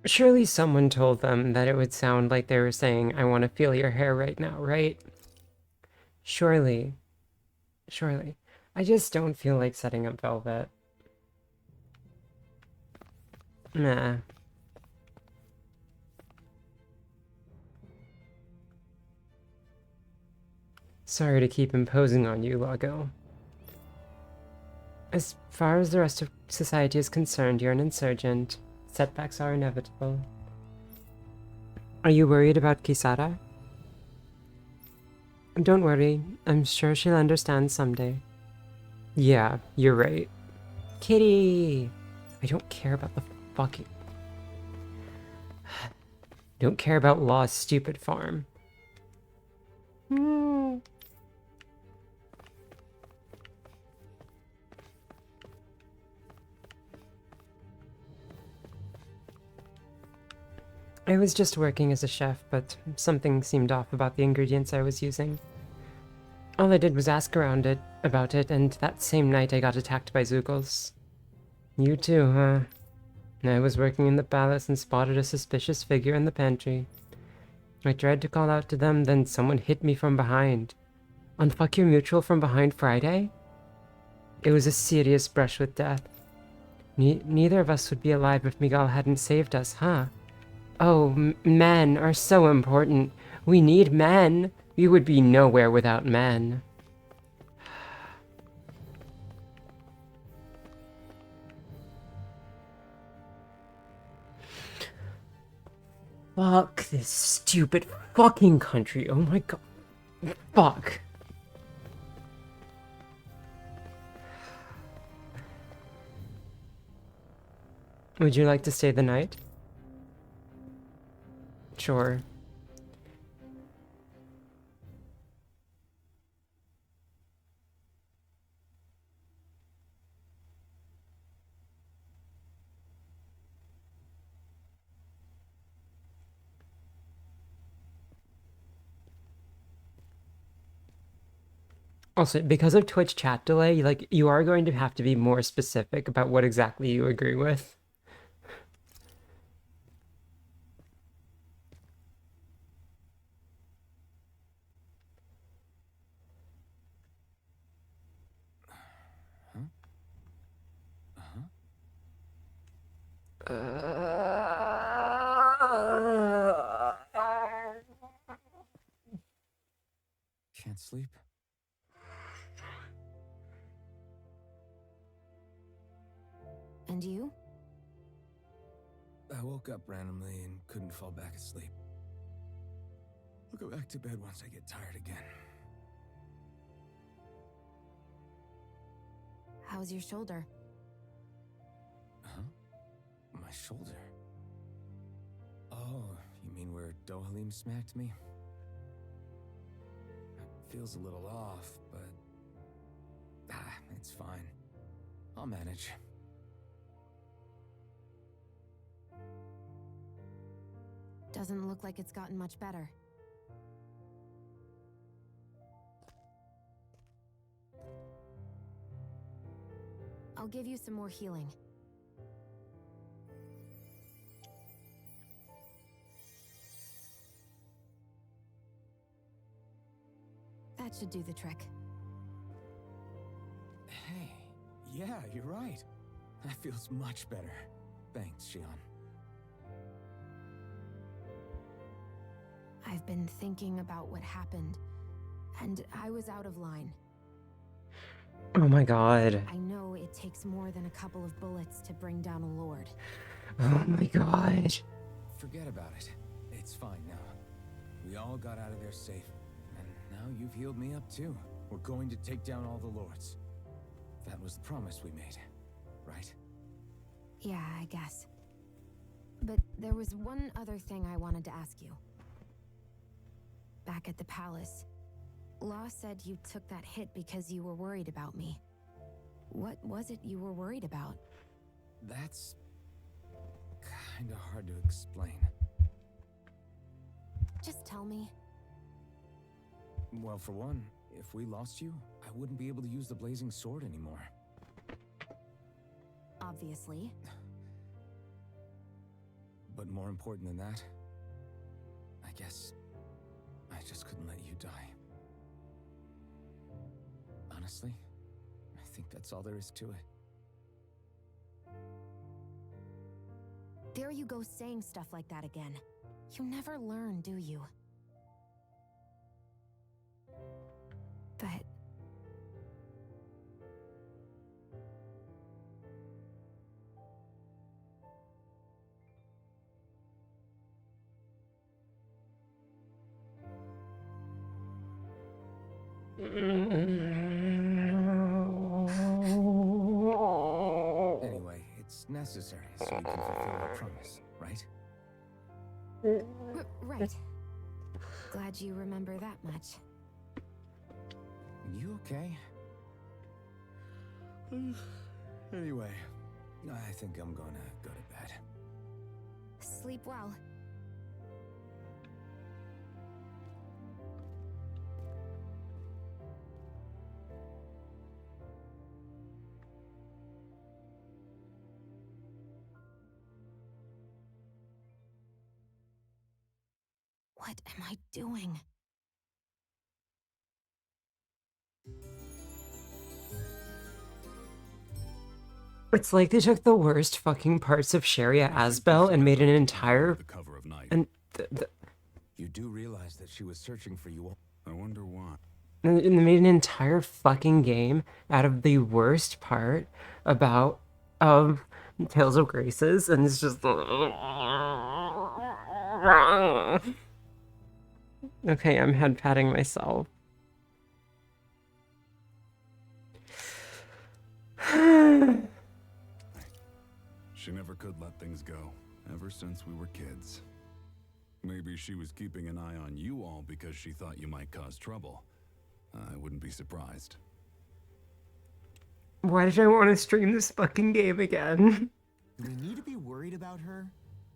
Surely someone told them that it would sound like they were saying, I want to feel your hair right now, right? Surely. Surely. I just don't feel like setting up velvet. Nah. Sorry to keep imposing on you, Lago. As far as the rest of society is concerned, you're an insurgent. Setbacks are inevitable. Are you worried about Kisara? Don't worry. I'm sure she'll understand someday. Yeah, you're right. Kitty! I don't care about the fucking... Don't care about Law's stupid farm. Hmm. I was just working as a chef, but something seemed off about the ingredients I was using. All I did was ask around about it, and that same night I got attacked by Zoogles. You too, huh? I was working in the palace and spotted a suspicious figure in the pantry. I tried to call out to them, then someone hit me from behind. On Fuck Your Mutual from behind Friday? It was a serious brush with death. Neither of us would be alive if Miguel hadn't saved us, huh? Oh, men are so important. We need men. We would be nowhere without men. Fuck this stupid fucking country. Oh my god. Fuck. Would you like to stay the night? Sure. Also, because of Twitch chat delay, like, you are going to have to be more specific about what exactly you agree with. Can't sleep? And you? I woke up randomly and couldn't fall back asleep. I'll go back to bed once I get tired again. How's your shoulder? Huh? My shoulder? Oh, you mean where Dohalim smacked me? It feels a little off, but... it's fine. I'll manage. Doesn't look like it's gotten much better. I'll give you some more healing. That should do the trick. Hey, yeah, you're right. That feels much better. Thanks, Shion. I've been thinking about what happened, and I was out of line. Oh my god. I know it takes more than a couple of bullets to bring down a lord. Oh my god. Forget about it. It's fine now. We all got out of there safe, and now you've healed me up too. We're going to take down all the lords. That was the promise we made, right? Yeah, I guess. But there was one other thing I wanted to ask you. Back at the palace, Law said you took that hit because you were worried about me. What was it you were worried about? That's... kinda hard to explain. Just tell me. Well, for one, if we lost you, I wouldn't be able to use the blazing sword anymore. Obviously. But more important than that, I guess I just couldn't let you die. Honestly, I think that's all there is to it. There you go saying stuff like that again. You never learn, do you? But... Anyway, it's necessary so we can fulfill our promise, right? Right. Glad you remember that much. You okay? Anyway, I think I'm gonna go to bed. Sleep well. What am I doing? It's like they took the worst fucking parts of Sharia Asbel and made an entire... The cover of Night. And You do realize that she was searching for you all. I wonder why. and they made an entire fucking game out of the worst part about Tales of Graces, and it's just... Okay, I'm head patting myself. She never could let things go, ever since we were kids. Maybe she was keeping an eye on you all because she thought you might cause trouble. I wouldn't be surprised. Why did I want to stream this fucking game again? Do we need to be worried about her?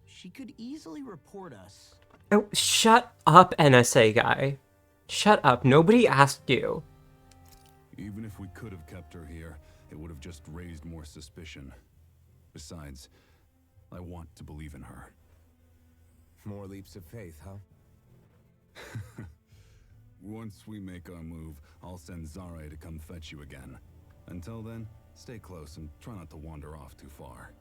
She could easily report us. Oh, shut up, NSA guy. Shut up. Nobody asked you. Even if we could have kept her here, it would have just raised more suspicion. Besides, I want to believe in her. More leaps of faith, huh? Once we make our move, I'll send Zare to come fetch you again. Until then, stay close and try not to wander off too far.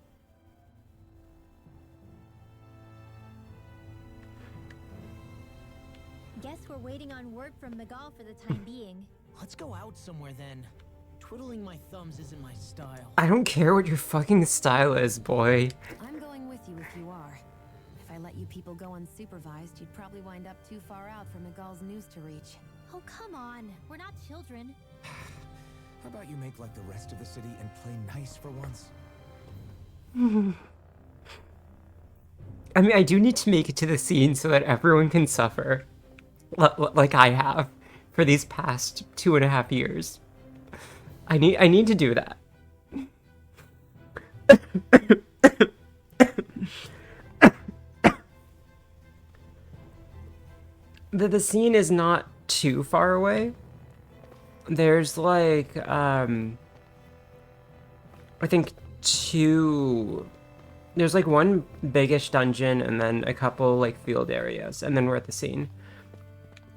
Guess we're waiting on word from Miguel for the time being. Let's go out somewhere then. Twiddling my thumbs isn't my style. I don't care what your fucking style is, boy. I'm going with you if you are. If I let you people go unsupervised, you'd probably wind up too far out for Miguel's news to reach. Oh, come on. We're not children. How about you make like the rest of the city and play nice for once? I mean, I do need to make it to the scene so that everyone can suffer. Like I have for these past 2.5 years. I need to do that. The scene is not too far away. There's like I think there's like one biggish dungeon and then a couple like field areas, and then we're at the scene.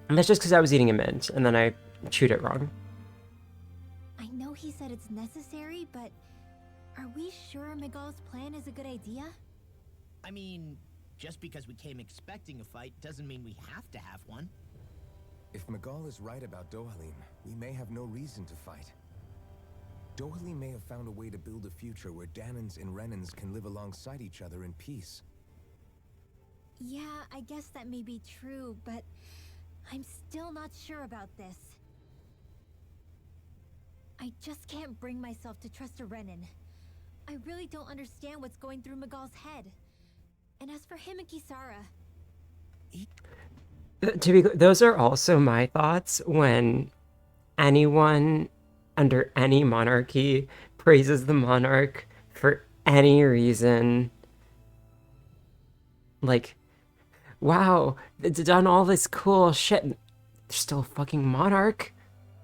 And that's just because I was eating a mint and then I chewed it wrong. I know he said it's necessary, but are we sure Miguel's plan is a good idea? I mean, just because we came expecting a fight doesn't mean we have to have one. If Miguel is right about Dohalim, we may have no reason to fight. Dohalim may have found a way to build a future where Danans and Renans can live alongside each other in peace. Yeah, I guess that may be true, but I'm still not sure about this. I just can't bring myself to trust a Renan. I really don't understand what's going through Miguel's head. And as for him and Kisara... Those are also my thoughts when anyone under any monarchy praises the monarch for any reason. Like, wow, it's done all this cool shit. They're still a fucking monarch?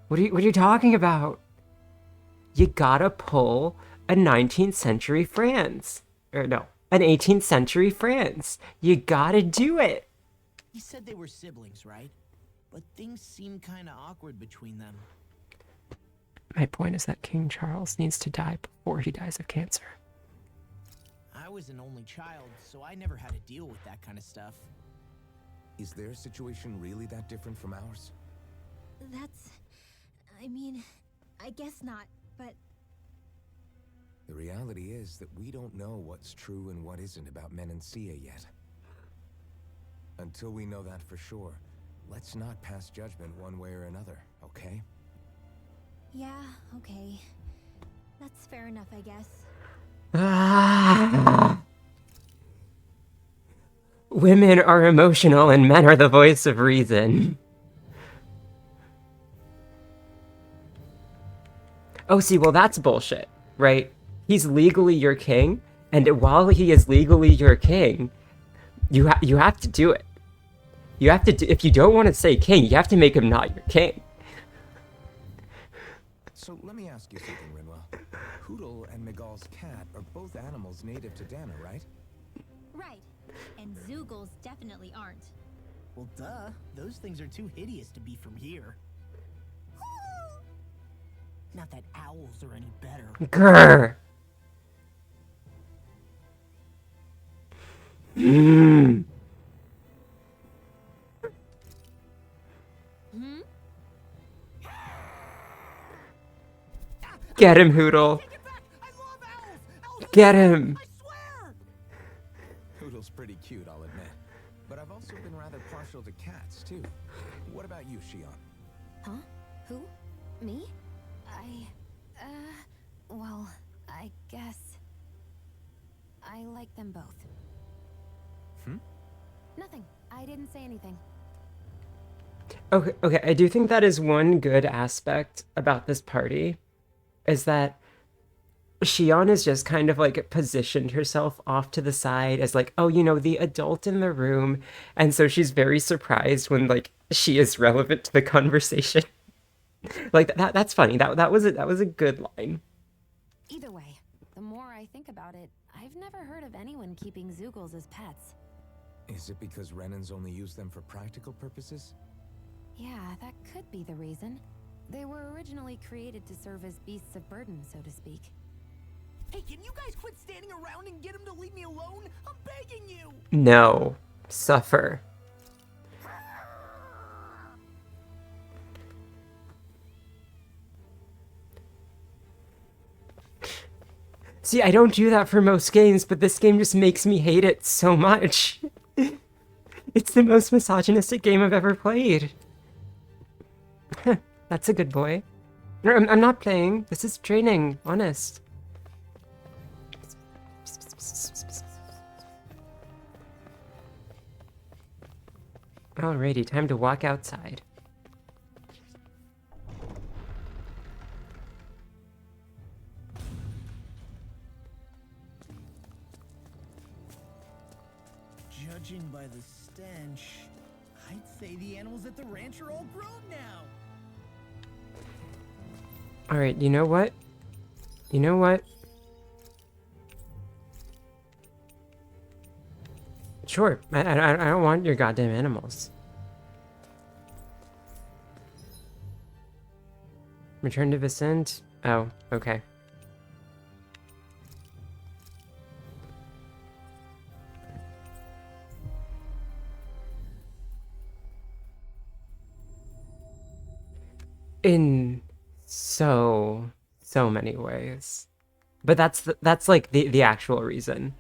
What are you talking about? You gotta pull a 19th century France. Or no, an 18th century France. You gotta do it. He said they were siblings, right? But things seem kind of awkward between them. My point is that King Charles needs to die before he dies of cancer. I was an only child, so I never had to deal with that kind of stuff. Is their situation really that different from ours? I mean, I guess not, but The reality is that we don't know what's true and what isn't about Menancia yet. Until we know that for sure, let's not pass judgment one way or another, okay? yeah, okay. That's fair enough, I guess. Ah. Women are emotional and men are the voice of reason. Oh, see, well, that's bullshit, right? He's legally your king, and while he is legally your king, you have to do it. You have to do, if you don't want to say king, you have to make him not your king. So let me ask you something, Rinwell. Poodle and Miguel's cat are both animals native to Dana, right? Right. And Zoogles definitely aren't. Well, duh. Those things are too hideous to be from here. Not that owls are any better. Grr. Mm. Hmm? Get him, Hoodle. Take it back! I love owls! Owls are Get awesome, him. I swear! Poodle's pretty cute, I'll admit. But I've also been rather partial to cats, too. What about you, Shion? Huh? Who? Me? Well, I guess... I like them both. Hmm? Nothing. I didn't say anything. Okay, I do think that is one good aspect about this party, is that Shion has just kind of like positioned herself off to the side as like, oh, you know, the adult in the room, and so she's very surprised when like she is relevant to the conversation. Like that's funny. That was a good line. Either way, the more I think about it, I've never heard of anyone keeping Zoogles as pets. Is it because Renans only use them for practical purposes? Yeah, that could be the reason. They were originally created to serve as beasts of burden, so to speak. Hey, can you guys quit standing around and get him to leave me alone? I'm begging you! No, suffer. See, I don't do that for most games, but this game just makes me hate it so much. It's the most misogynistic game I've ever played. That's a good boy. No, I'm not playing. This is training, honest. Alrighty, time to walk outside. Judging by the stench, I'd say the animals at the ranch are all grown now. Alright, you know what? You know what? Sure, I don't want your goddamn animals. Return to Vicente? Oh, okay. In so many ways. But that's like the actual reason.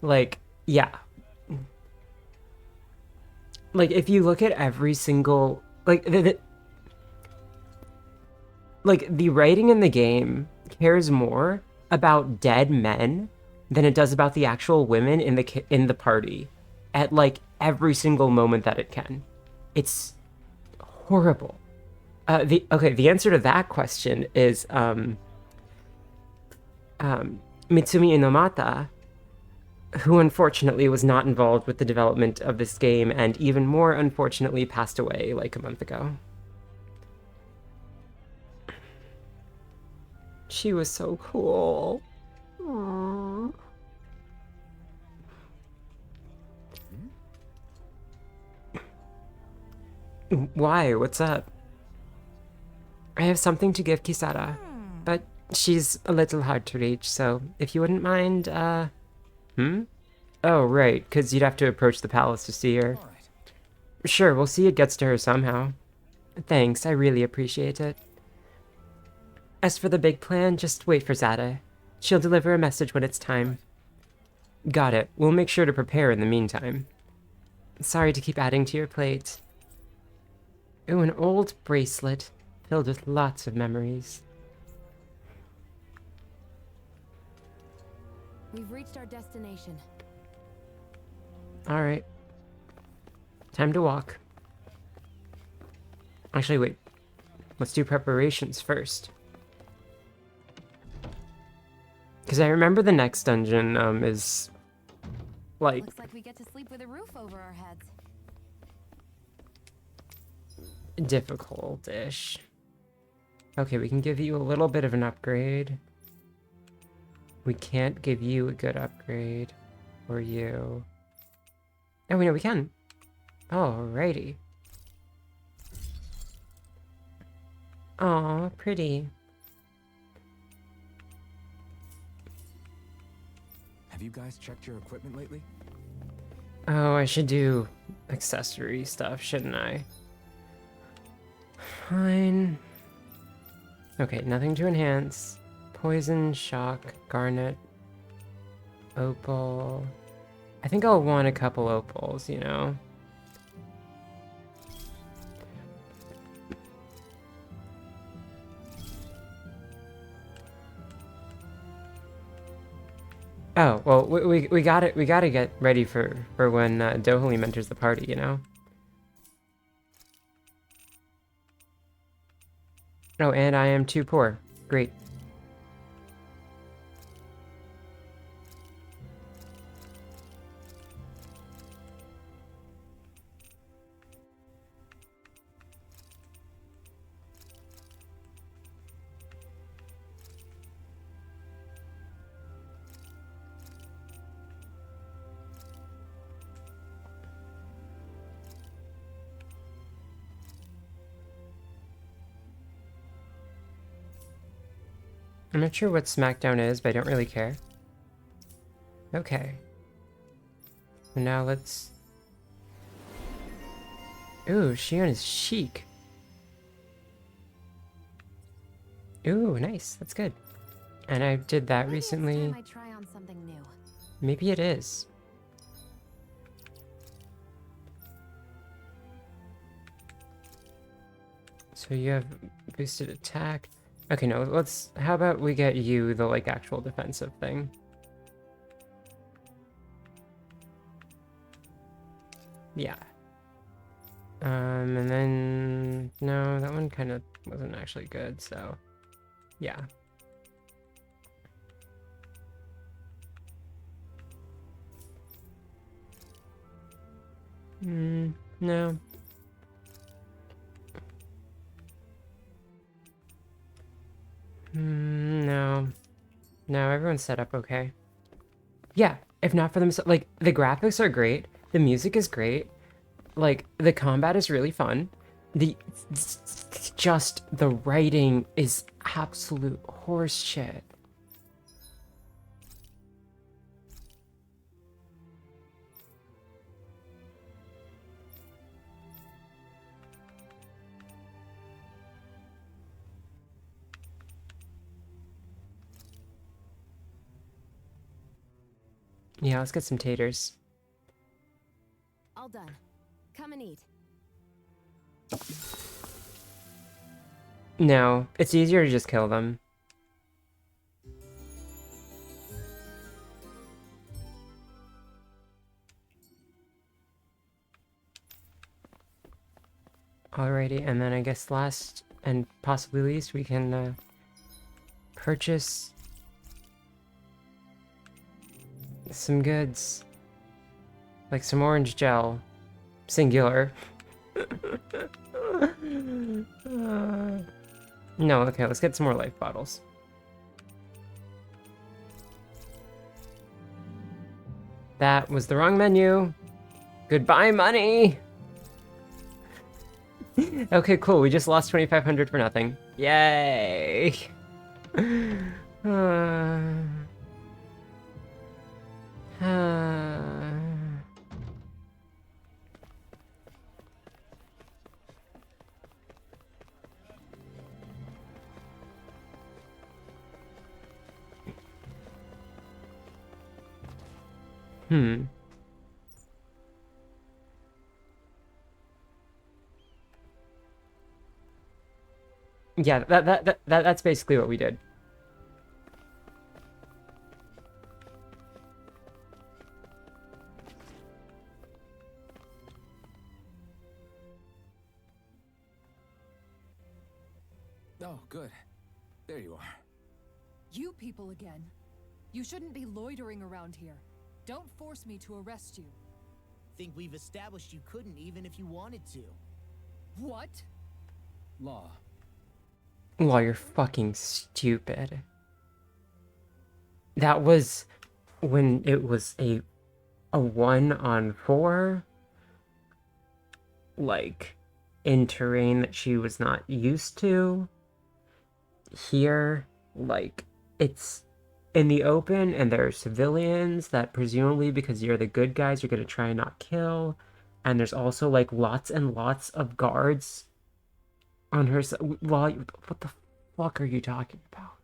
Like, yeah. Like, if you look at every single... Like, the writing in the game cares more about dead men than it does about the actual women in the party at, like, every single moment that it can. It's horrible. The answer to that question is, Mitsumi Inomata, who unfortunately was not involved with the development of this game and even more unfortunately passed away like a month ago. She was so cool. Aww. Why? What's up? I have something to give Kisara, but she's a little hard to reach, so if you wouldn't mind, Hmm? Oh, right, because you'd have to approach the palace to see her. All right. Sure, we'll see it gets to her somehow. Thanks, I really appreciate it. As for the big plan, just wait for Zada. She'll deliver a message when it's time. Got it. We'll make sure to prepare in the meantime. Sorry to keep adding to your plate. Ooh, an old bracelet filled with lots of memories. We've reached our destination. Alright. Time to walk. Actually, wait. Let's do preparations first. Because I remember the next dungeon, is... like... Looks like we get to sleep with a roof over our heads. difficult-ish. Okay, we can give you a little bit of an upgrade. We can't give you a good upgrade. Or you. Oh, no, we can. Alrighty. Aw, pretty. Have you guys checked your equipment lately? Oh, I should do accessory stuff, shouldn't I? Fine. Okay, nothing to enhance. Poison, shock, garnet, opal. I think I'll want a couple opals, you know? Oh, well, we gotta get ready for when Dohalim enters the party, you know? Oh, and I am too poor. Great. I'm not sure what SmackDown is, but I don't really care. Okay. So now let's... Ooh, Shion is chic. Ooh, nice. That's good. And I did that Maybe it's recently. time I try on something new. Maybe it is. So you have boosted attack. Okay, no, let's... How about we get you the, like, actual defensive thing? Yeah. And then... No, that one kind of wasn't actually good, so... Yeah. No. No. No, everyone's set up okay. Yeah, if not for them, like, the graphics are great, the music is great, like, the combat is really fun, just the writing is absolute horse shit. Yeah, let's get some taters. All done. Come and eat. No, it's easier to just kill them. Alrighty, and then I guess last and possibly least, we can purchase some goods. Like some orange gel. Singular. No, okay, let's get some more life bottles. That was the wrong menu. Goodbye, money! Okay, cool. We just lost 2,500 for nothing. Yay! Uh, uh, hmm. Yeah, that's basically what we did. Oh, good. There you are. You people again. You shouldn't be loitering around here. Don't force me to arrest you. Think we've established you couldn't even if you wanted to. What? Law. Well, you're fucking stupid. That was when it was a 1-on-4, like, in terrain that she was not used to. Here, like, it's in the open and there are civilians that presumably because you're the good guys you're gonna try and not kill, and there's also like lots and lots of guards on her side. What the fuck are you talking about?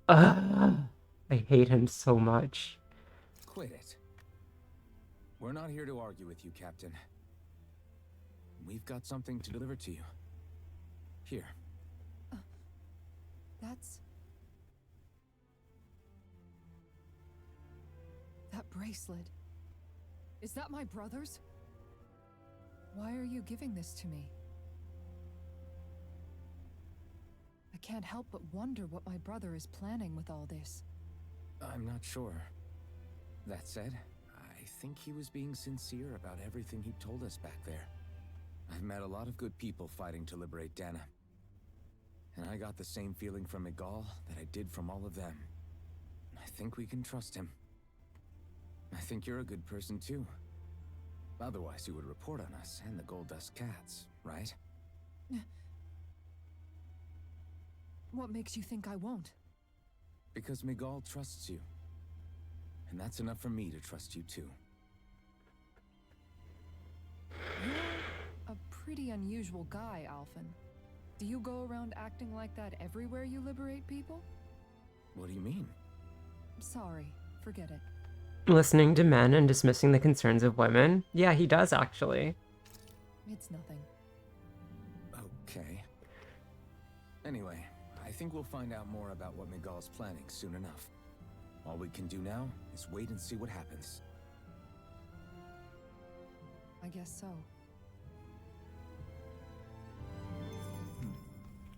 I hate him so much. Quit it. We're not here to argue with you, Captain. We've got something to deliver to you. Here. That's... That bracelet. Is that my brother's? Why are you giving this to me? I can't help but wonder what my brother is planning with all this. I'm not sure. That said, I think he was being sincere about everything he told us back there. I've met a lot of good people fighting to liberate Dana. And I got the same feeling from Miguel that I did from all of them. I think we can trust him. I think you're a good person too. Otherwise you would report on us and the Gold Dust Cats, right? What makes you think I won't? Because Miguel trusts you. And that's enough for me to trust you too. You're a pretty unusual guy, Alphen. Do you go around acting like that everywhere you liberate people? What do you mean? Sorry, forget it. Listening to men and dismissing the concerns of women? Yeah, he does actually. It's nothing. Okay. Anyway, I think we'll find out more about what Miguel's planning soon enough. All we can do now is wait and see what happens. I guess so.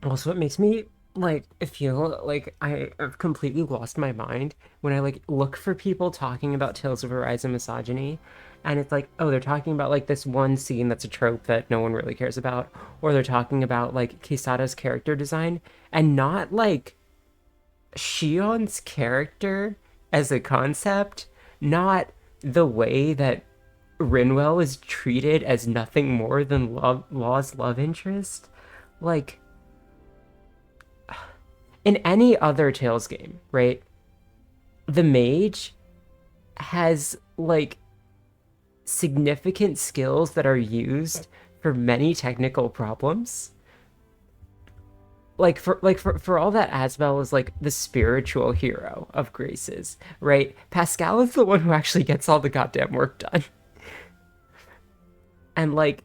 Also, it makes me like feel like I have completely lost my mind when I like look for people talking about Tales of Arise and misogyny, and it's like, oh, they're talking about like this one scene that's a trope that no one really cares about, or they're talking about like Kisada's character design, and not like Shion's character as a concept, not the way that Rinwell is treated as nothing more than Law's love interest. Like, in any other Tales game, right? The mage has like significant skills that are used for many technical problems. For all that, Asbel is like the spiritual hero of Graces, right? Pascal is the one who actually gets all the goddamn work done. And like,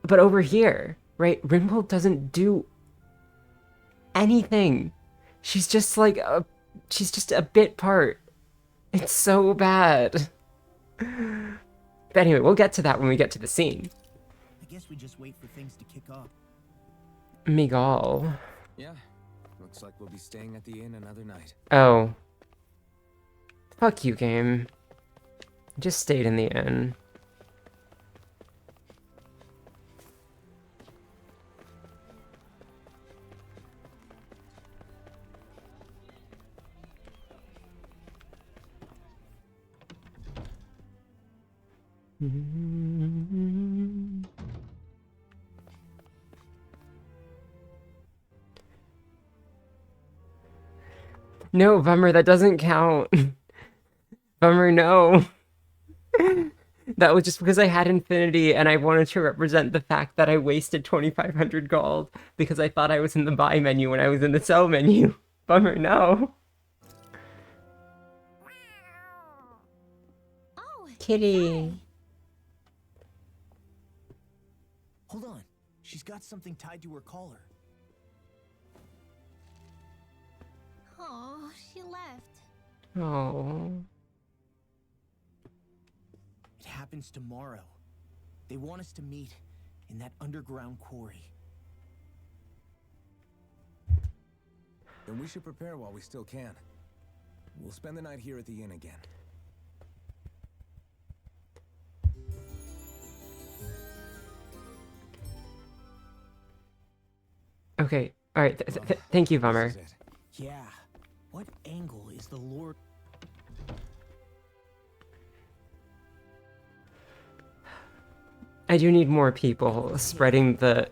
but over here, right? Rinwell doesn't do anything. She's just like she's just a bit part. It's so bad. But anyway, we'll get to that when we get to the scene. I guess we just wait for things to kick off. Miguel. Yeah, looks like we'll be staying at the inn another night. Oh. Fuck you, game. Just stayed in the inn. No, bummer, that doesn't count. Bummer, no. That was just because I had infinity and I wanted to represent the fact that I wasted 2,500 gold because I thought I was in the buy menu when I was in the sell menu. Bummer, no. Oh, Kitty. hi. Hold on. She's got something tied to her collar. Oh, she left. Oh. It happens tomorrow. They want us to meet in that underground quarry. Then we should prepare while we still can. We'll spend the night here at the inn again. Okay. All right. Thank you, Bummer. This is it. Yeah. What angle is the Lord? I do need more people spreading the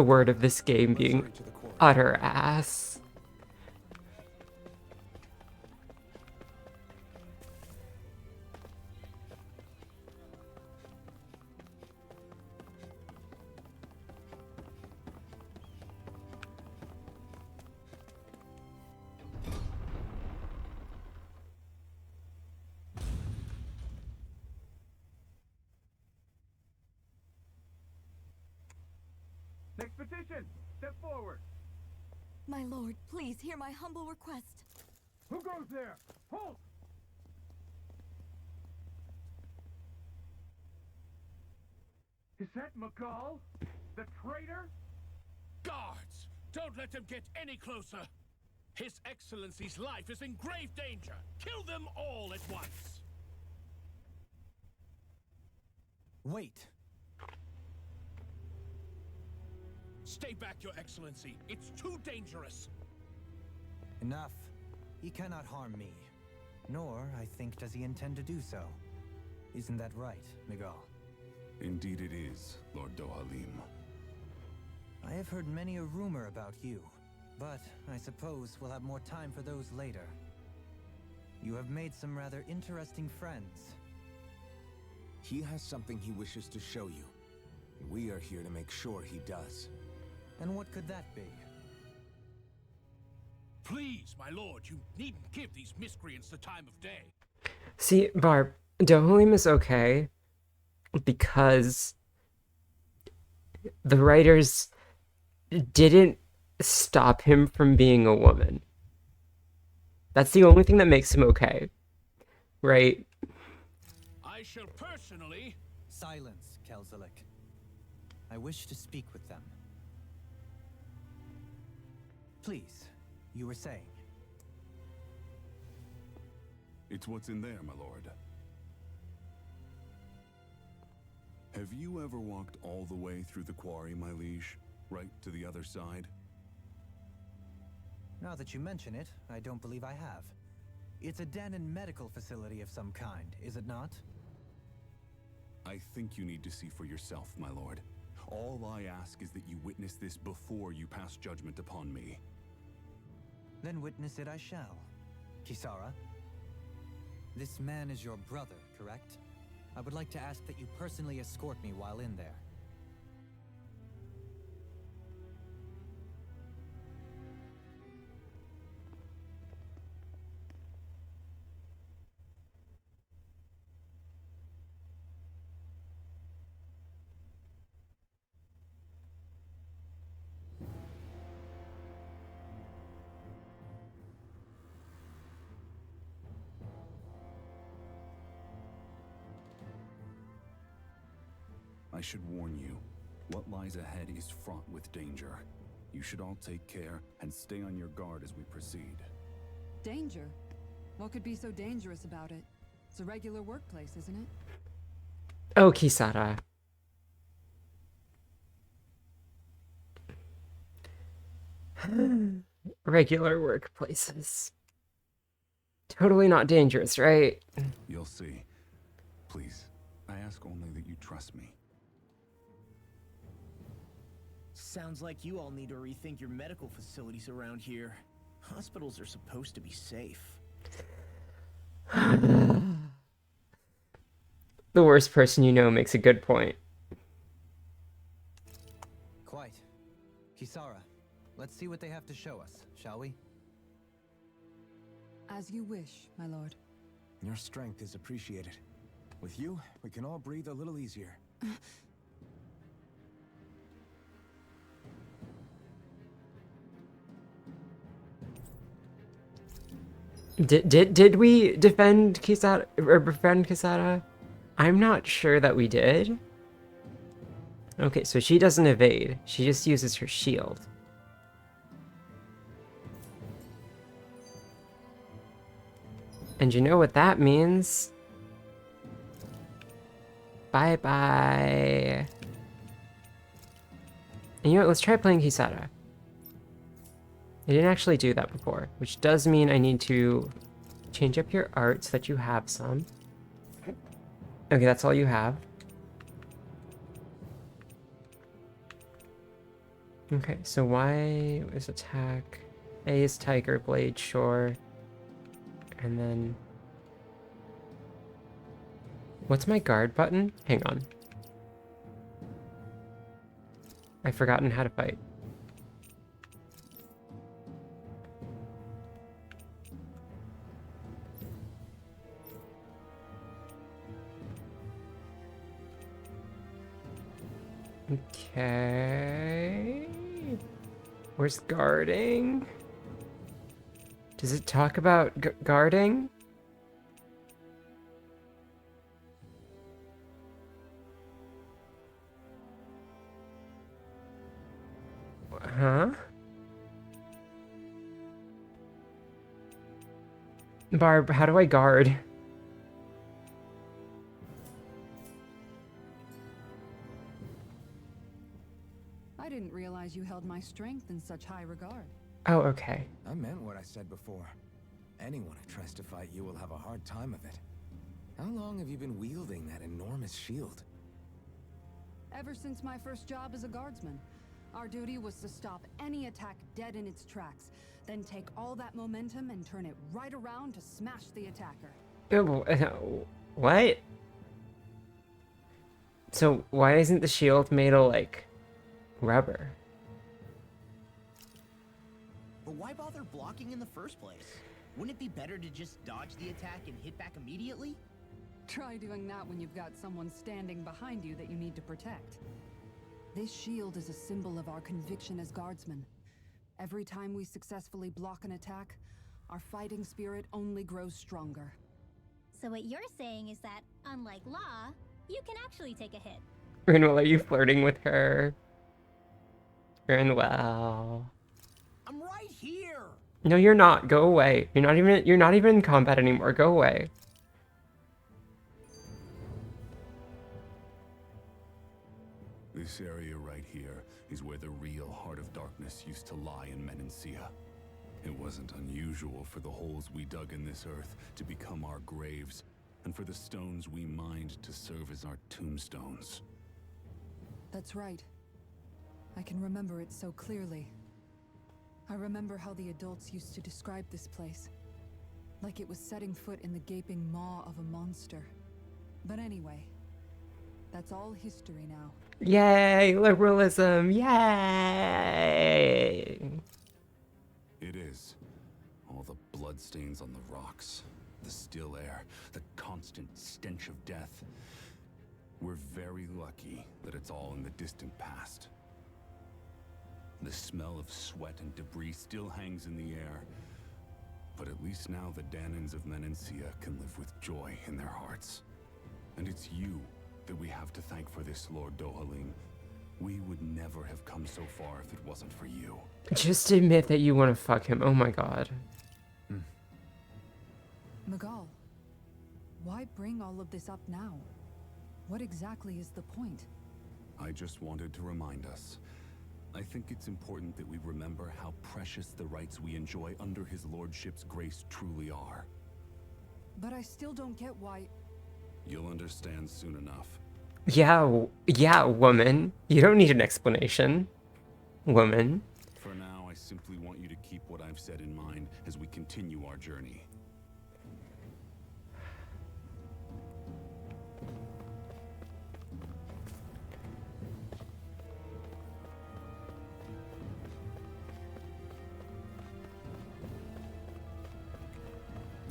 word of this game being utter ass. Next petition! Step forward! My lord, please hear my humble request. Who goes there? Halt! Is that McCall? The traitor? Guards! Don't let them get any closer! His Excellency's life is in grave danger! Kill them all at once! Wait. Stay back, Your Excellency! It's too dangerous! Enough. He cannot harm me. Nor, I think, does he intend to do so. Isn't that right, Miguel? Indeed it is, Lord Dohalim. I have heard many a rumor about you, but I suppose we'll have more time for those later. You have made some rather interesting friends. He has something he wishes to show you. We are here to make sure he does. And what could that be? Please, my lord, you needn't give these miscreants the time of day. See, Barb, Dohalim is okay because the writers didn't stop him from being a woman. That's the only thing that makes him okay, right? I shall personally... Silence, Kelzelik. I wish to speak with them. Please, you were saying. It's what's in there, my lord. Have you ever walked all the way through the quarry, my liege? Right to the other side? Now that you mention it, I don't believe I have. It's a den and medical facility of some kind, is it not? I think you need to see for yourself, my lord. All I ask is that you witness this before you pass judgment upon me. Then witness it I shall. Kisara? This man is your brother, correct? I would like to ask that you personally escort me while in there. I should warn you, what lies ahead is fraught with danger. You should all take care and stay on your guard as we proceed. Danger? What could be so dangerous about it? It's a regular workplace, isn't it? Oh, Kisara. Regular workplaces. Totally not dangerous, right? You'll see. Please, I ask only that you trust me. Sounds like you all need to rethink your medical facilities around here. Hospitals are supposed to be safe. The worst person you know makes a good point. Quite. Kisara, let's see what they have to show us, shall we? As you wish, my lord. Your strength is appreciated. With you, we can all breathe a little easier. Did we defend Kisara or befriend Kisara? I'm not sure that we did. Okay, so she doesn't evade. She just uses her shield. And you know what that means? Bye-bye. And you know what, let's try playing Kisara. I didn't actually do that before, which does mean I need to change up your art so that you have some. Okay, that's all you have. Okay, so Y is attack, A is Tiger Blade, sure. And then... what's my guard button? Hang on. I've forgotten how to fight. Okay. Where's guarding? Does it talk about guarding? Huh? Barb, how do I guard? I didn't realize you held my strength in such high regard. Oh, okay. I meant what I said before. Anyone who tries to fight you will have a hard time of it. How long have you been wielding that enormous shield? Ever since my first job as a guardsman, our duty was to stop any attack dead in its tracks, then take all that momentum and turn it right around to smash the attacker. What? So why isn't the shield made of, like, rubber? But why bother blocking in the first place? Wouldn't it be better to just dodge the attack and hit back immediately? Try doing that when you've got someone standing behind you that you need to protect. This shield is a symbol of our conviction as guardsmen. Every time we successfully block an attack, our fighting spirit only grows stronger. So what you're saying is that, unlike Law, you can actually take a hit. Rinwell, are you flirting with her? Rinwell. I'm right here. No, you're not. Go away. You're not even in combat anymore. Go away. This area right here is where the real Heart of Darkness used to lie in Menancia. It wasn't unusual for the holes we dug in this earth to become our graves, and for the stones we mined to serve as our tombstones. That's right. I can remember it so clearly. I remember how the adults used to describe this place. Like it was setting foot in the gaping maw of a monster. But anyway, that's all history now. Yay, liberalism, yay! It is. All the bloodstains on the rocks, the still air, the constant stench of death. We're very lucky that it's all in the distant past. The smell of sweat and debris still hangs in the air. But at least now the Danans of Menancia can live with joy in their hearts. And it's you that we have to thank for this, Lord Dohalim. We would never have come so far if it wasn't for you. Just admit that you want to fuck him. Oh my god. Magal, why bring all of this up now? What exactly is the point? I just wanted to remind us. I think it's important that we remember how precious the rights we enjoy under his lordship's grace truly are. But I still don't get why... You'll understand soon enough. Yeah, woman. You don't need an explanation. Woman. For now, I simply want you to keep what I've said in mind as we continue our journey.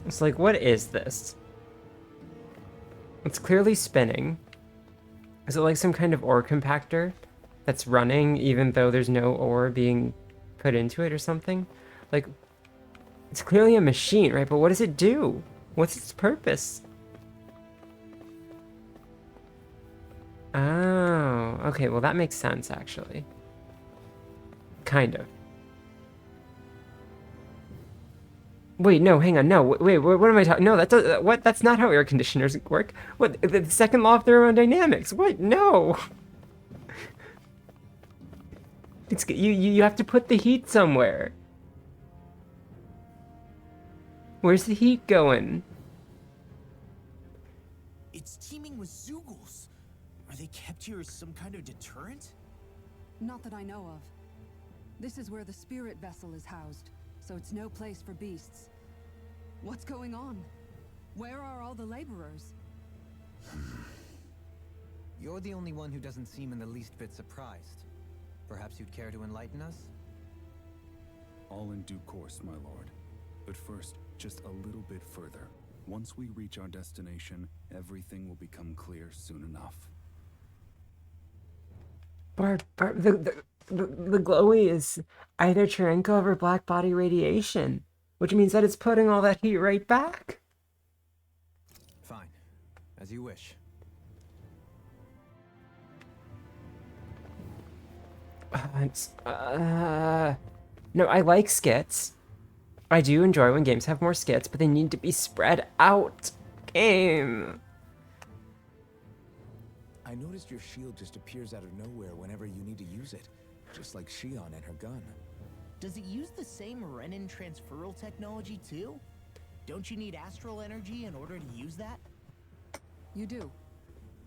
It's like, what is this? It's clearly spinning. Is it like some kind of ore compactor that's running even though there's no ore being put into it or something? Like, it's clearly a machine, right? But what does it do? What's its purpose? Oh, okay, well that makes sense actually. Kind of. Wait, no, hang on, no, wait, what am I talking? No, that does, what? That's not how air conditioners work. What? The second law of thermodynamics? What? No. It's you have to put the heat somewhere. Where's the heat going? It's teeming with Zeugles. Are they kept here as some kind of deterrent? Not that I know of. This is where the spirit vessel is housed, so it's no place for beasts. What's going on? Where are all the laborers? You're the only one who doesn't seem in the least bit surprised. Perhaps you'd care to enlighten us? All in due course, my lord. But first, just a little bit further. Once we reach our destination, everything will become clear soon enough. Barb, the glowy is either Cherenkov or black body radiation, which means that it's putting all that heat right back. Fine. As you wish. No, I like skits. I do enjoy when games have more skits, but they need to be spread out. Game. I noticed your shield just appears out of nowhere whenever you need to use it, just like Shion and her gun. Does it use the same Renin transferal technology too? Don't you need astral energy in order to use that? You do.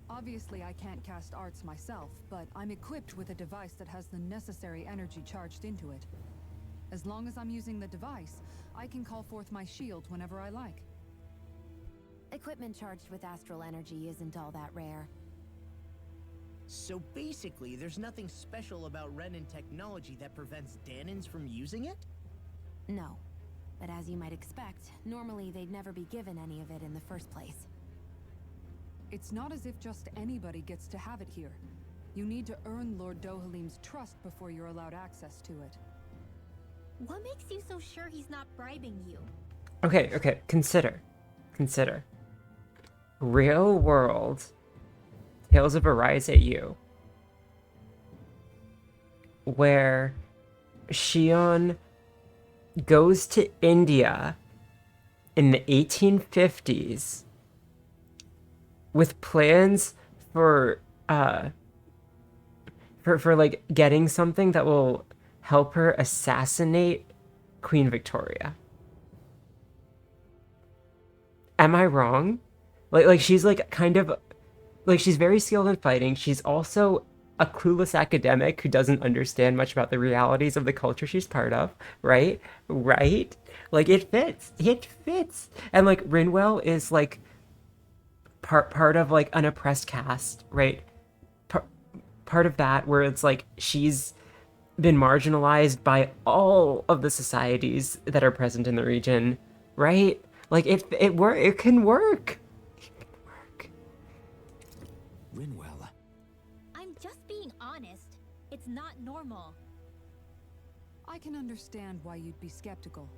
Obviously, I can't cast arts myself, but I'm equipped with a device that has the necessary energy charged into it. As long as I'm using the device, I can call forth my shield whenever I like. Equipment charged with astral energy isn't all that rare. So basically, there's nothing special about Renin technology that prevents Danins from using it? No. But as you might expect, normally they'd never be given any of it in the first place. It's not as if just anybody gets to have it here. You need to earn Lord Dohalim's trust before you're allowed access to it. What makes you so sure he's not bribing you? Okay, consider. Real world Tales of Arise at You, where Shion goes to India in the 1850s with plans for like getting something that will help her assassinate Queen Victoria. Am I wrong? Like she's like kind of like she's very skilled in fighting. She's also a clueless academic who doesn't understand much about the realities of the culture she's part of, right? Right? Like it fits. And like Rinwell is like part of like an oppressed caste, right? Part of that where it's like she's been marginalized by all of the societies that are present in the region, right? Like it can work. Rinwell. I'm just being honest. It's not normal. I can understand why you'd be skeptical.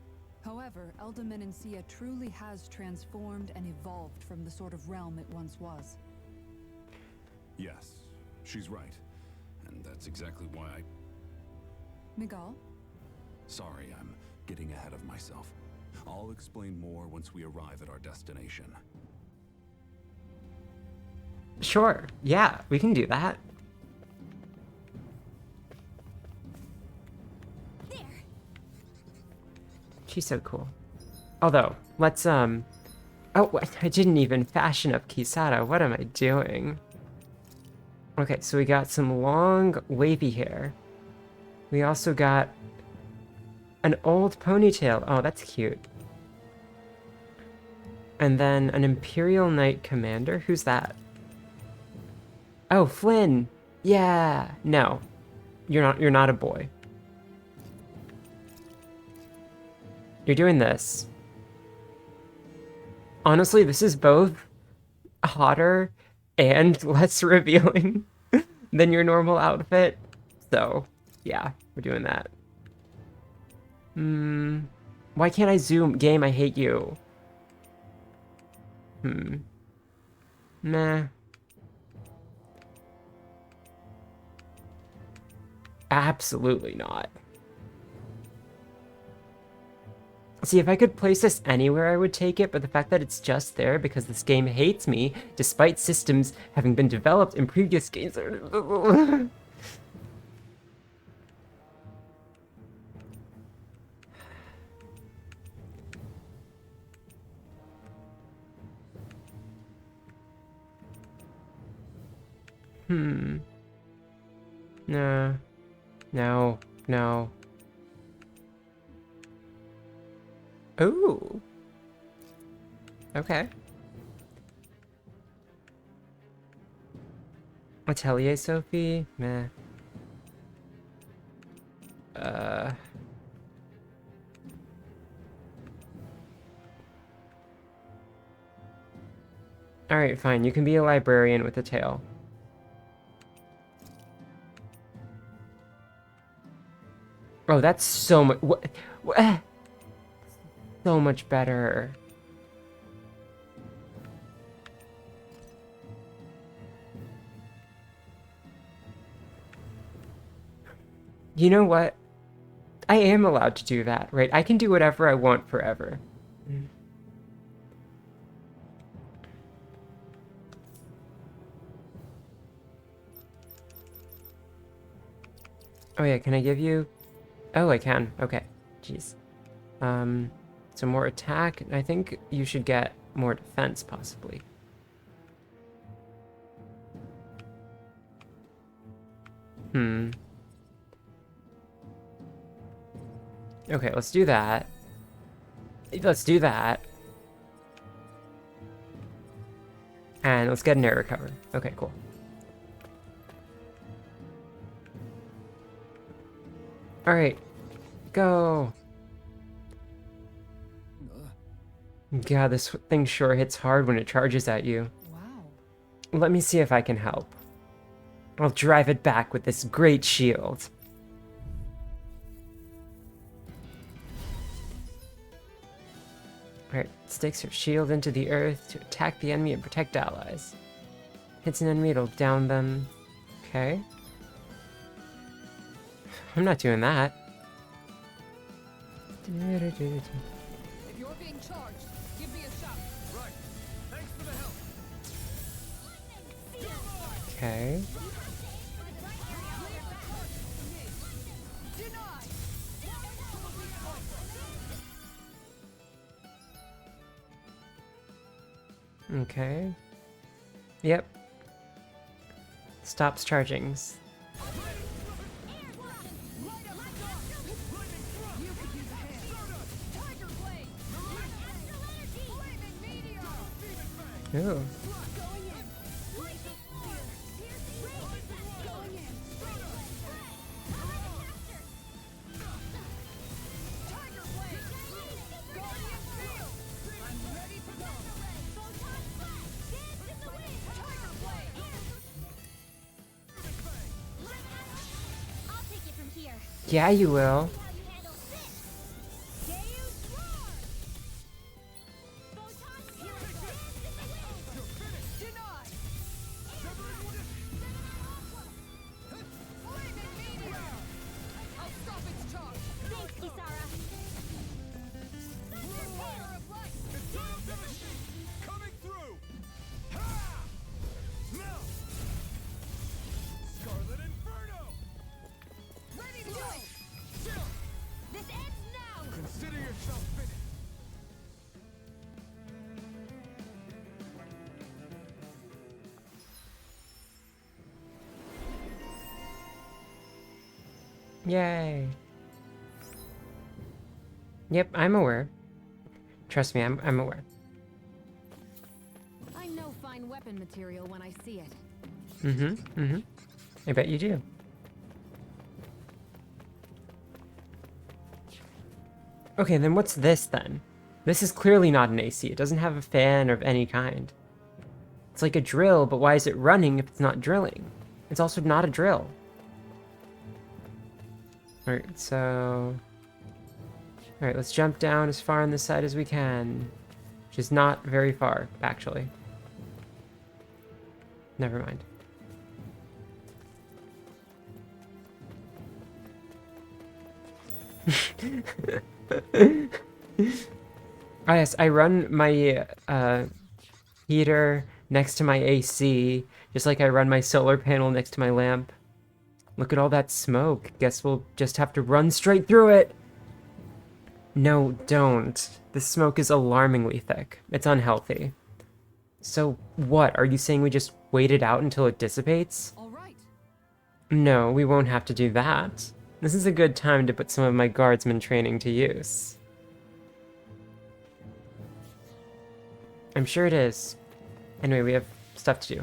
However, Elda Menancia truly has transformed and evolved from the sort of realm it once was. Yes, she's right. And that's exactly why I... Miguel? Sorry, I'm getting ahead of myself. I'll explain more once we arrive at our destination. Sure, yeah, we can do that. There. She's so cool. Although, let's oh, I didn't even fashion up Kisara. What am I doing? Okay, so we got some long wavy hair. We also got An old ponytail. Oh, that's cute. And then an Imperial Knight Commander. Who's that? Oh, Flynn. Yeah. No. You're not a boy. You're doing this. Honestly, this is both hotter and less revealing than your normal outfit. So, yeah, we're doing that. Why can't I zoom? Game, I hate you. Meh. Absolutely not. See, if I could place this anywhere, I would take it, but the fact that it's just there because this game hates me, despite systems having been developed in previous games. No. No. No. Ooh. Okay. Atelier Sophie? Meh. Alright, fine. You can be a librarian with a tail. Oh, that's so much. What? So much better. You know what? I am allowed to do that, right? I can do whatever I want forever. Oh yeah, can I give you... Oh, I can. Okay. Jeez. So more attack. I think you should get more defense, possibly. Okay, let's do that. Let's do that. And let's get an air recover. Okay, cool. Alright. Go! God, this thing sure hits hard when it charges at you. Wow. Let me see if I can help. I'll drive it back with this great shield. Alright, sticks your shield into the earth to attack the enemy and protect allies. Hits an enemy, it'll down them. Okay. I'm not doing that. If you're being charged, give me a shout. Right. Thanks for the help. Okay. Okay. Yep. Stops charging. Ooh. Yeah, you will. Coming through. Ha! Now. Scarlet Inferno. Ready to go. Chill. This ends now! Consider yourself finished. Yay. Yep, I'm aware. Trust me, I'm aware. I know fine weapon material when I see it. I bet you do. Okay, then what's this then? This is clearly not an AC. It doesn't have a fan of any kind. It's like a drill, but why is it running if it's not drilling? It's also not a drill. Alright, so... Alright, let's jump down as far on this side as we can. Which is not very far, actually. Never mind. Ah, yes, I run my heater next to my AC, just like I run my solar panel next to my lamp. Look at all that smoke. Guess we'll just have to run straight through it. No, don't. The smoke is alarmingly thick. It's unhealthy. So what? Are you saying we just wait it out until it dissipates? All right. No, we won't have to do that. This is a good time to put some of my guardsman training to use. I'm sure it is. Anyway, we have stuff to do.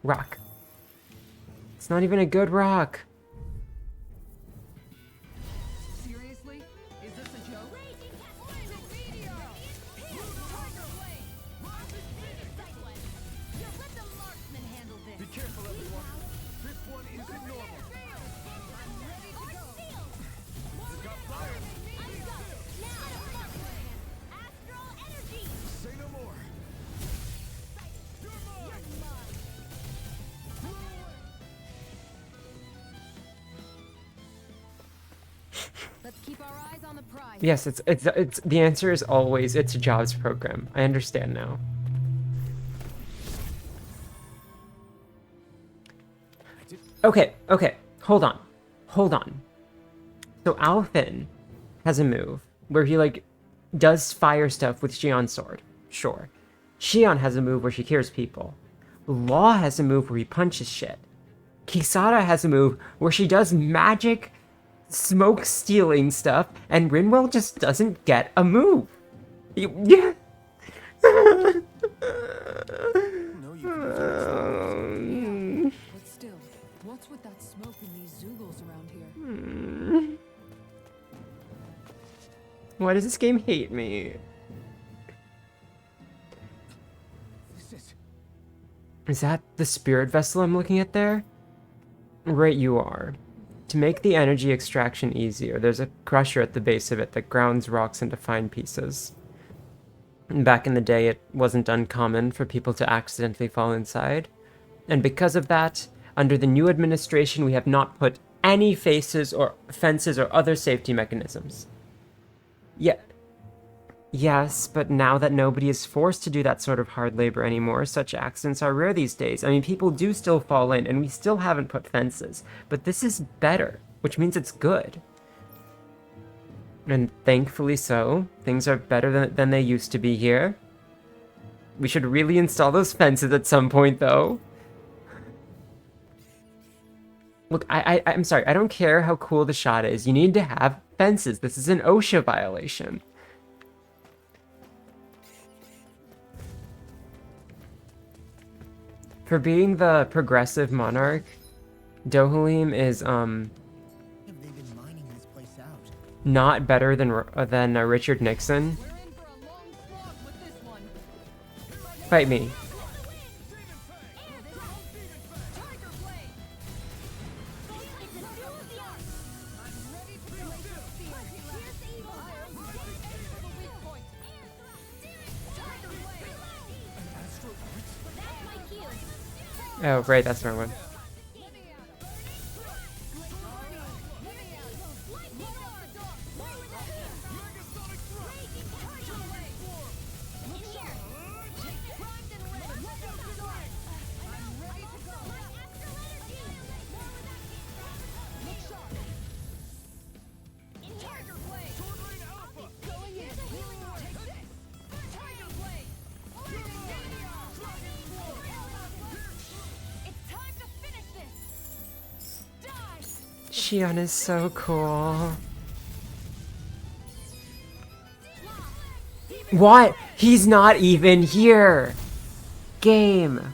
Rock. It's not even a good rock. Seriously? Is this a joke? Be careful, everyone. This one isn't normal. Got fire. Say no more. Let's keep our eyes on the prize. Yes, it's the answer is always it's a jobs program. I understand now. Okay, hold on. So Alfin has a move where he like does fire stuff with Shion's sword. Sure. Shion has a move where she cures people. Law has a move where he punches shit. Kisara has a move where she does magic smoke stealing stuff, and Rinwell just doesn't get a move. Yeah. But still, what's with that smoke and these Zoogles around here? Why does this game hate me? Is that the spirit vessel I'm looking at there? Right, you are. To make the energy extraction easier, there's a crusher at the base of it that grounds rocks into fine pieces. Back in the day, it wasn't uncommon for people to accidentally fall inside. And because of that, under the new administration, we have not put any faces or fences or other safety mechanisms. Yes, but now that nobody is forced to do that sort of hard labor anymore, such accidents are rare these days. I mean, people do still fall in, and we still haven't put fences. But this is better, which means it's good. And thankfully so. Things are better than they used to be here. We should really install those fences at some point, though. Look, I'm sorry, I don't care how cool the shot is. You need to have fences. This is an OSHA violation. For being the progressive monarch, Dohalim is, not better than Richard Nixon. Fight me. Oh, right, that's the wrong one. Shion is so cool. What? He's not even here! Game!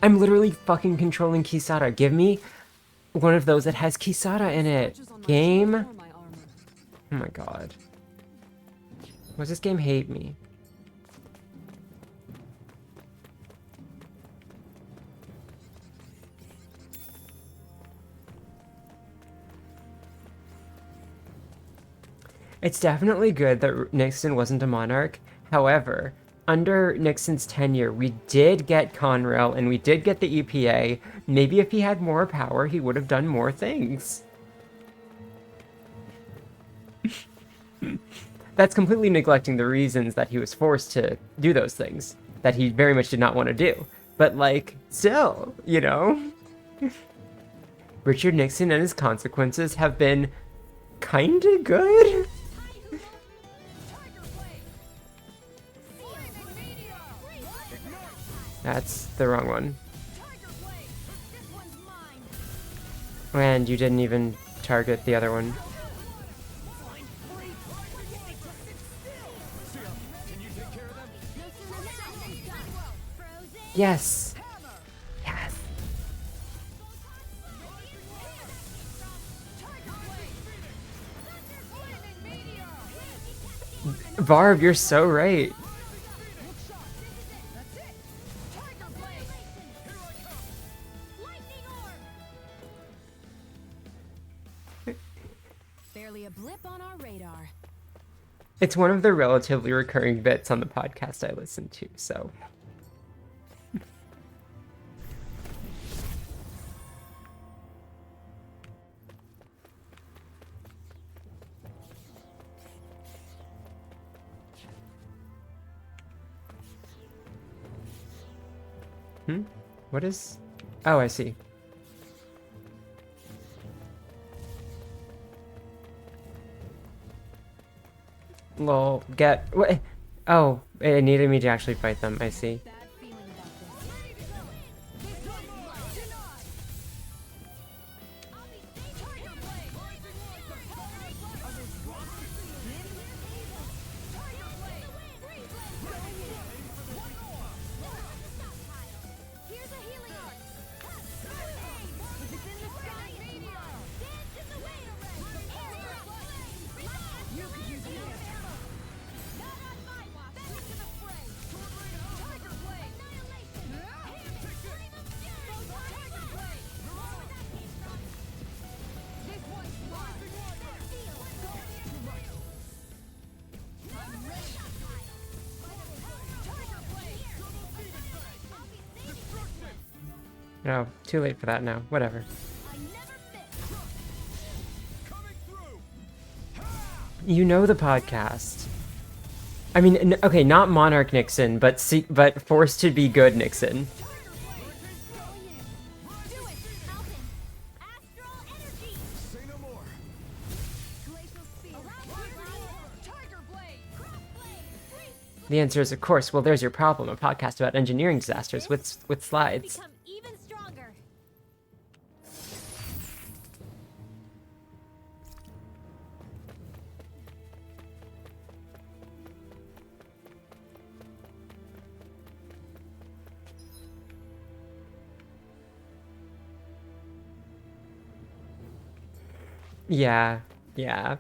I'm literally fucking controlling Kisara. Give me one of those that has Kisara in it. Game? Oh my god. Why does this game hate me? It's definitely good that Nixon wasn't a monarch. However, under Nixon's tenure, we did get Conrail and we did get the EPA. Maybe if he had more power, he would have done more things. That's completely neglecting the reasons that he was forced to do those things that he very much did not want to do. But, like, still, you know? Richard Nixon and his consequences have been kinda good. That's the wrong one. And you didn't even target the other one. Yes! Yes! Varv, you're so right. Barely a blip on our radar. It's one of the relatively recurring bits on the podcast I listen to, so. What is... Oh, I see. Lol, get... What? Oh, it needed me to actually fight them, I see. No, too late for that now. Whatever. You know the podcast. I mean, okay, not Monarch Nixon, but forced to be good Nixon. The answer is, of course. Well, there's your problem. A podcast about engineering disasters with slides. Yeah, yeah.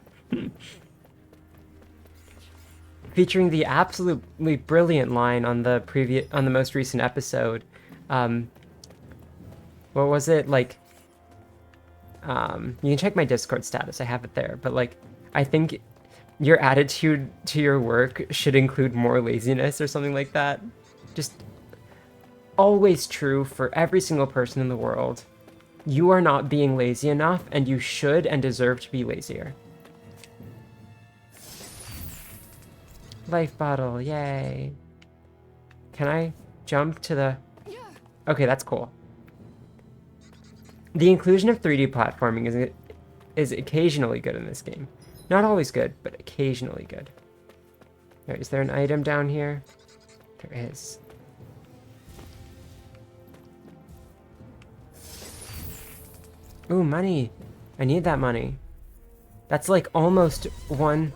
Featuring the absolutely brilliant line on the most recent episode. What was it? Like, you can check my Discord status. I have it there. But like, I think your attitude to your work should include more laziness or something like that. Just always true for every single person in the world. You are not being lazy enough, and you should and deserve to be lazier. Life bottle, yay. Can I jump to the... Okay, that's cool. The inclusion of 3D platforming is occasionally good in this game. Not always good, but occasionally good. Right, is there an item down here? There is. Ooh, money. I need that money. That's like almost one.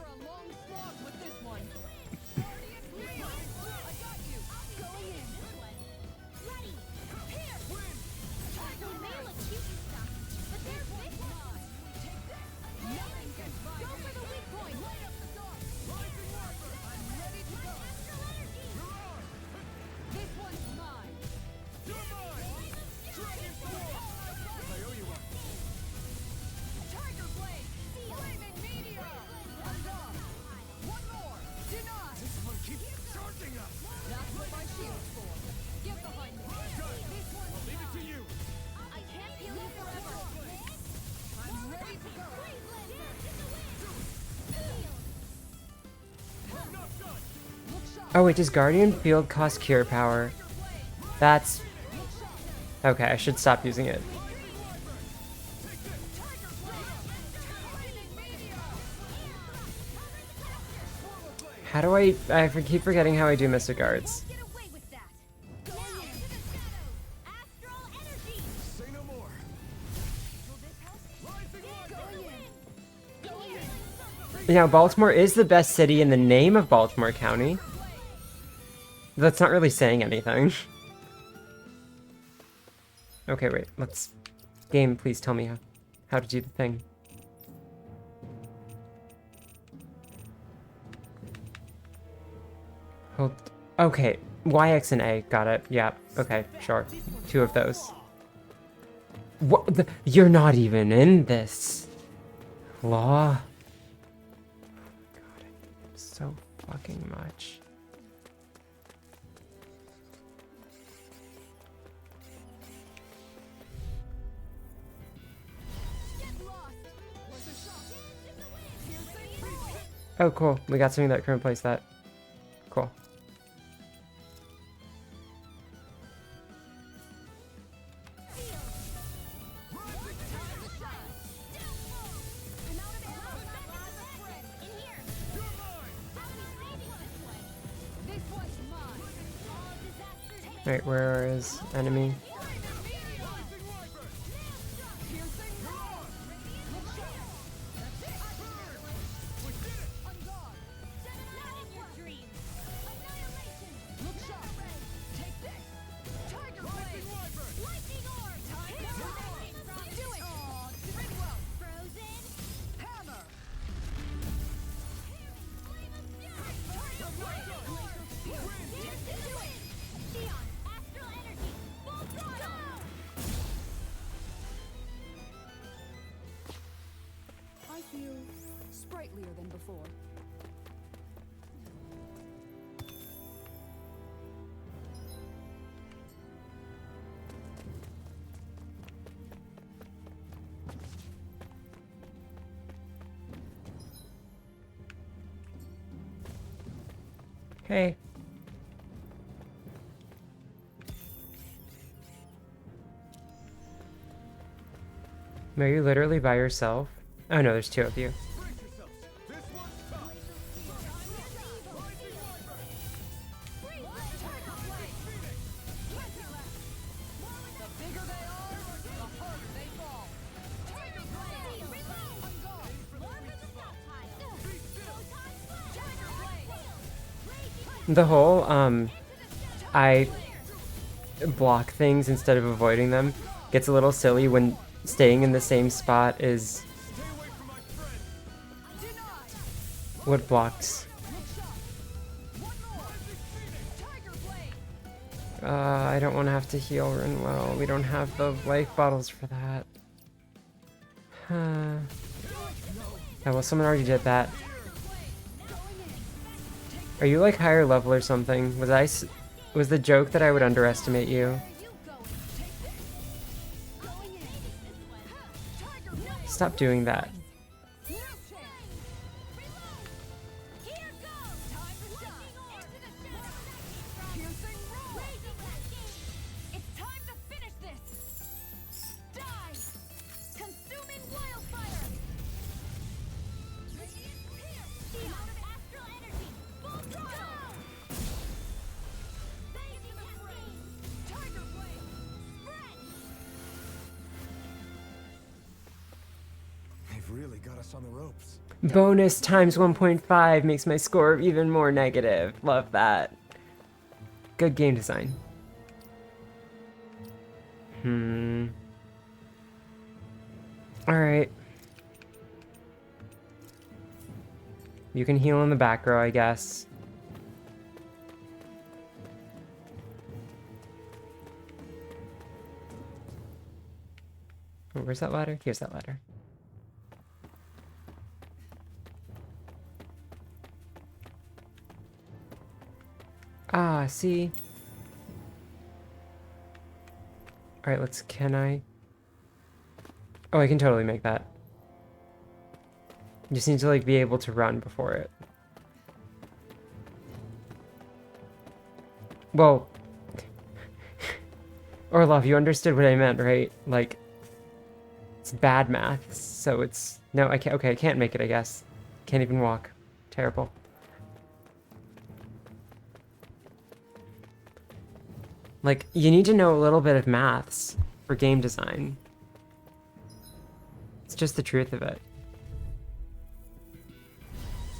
Oh wait, does Guardian Field cost cure power? That's... Okay, I should stop using it. How do I keep forgetting how I do Mystic Guards. You know, Baltimore is the best city in the name of Baltimore County. That's not really saying anything. Okay, wait, let's... Game, please tell me how to do the thing. Hold... Okay, Y, X, and A, got it. Yeah, okay, sure. 2 of those. What? You're not even in this. Law. God, I hate him so fucking much. Oh, cool. We got something that can replace that. Cool. Alright, where is enemy? Sprightlier than before. Hey. Are you literally by yourself? Oh no, there's 2 of you. The whole, I block things instead of avoiding them gets a little silly when staying in the same spot is what blocks. I don't want to have to heal Rinwell. We don't have the life bottles for that. Yeah, well, someone already did that. Are you like higher level or something? Was the joke that I would underestimate you? Stop doing that. really got us on the ropes. Bonus times 1.5 makes my score even more negative. Love that. Good game design. Alright. You can heal in the back row, I guess. Oh, where's that ladder? Here's that ladder. Ah, see? Alright, can I? Oh, I can totally make that. You just need to, like, be able to run before it. Well... Orlov, you understood what I meant, right? Like... It's bad math, so it's... No, I can't... Okay, I can't make it, I guess. Can't even walk. Terrible. Like, you need to know a little bit of maths for game design. It's just the truth of it.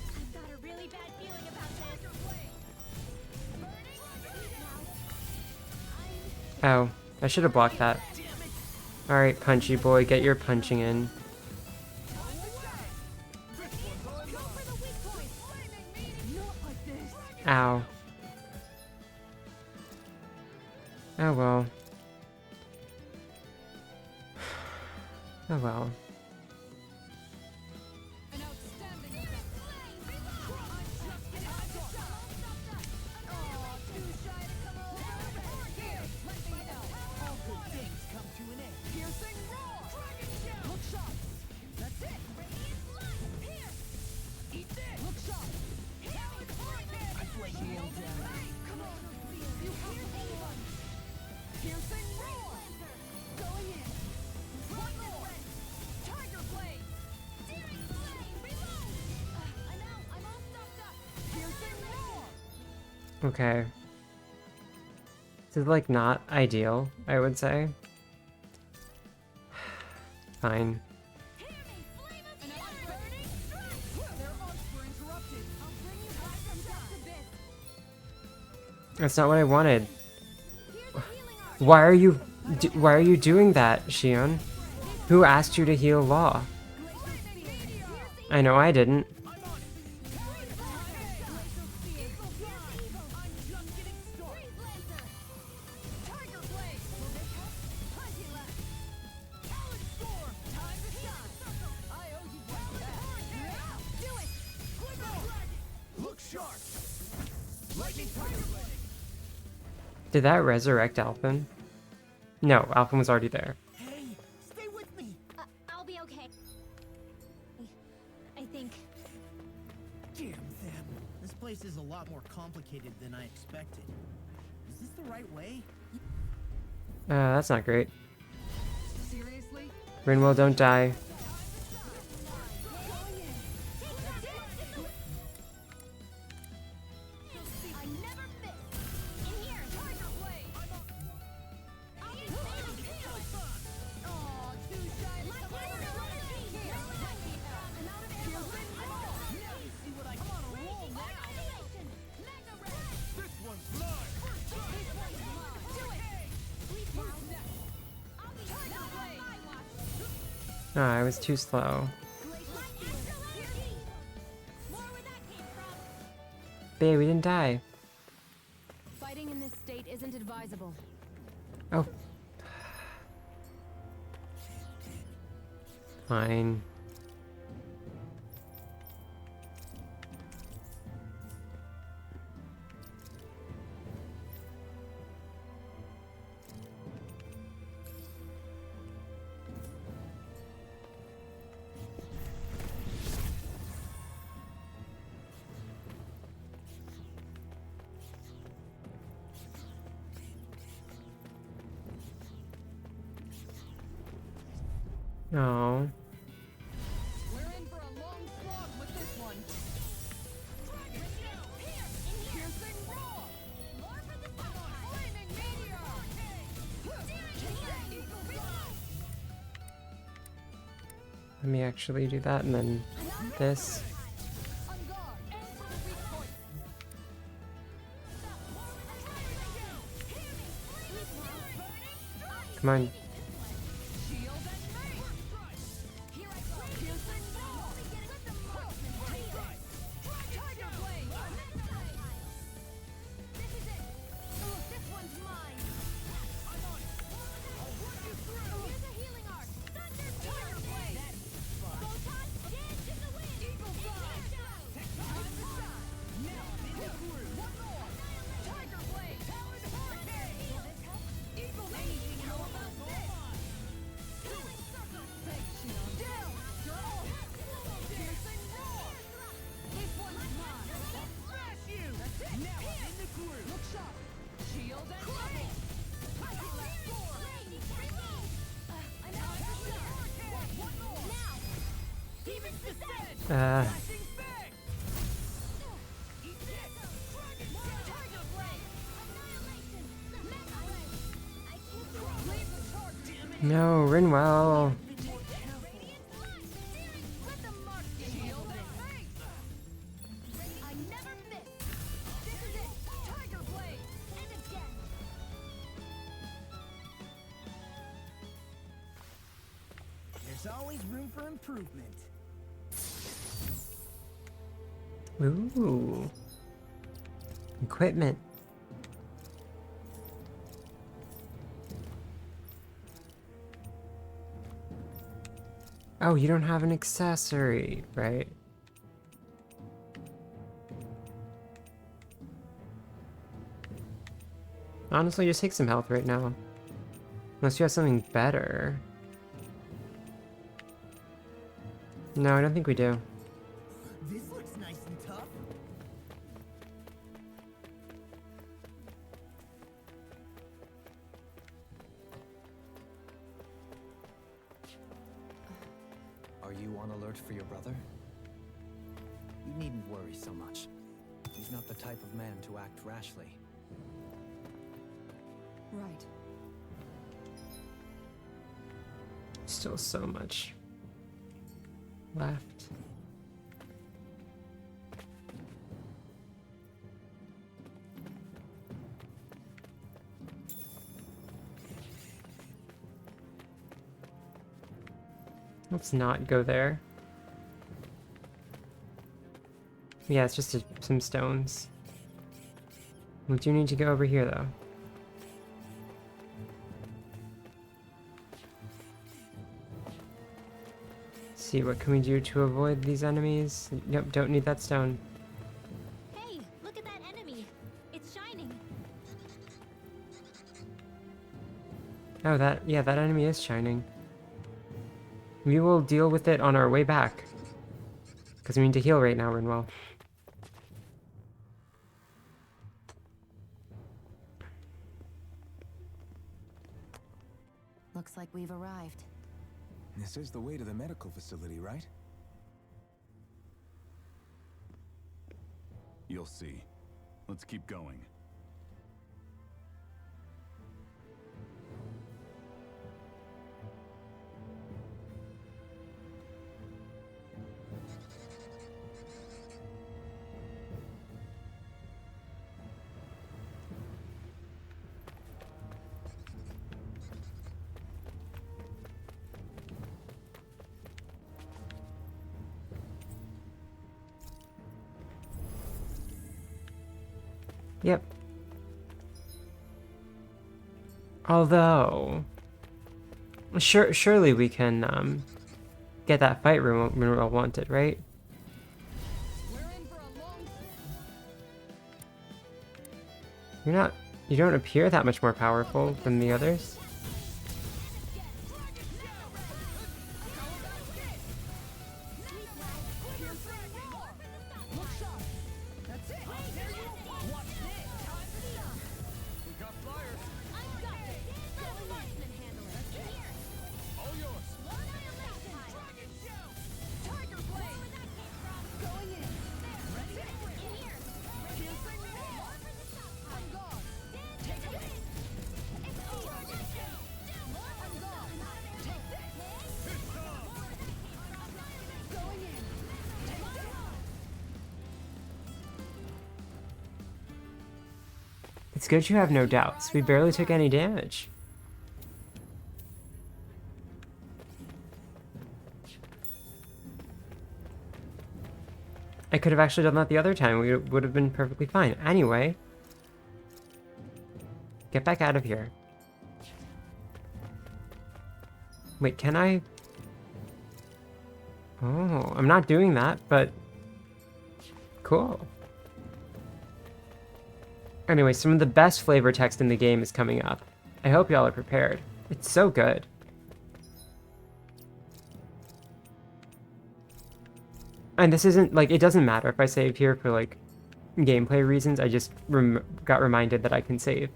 I've got a really bad feeling about this. Oh, I should have blocked that. Alright, punchy boy, get your punching in. Ow. Oh well. Oh well. Okay. This is like not ideal, I would say. Fine. That's not what I wanted. Why are you doing that, Shion? Who asked you to heal Law? I know I didn't. Did that resurrect Alphen? No, Alphen was already there. Hey, stay with me. I'll be okay. I think. Damn them. This place is a lot more complicated than I expected. Is this the right way? That's not great. Seriously? Rinwell, don't die. No, I was too slow. Babe, we didn't die. Fighting in this state isn't advisable. Oh. Fine. No. We're in for a long slog with this one. Piercing roar! More for the flaming meteor! Let me actually do that, and then this. Come on. No, Rinwell. There's always room for improvement. Ooh. Equipment. Oh, you don't have an accessory, right? Honestly, just take some health right now. Unless you have something better. No, I don't think we do. This looks nice and tough. Are you on alert for your brother? You needn't worry so much. He's not the type of man to act rashly. Right. Still so much left. Let's not go there. Yeah, it's just some stones. We do need to go over here, though. See, what can we do to avoid these enemies? Yep, don't need that stone. Hey, look at that enemy. It's shining. Oh, that enemy is shining. We will deal with it on our way back. Because we need to heal right now, Rinwell. Looks like we've arrived. This is the way to the medical facility, right? You'll see. Let's keep going. Yep. Although, surely we can get that fight room when we're all wanted, right? You don't appear that much more powerful than the others. It's good you have no doubts. We barely took any damage. I could have actually done that the other time. We would have been perfectly fine. Anyway. Get back out of here. Wait, can I? Oh, I'm not doing that, but... Cool. Anyway, some of the best flavor text in the game is coming up. I hope y'all are prepared. It's so good. And this isn't, like, it doesn't matter if I save here for, like, gameplay reasons. I just got reminded that I can save.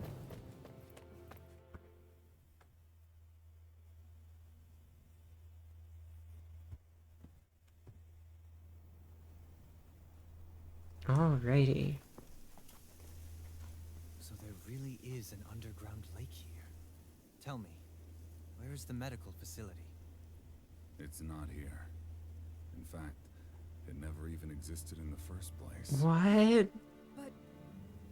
Alrighty. So there really is an underground lake here. Tell me, where is the medical facility? It's not here. In fact, it never even existed in the first place. What? But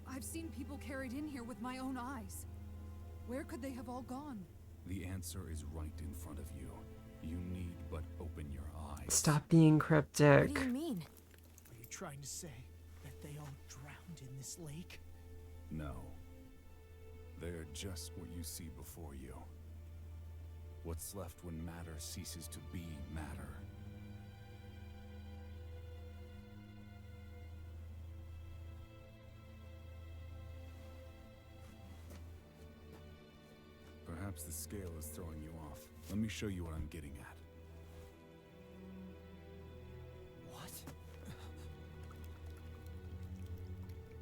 I've seen people carried in here with my own eyes. Where could they have all gone? The answer is right in front of you. You need but open your eyes. Stop being cryptic. What do you mean? Are you trying to say that they all drowned in this lake? No. They're just what you see before you. What's left when matter ceases to be matter. Perhaps the scale is throwing you off. Let me show you what I'm getting at. What?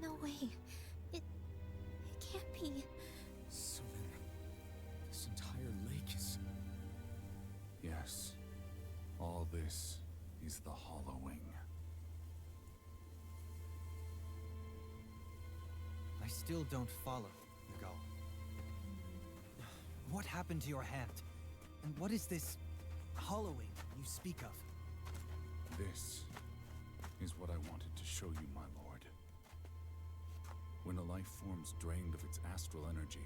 No way. It can't be. So then, this entire lake is... Yes. All this is the hollowing. I still don't follow, Miguel. What happened to your hand? And what is this hollowing you speak of? This is what I wanted to show you, my lord. When a life form's drained of its astral energy,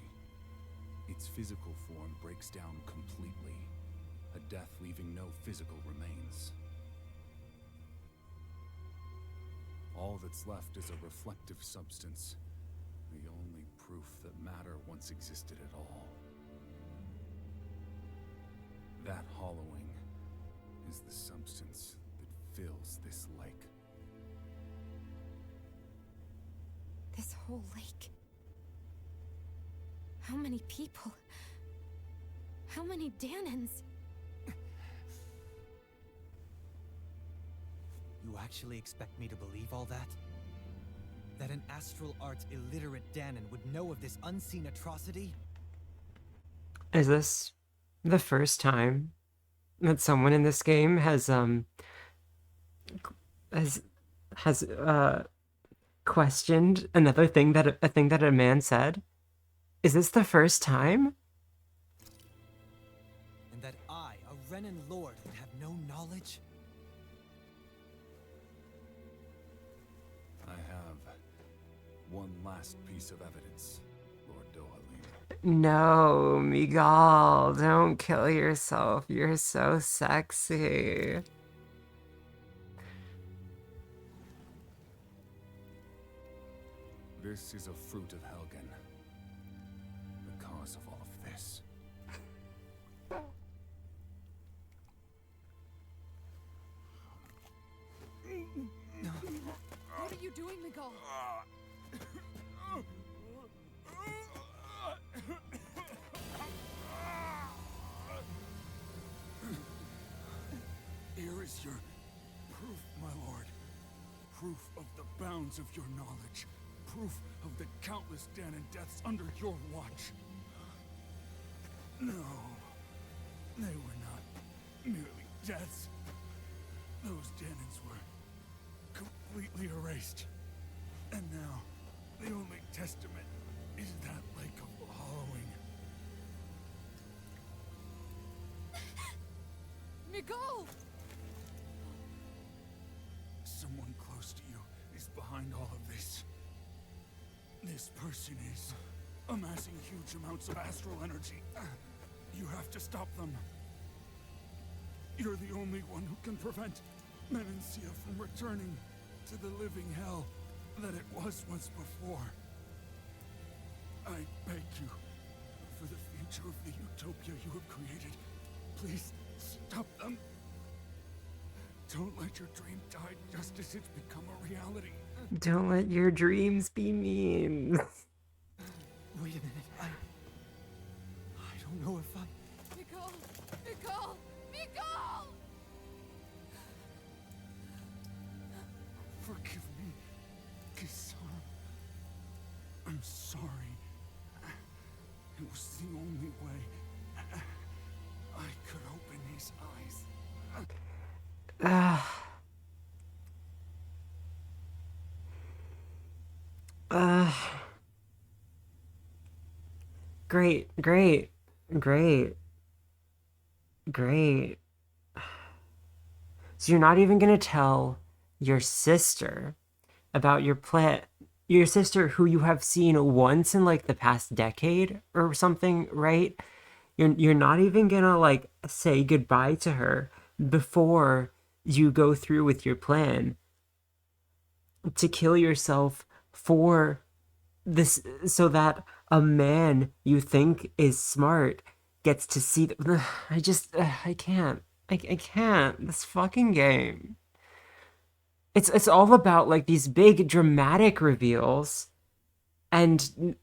its physical form breaks down completely, a death leaving no physical remains. All that's left is a reflective substance, the only proof that matter once existed at all. That hollowing is the substance that fills this lake. This whole lake. How many people? How many Danans? You actually expect me to believe all that? That an astral arts illiterate Danon would know of this unseen atrocity? Is this the first time that someone in this game has questioned another thing that a man said? Is this the first time? And that I, a Renan lord, would have no knowledge? I have one last piece of evidence, Lord Dohalim. No, Miguel, don't kill yourself. You're so sexy. This is a fruit of Helgen, the cause of all of this. What are you doing, Miguel? Here is your proof, my lord. Proof of the bounds of your knowledge. Proof of the countless Danon deaths under your watch. No, they were not merely deaths. Those Danons were completely erased. And now, the only testament is that lake of hollowing. Miguel! Someone close to you is behind all of this. This person is amassing huge amounts of astral energy. You have to stop them. You're the only one who can prevent Menencia from returning to the living hell that it was once before. I beg you, for the future of the utopia you have created, please stop them. Don't let your dream die just as it's become a reality. Don't let your dreams be memes. Wait a minute, I don't know if I... Nicole! Nicole! Nicole! Forgive me, Kisara. I'm sorry. It was the only way I could open his eyes. Great. So you're not even gonna tell your sister about your plan? Your sister who you have seen once in like the past decade or something, right? You're not even gonna like say goodbye to her before you go through with your plan to kill yourself for this, so that a man you think is smart gets to see the, I can't. I can't. This fucking game. It's all about like these big dramatic reveals and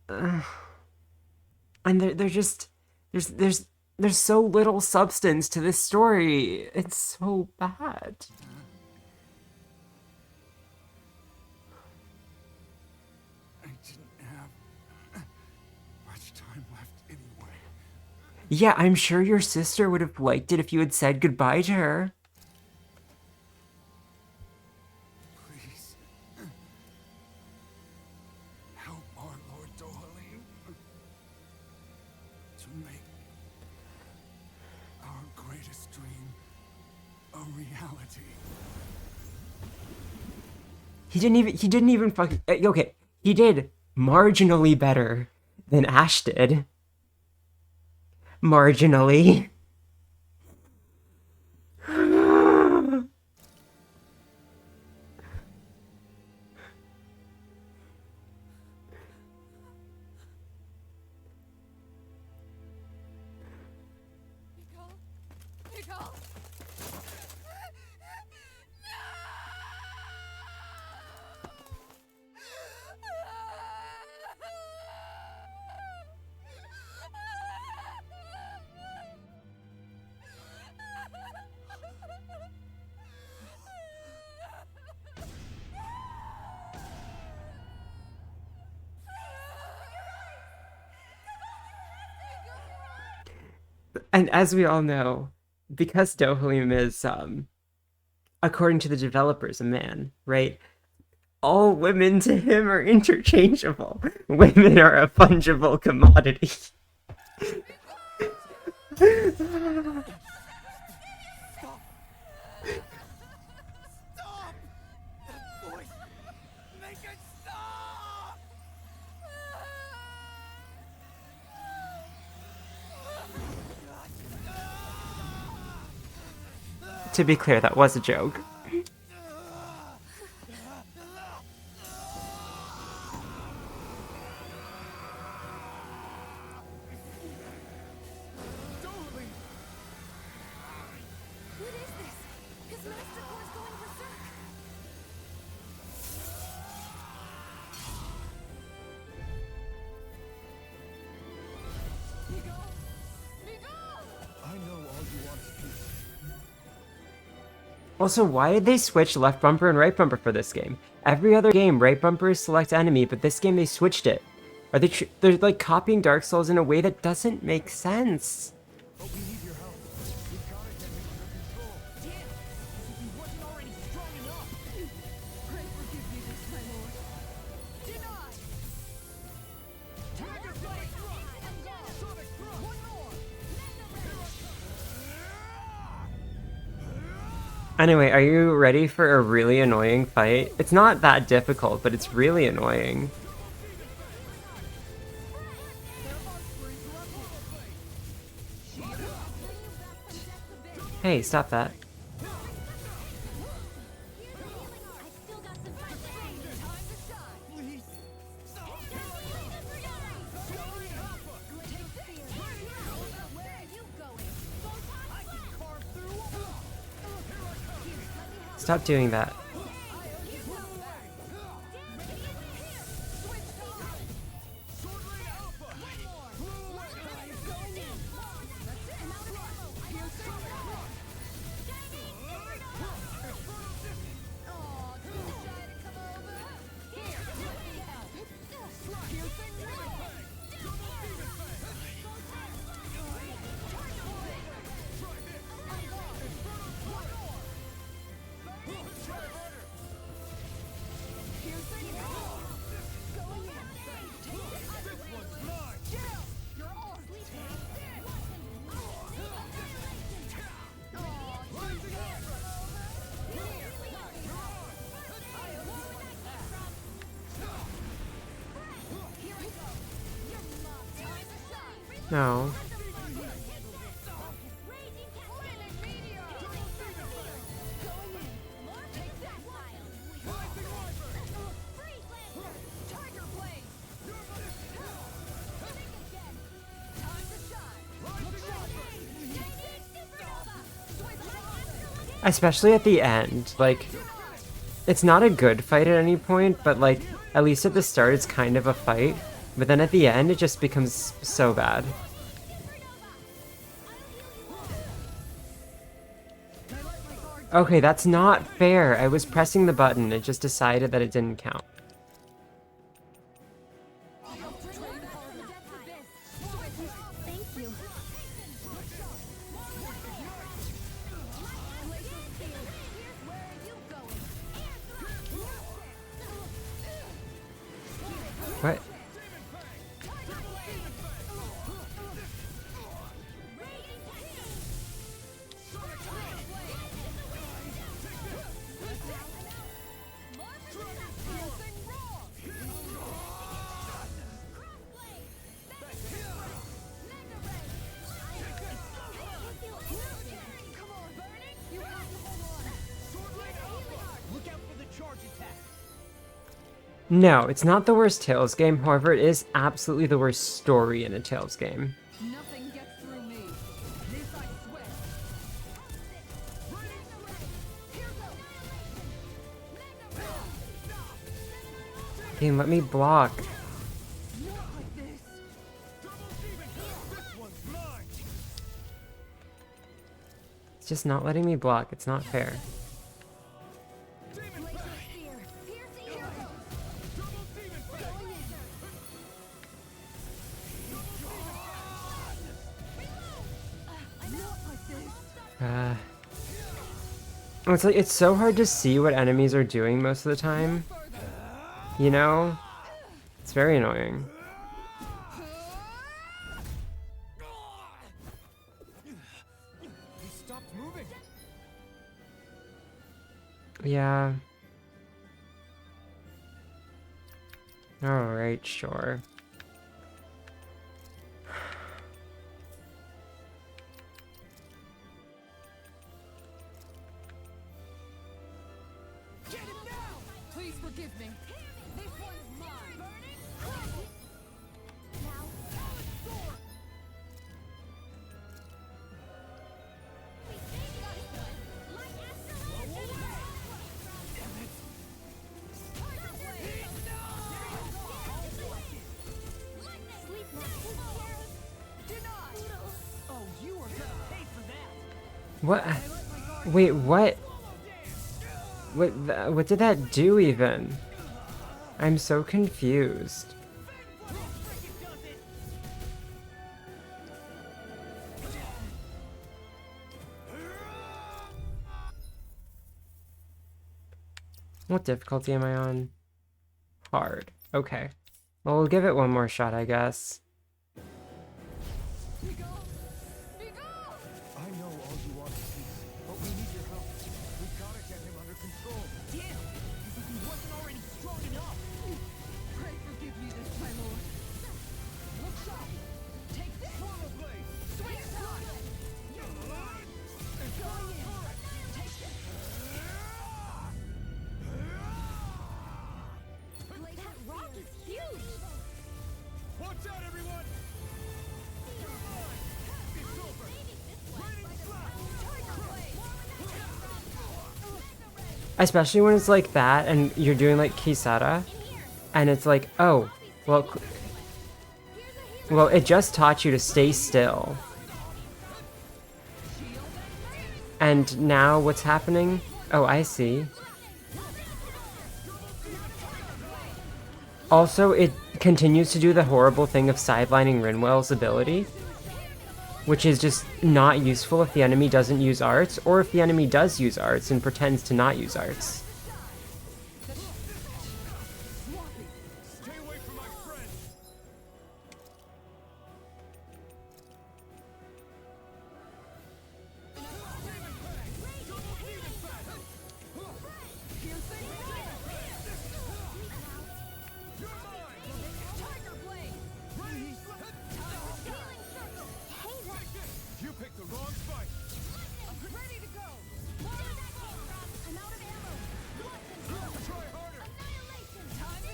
and they're just there's so little substance to this story. It's so bad. I didn't have much time left anyway. Yeah, I'm sure your sister would have liked it if you had said goodbye to her. Please. Help our Lord Dohalim to make our greatest dream a reality. He didn't even fucking, okay, he did marginally better than Ash did. Marginally. Nicole! Nicole! And as we all know, because Dohalim is, according to the developers, a man, right? All women to him are interchangeable. Women are a fungible commodity. Stop! That voice! Make it stop! To be clear, that was a joke. What is this? His master core's going berserk! Nicole! Nicole! I know all you want is peace. Also, why did they switch left bumper and right bumper for this game? Every other game, right bumper is select enemy, but this game they switched it. Are they they're like copying Dark Souls in a way that doesn't make sense. But we need your help. We gotta get him under control. Damn! As if he wasn't already strong enough! Pray forgive me this, my lord. Denied! Tiger Blade! Sonic Thrust! One more! Anyway, are you ready for a really annoying fight? It's not that difficult, but it's really annoying. Hey, stop that. Stop doing that. No. Especially at the end, like, it's not a good fight at any point, but like, at least at the start it's kind of a fight, but then at the end it just becomes so bad. Okay, that's not fair. I was pressing the button, it just decided that it didn't count. What? No, it's not the worst Tales game, however, it is absolutely the worst story in a Tales game. Nothing gets through me. This I swear. Game, let me block. Not like this. It's just not letting me block, it's not fair. It's like, it's so hard to see what enemies are doing most of the time. You know? It's very annoying. He stopped moving. Yeah. Alright, sure. Please forgive me. This one's mine. Oh, you are gonna pay for that. What? Wait, what? What did that do even? I'm so confused. What difficulty am I on? Hard. Okay. Well, we'll give it one more shot, I guess. I know all you want is peace, but we need your help. We Especially when it's like that and you're doing like Kisara and it's like, oh, well, it just taught you to stay still. And now what's happening? Oh, I see. Also, it continues to do the horrible thing of sidelining Rinwell's ability, which is just not useful if the enemy doesn't use arts, or if the enemy does use arts and pretends to not use arts. Stay away from my friend! You picked the wrong fight! Ready to go! I'm out of ammo! Try harder! Time to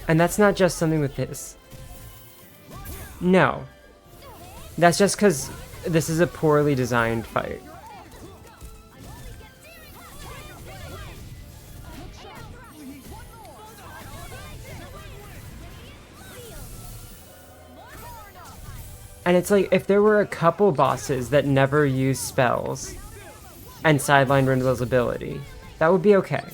And that's not just something with this. No. That's just because this is a poorly designed fight. And it's like, if there were a couple bosses that never use spells and sideline Rindel's ability, that would be okay.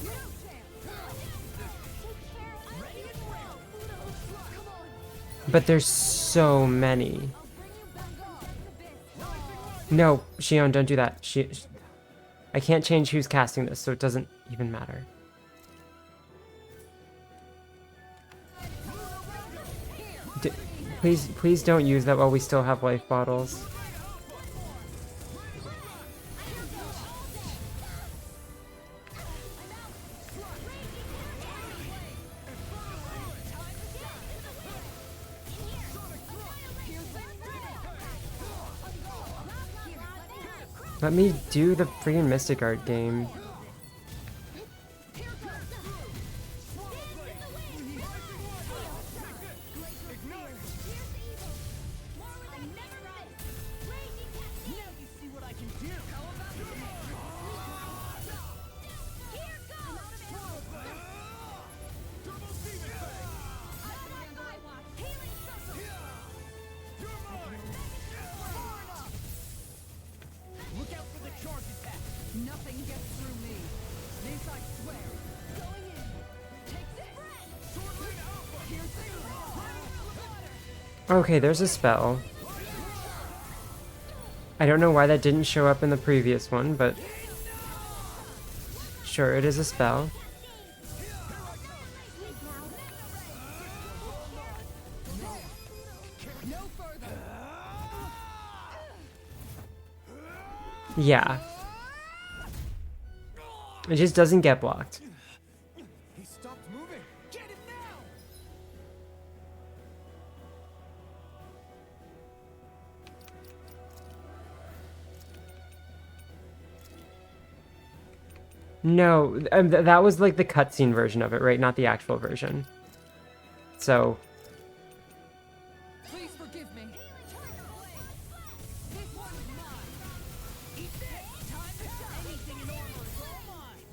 But there's so many. No, Shion, don't do that. I can't change who's casting this, so it doesn't even matter. Please don't use that while we still have life bottles. Let me do the freaking Mystic Art game. Nothing gets through me. This I swear. Going in. Take this. Okay, there's a spell. I don't know why that didn't show up in the previous one, but sure, it is a spell. Yeah. It just doesn't get blocked. He stopped moving! Get him now! No, that was like the cutscene version of it, right? Not the actual version. So... Please forgive me. This one's mine. Eat this. Time to shine. Anything in armor is all mine.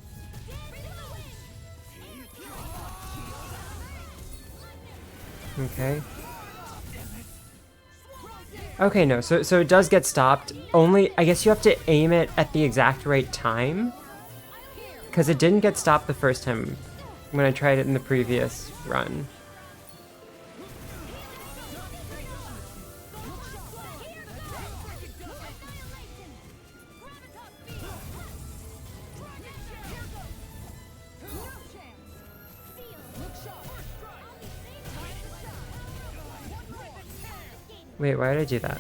Okay. Okay, no, so it does get stopped. Only, I guess you have to aim it at the exact right time. Because it didn't get stopped the first time when I tried it in the previous run. Wait, why did I do that?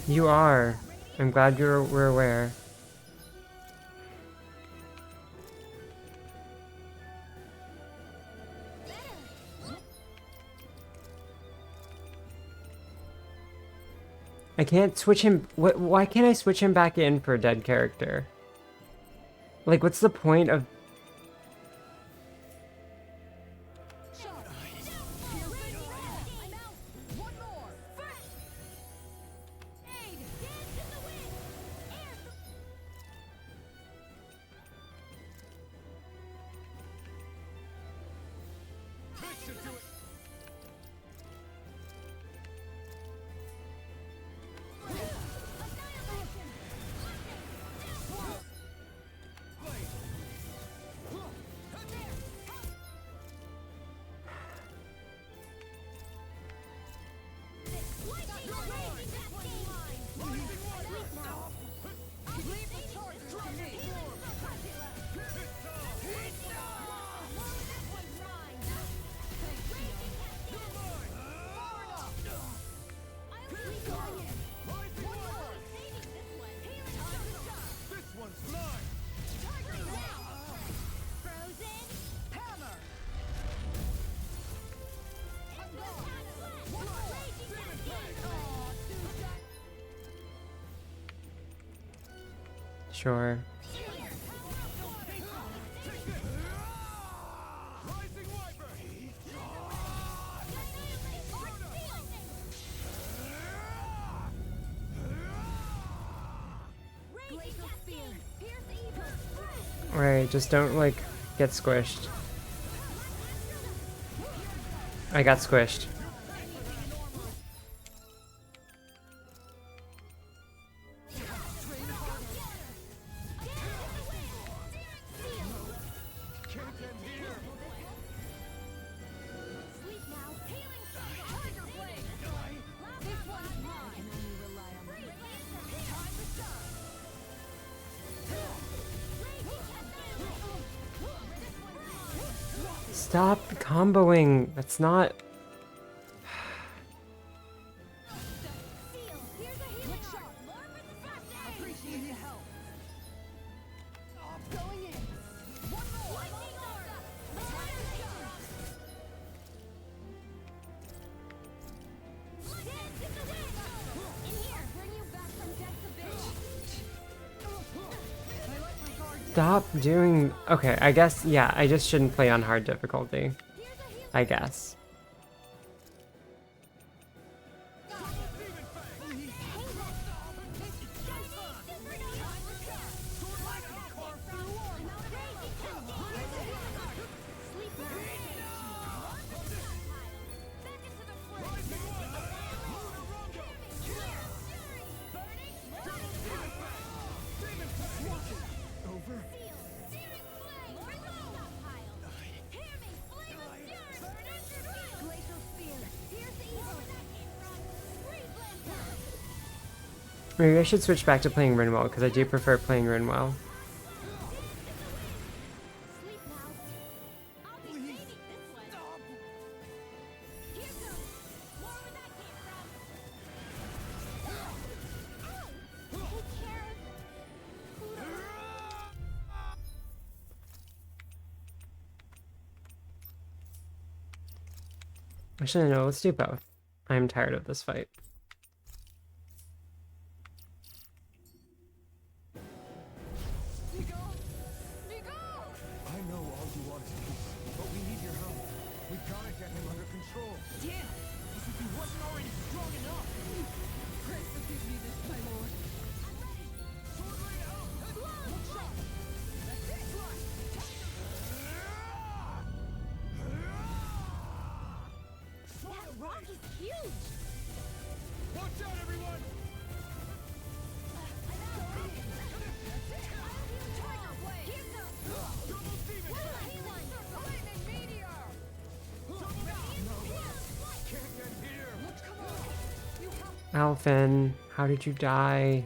You are. I'm glad we're aware. I can't switch him. Why can't I switch him back in for a dead character? Like, what's the point of... Sure. Right, just don't, like, get squished. I got squished. Stop comboing. That's not... Stop doing... Okay, I guess, yeah, I just shouldn't play on hard difficulty. I guess. Maybe I should switch back to playing Rinwell, because I do prefer playing Rinwell. Actually, no, let's do both. I'm tired of this fight. Alphen, how did you die?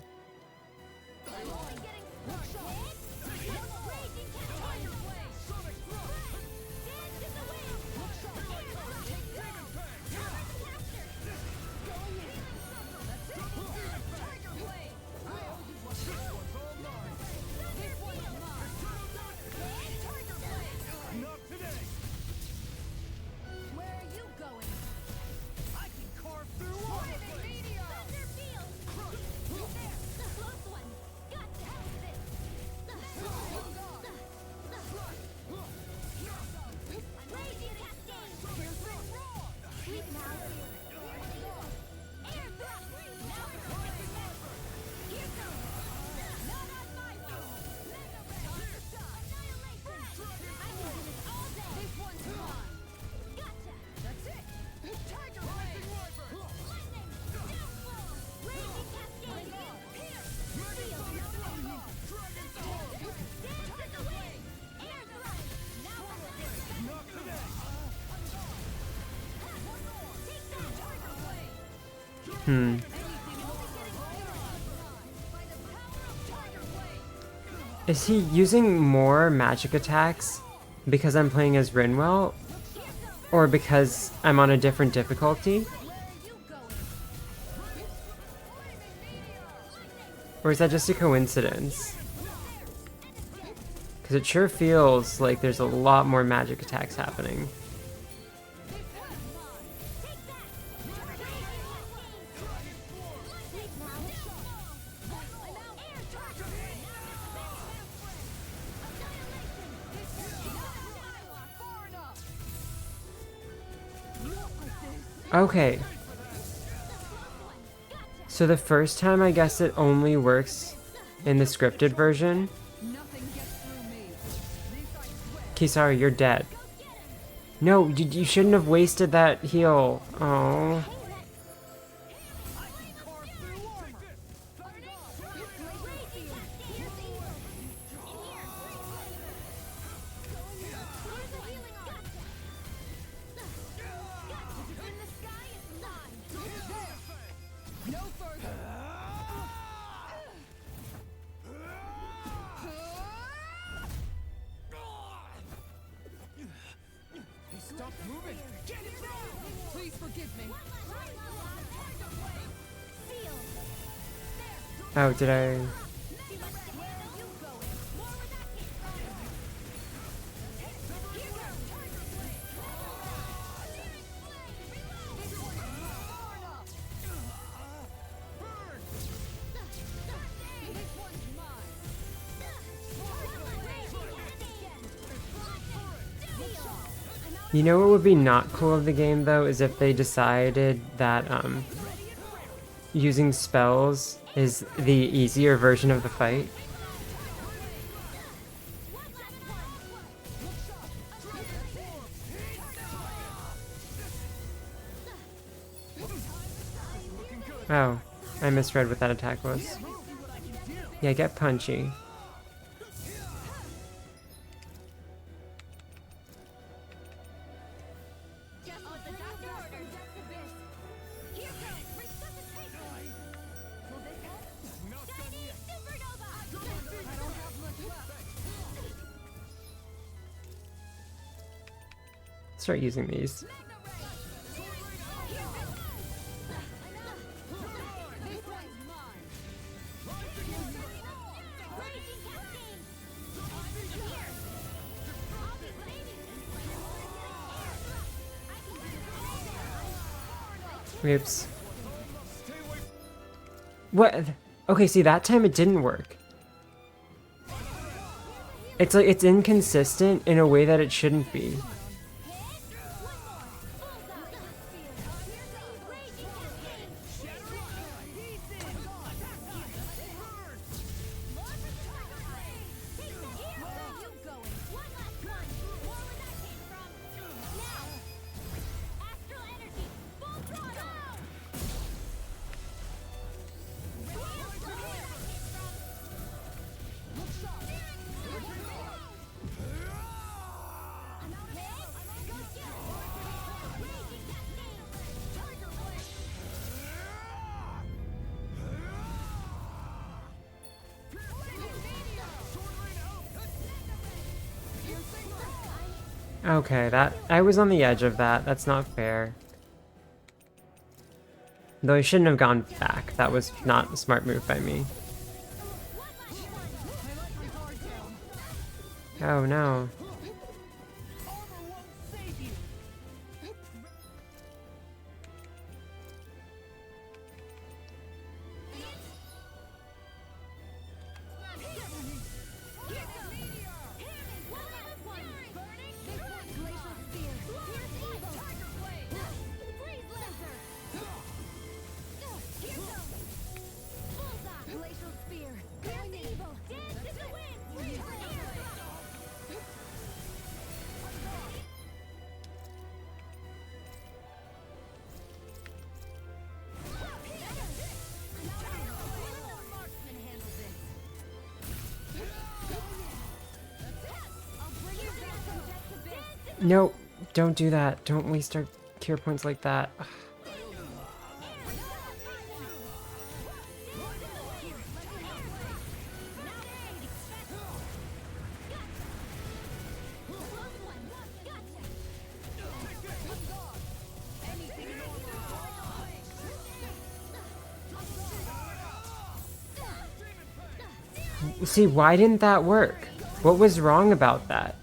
Is he using more magic attacks because I'm playing as Rinwell? Or because I'm on a different difficulty? Or is that just a coincidence? Because it sure feels like there's a lot more magic attacks happening. Okay. So the first time, I guess it only works in the scripted version. Kisara, you're dead. No, you shouldn't have wasted that heal. Oh. Oh, did I? You know what would be not cool of the game, though, is if they decided that using spells is the easier version of the fight. Oh, I misread what that attack was. Yeah, get punchy. Start using these. Oops. What? Okay, see, that time it didn't work. It's like, it's inconsistent in a way that it shouldn't be. Okay, I was on the edge of that. That's not fair. Though I shouldn't have gone back. That was not a smart move by me. Oh no. No, don't do that. Don't waste our cure points like that. Ugh. See, why didn't that work? What was wrong about that?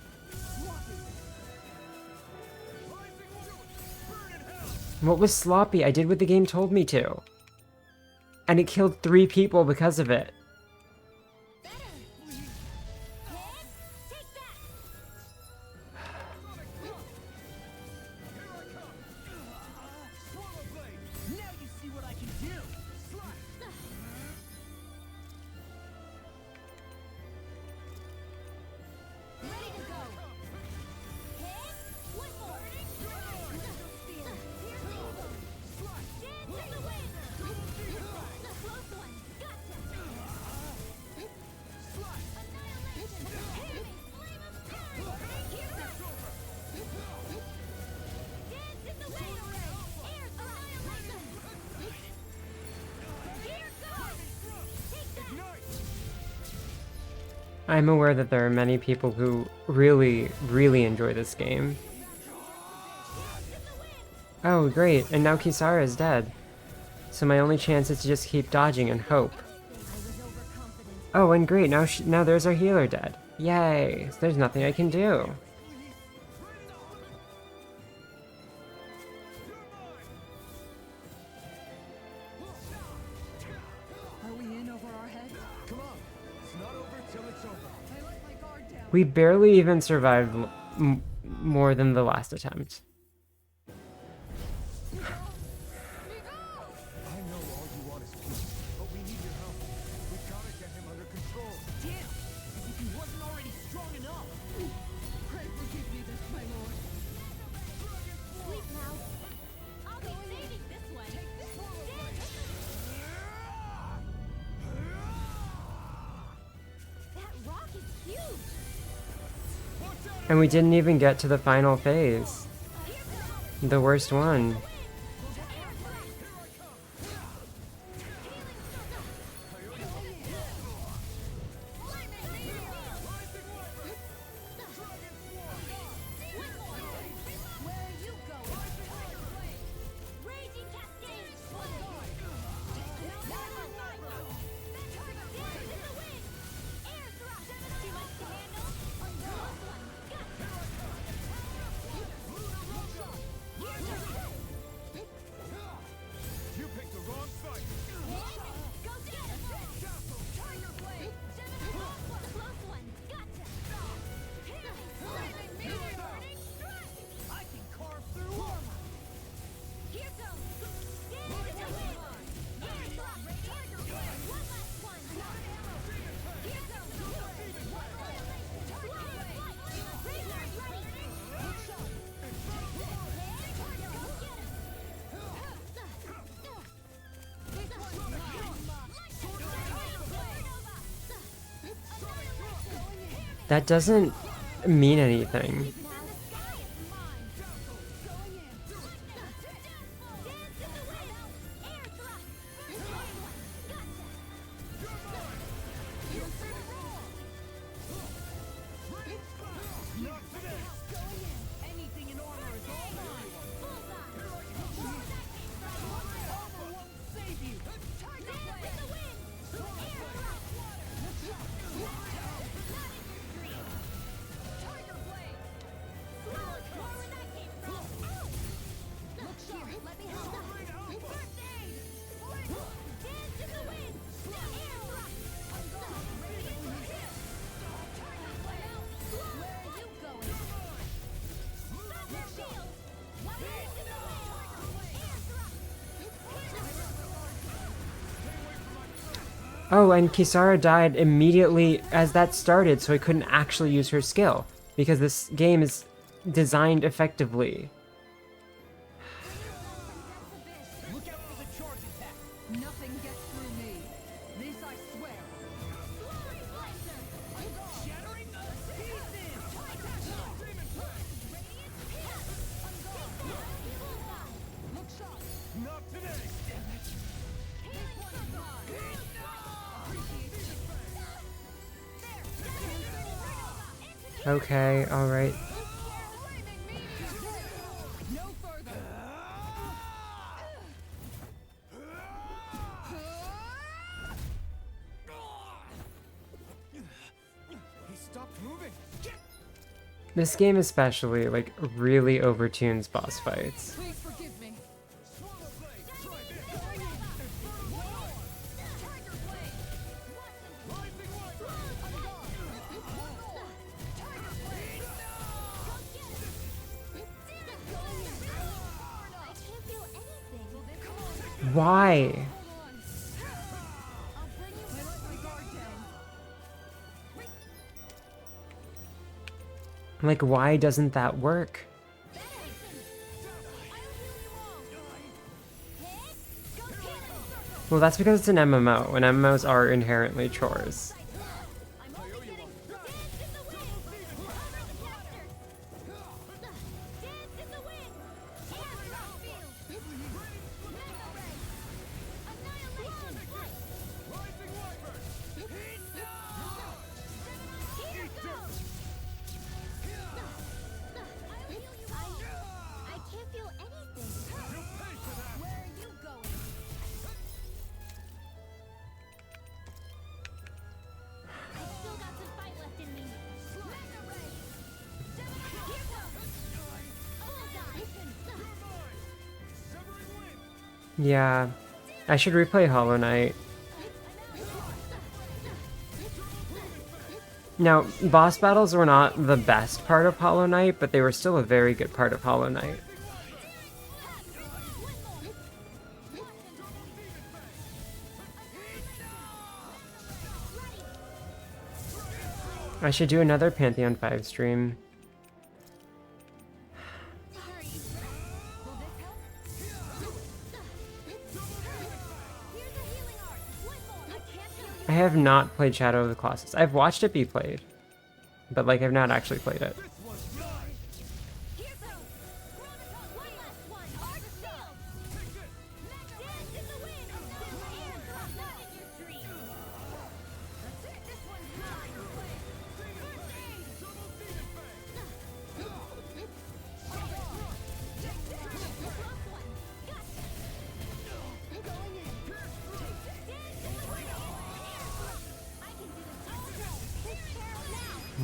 What was sloppy? I did what the game told me to. And it killed 3 people because of it. I'm aware that there are many people who really, really enjoy this game. Oh, great, and now Kisara is dead. So my only chance is to just keep dodging and hope. Oh, and great, now there's our healer dead. Yay, so there's nothing I can do. Are we in over our heads? Come on. It's not over till it's over. I let my guard down. We barely even survived more than the last attempt. I know all you want is peace, but we need your help. We gotta get him under control. Damn! As if he wasn't already strong enough! Pray forgive me this, my lord. Sleep now. I'll be saving this one. That rock is huge. And we didn't even get to the final phase. The worst one. You picked the wrong fight. I can carve through armor! That doesn't mean anything. Anything in armor is all mine! Armor won't save you! Oh, and Kisara died immediately as that started, so I couldn't actually use her skill, because this game is designed effectively. Look out for the charge attack! Nothing gets through me. This I swear. Shattering the pieces! Okay, alright. He stopped moving. This game especially, like, really overtunes boss fights. Please forgive me. Why? Like, why doesn't that work? Well, that's because it's an MMO, and MMOs are inherently chores. Yeah, I should replay Hollow Knight. Now, boss battles were not the best part of Hollow Knight, but they were still a very good part of Hollow Knight. I should do another Pantheon 5 stream. I have not played Shadow of the Colossus. I've watched it be played, but like I've not actually played it.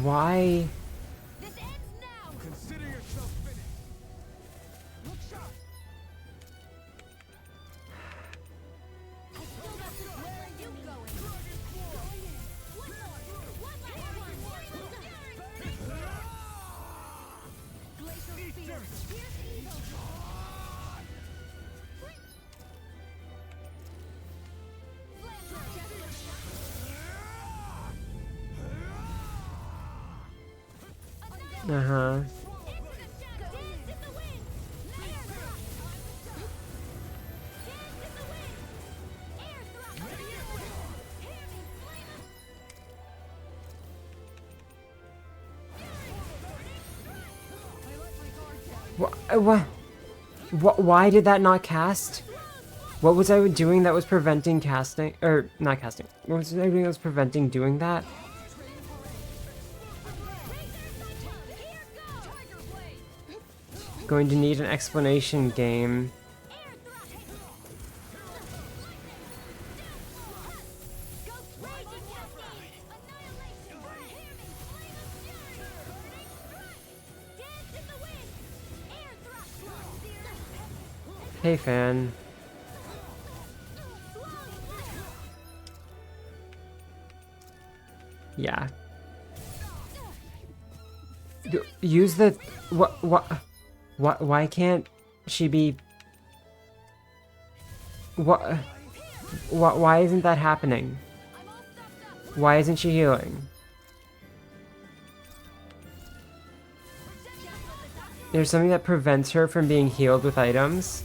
Why? Consider yourself finished. Look sharp. Where are you going? Glacial Spear. Uh-huh. Why did that not cast? What was I doing that was preventing casting? Or, not casting. What was I doing that was preventing doing that? Going to need an explanation, game. Hey, fan. Yeah. Use the... Why can't she be... Why isn't that happening? Why isn't she healing? There's something that prevents her from being healed with items.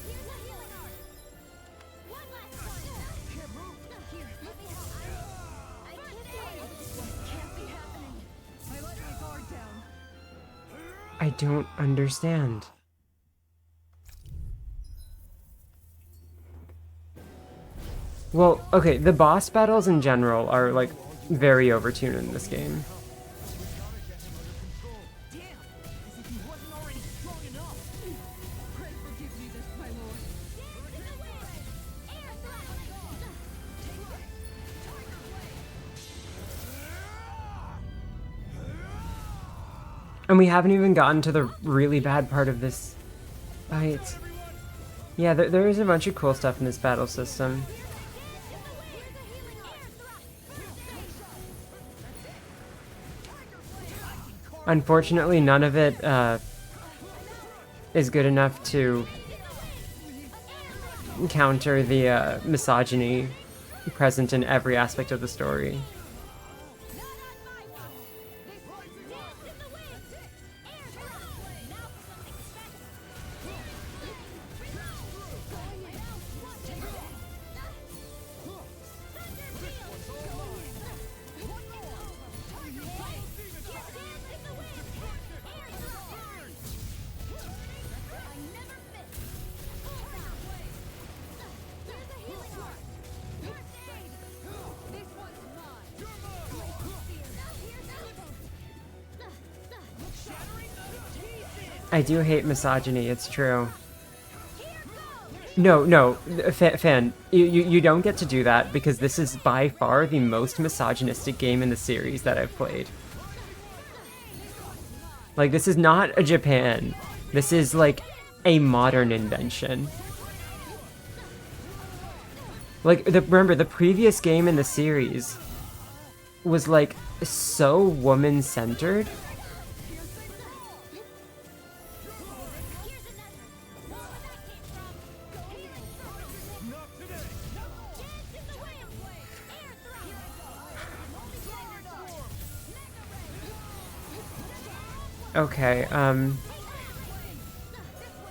I don't understand. Well, okay, the boss battles in general are, like, very overtuned in this game. And we haven't even gotten to the really bad part of this fight. Yeah, there is a bunch of cool stuff in this battle system. Unfortunately, none of it is good enough to counter the misogyny present in every aspect of the story. I do hate misogyny, it's true. No, fan, you don't get to do that because this is by far the most misogynistic game in the series that I've played. Like, this is not a Japan. This is, like, a modern invention. Like, remember, the previous game in the series was, like, so woman-centered. Okay,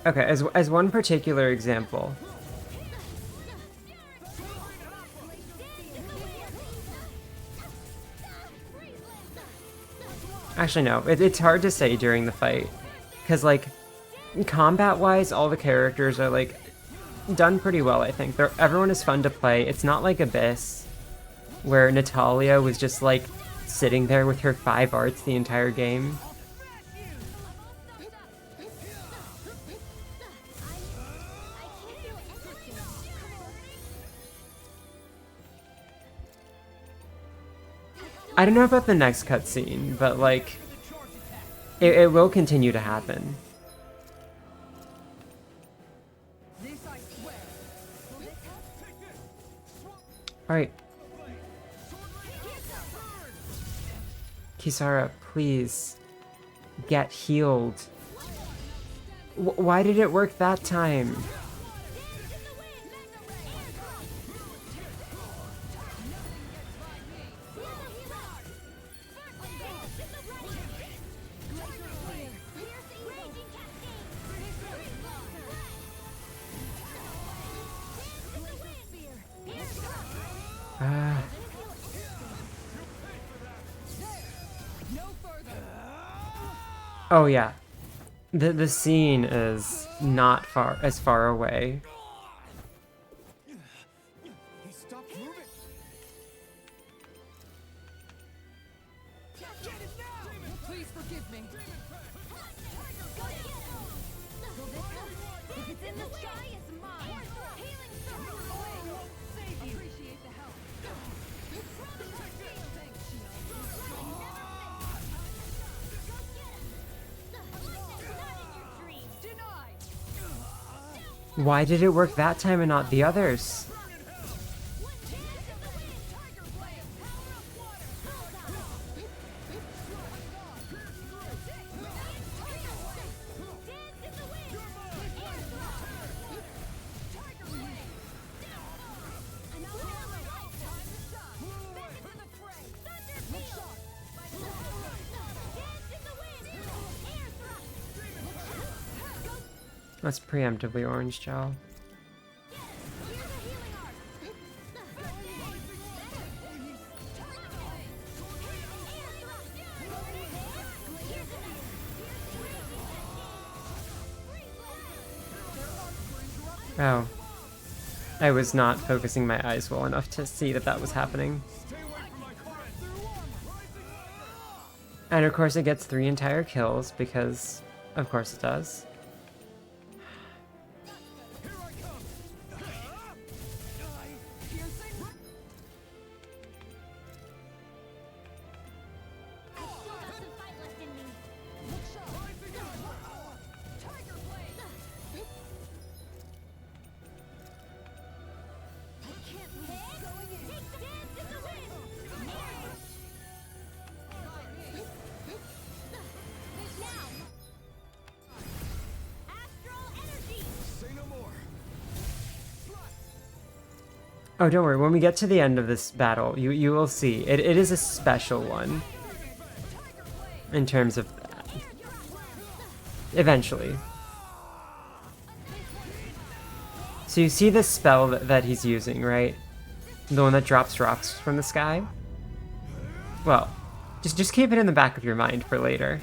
okay, as one particular example. Actually, no, it's hard to say during the fight. Because, like, combat-wise, all the characters are, like, done pretty well, I think. Everyone is fun to play. It's not like Abyss, where Natalia was just, like, sitting there with her 5 arts the entire game. I don't know about the next cutscene, but, like, it will continue to happen. Alright. Kisara, please. Get healed. Why did it work that time? Oh yeah, the scene is not as far away. Please forgive me. If it's in the sky, it's mine. Healing won't save you. Appreciate the help. Why did it work that time and not the others? Let's preemptively orange gel. Oh. I was not focusing my eyes well enough to see that that was happening. And of course it gets 3 entire kills because of course it does. Oh, don't worry. When we get to the end of this battle, you will see. It is a special one. In terms of that. Eventually. So you see this spell that he's using, right? The one that drops rocks from the sky? Well, just keep it in the back of your mind for later.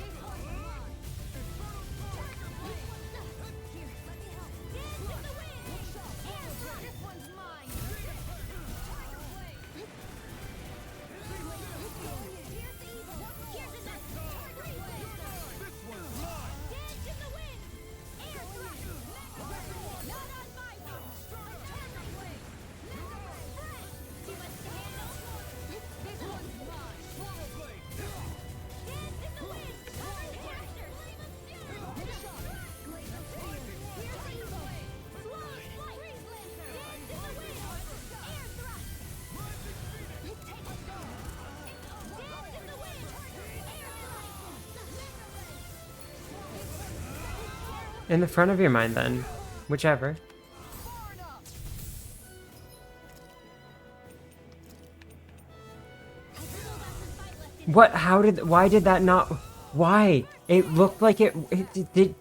In the front of your mind, then. Whichever. What? How did... Why did that not... Why? It looked like it did...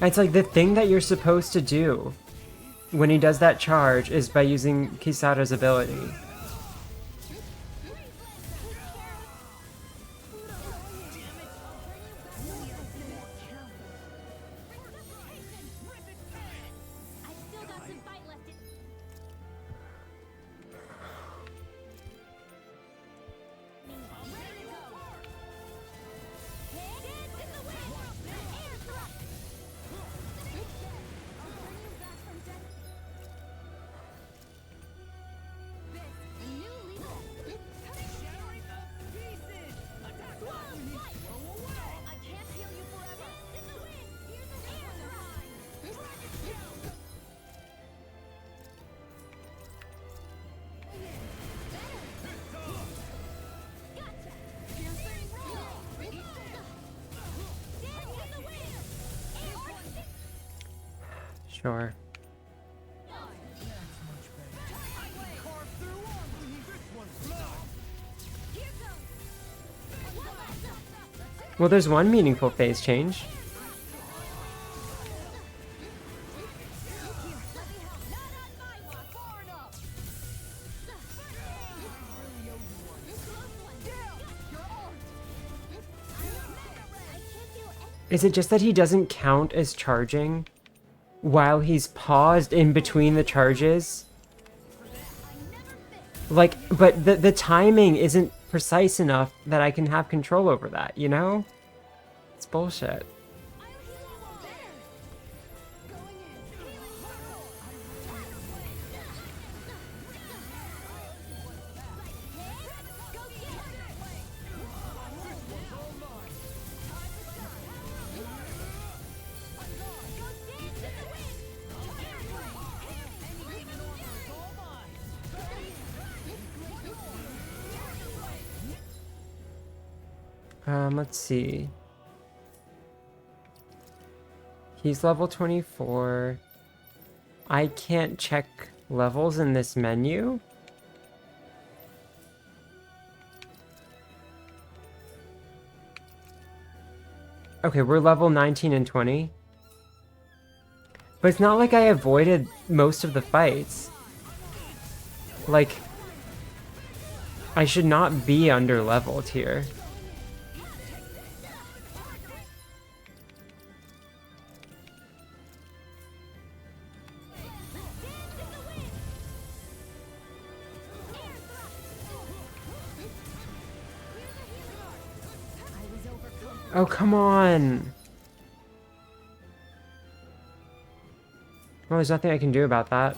It's like the thing that you're supposed to do when he does that charge is by using Kisara's ability. Sure. Well, there's one meaningful phase change. Is it just that he doesn't count as charging while he's paused in between the charges? Like, but the timing isn't precise enough that I can have control over that, you know? It's bullshit. Let's see. He's level 24. I can't check levels in this menu. Okay, we're level 19 and 20. But it's not like I avoided most of the fights. Like, I should not be under-leveled here. Oh, come on! Well, there's nothing I can do about that.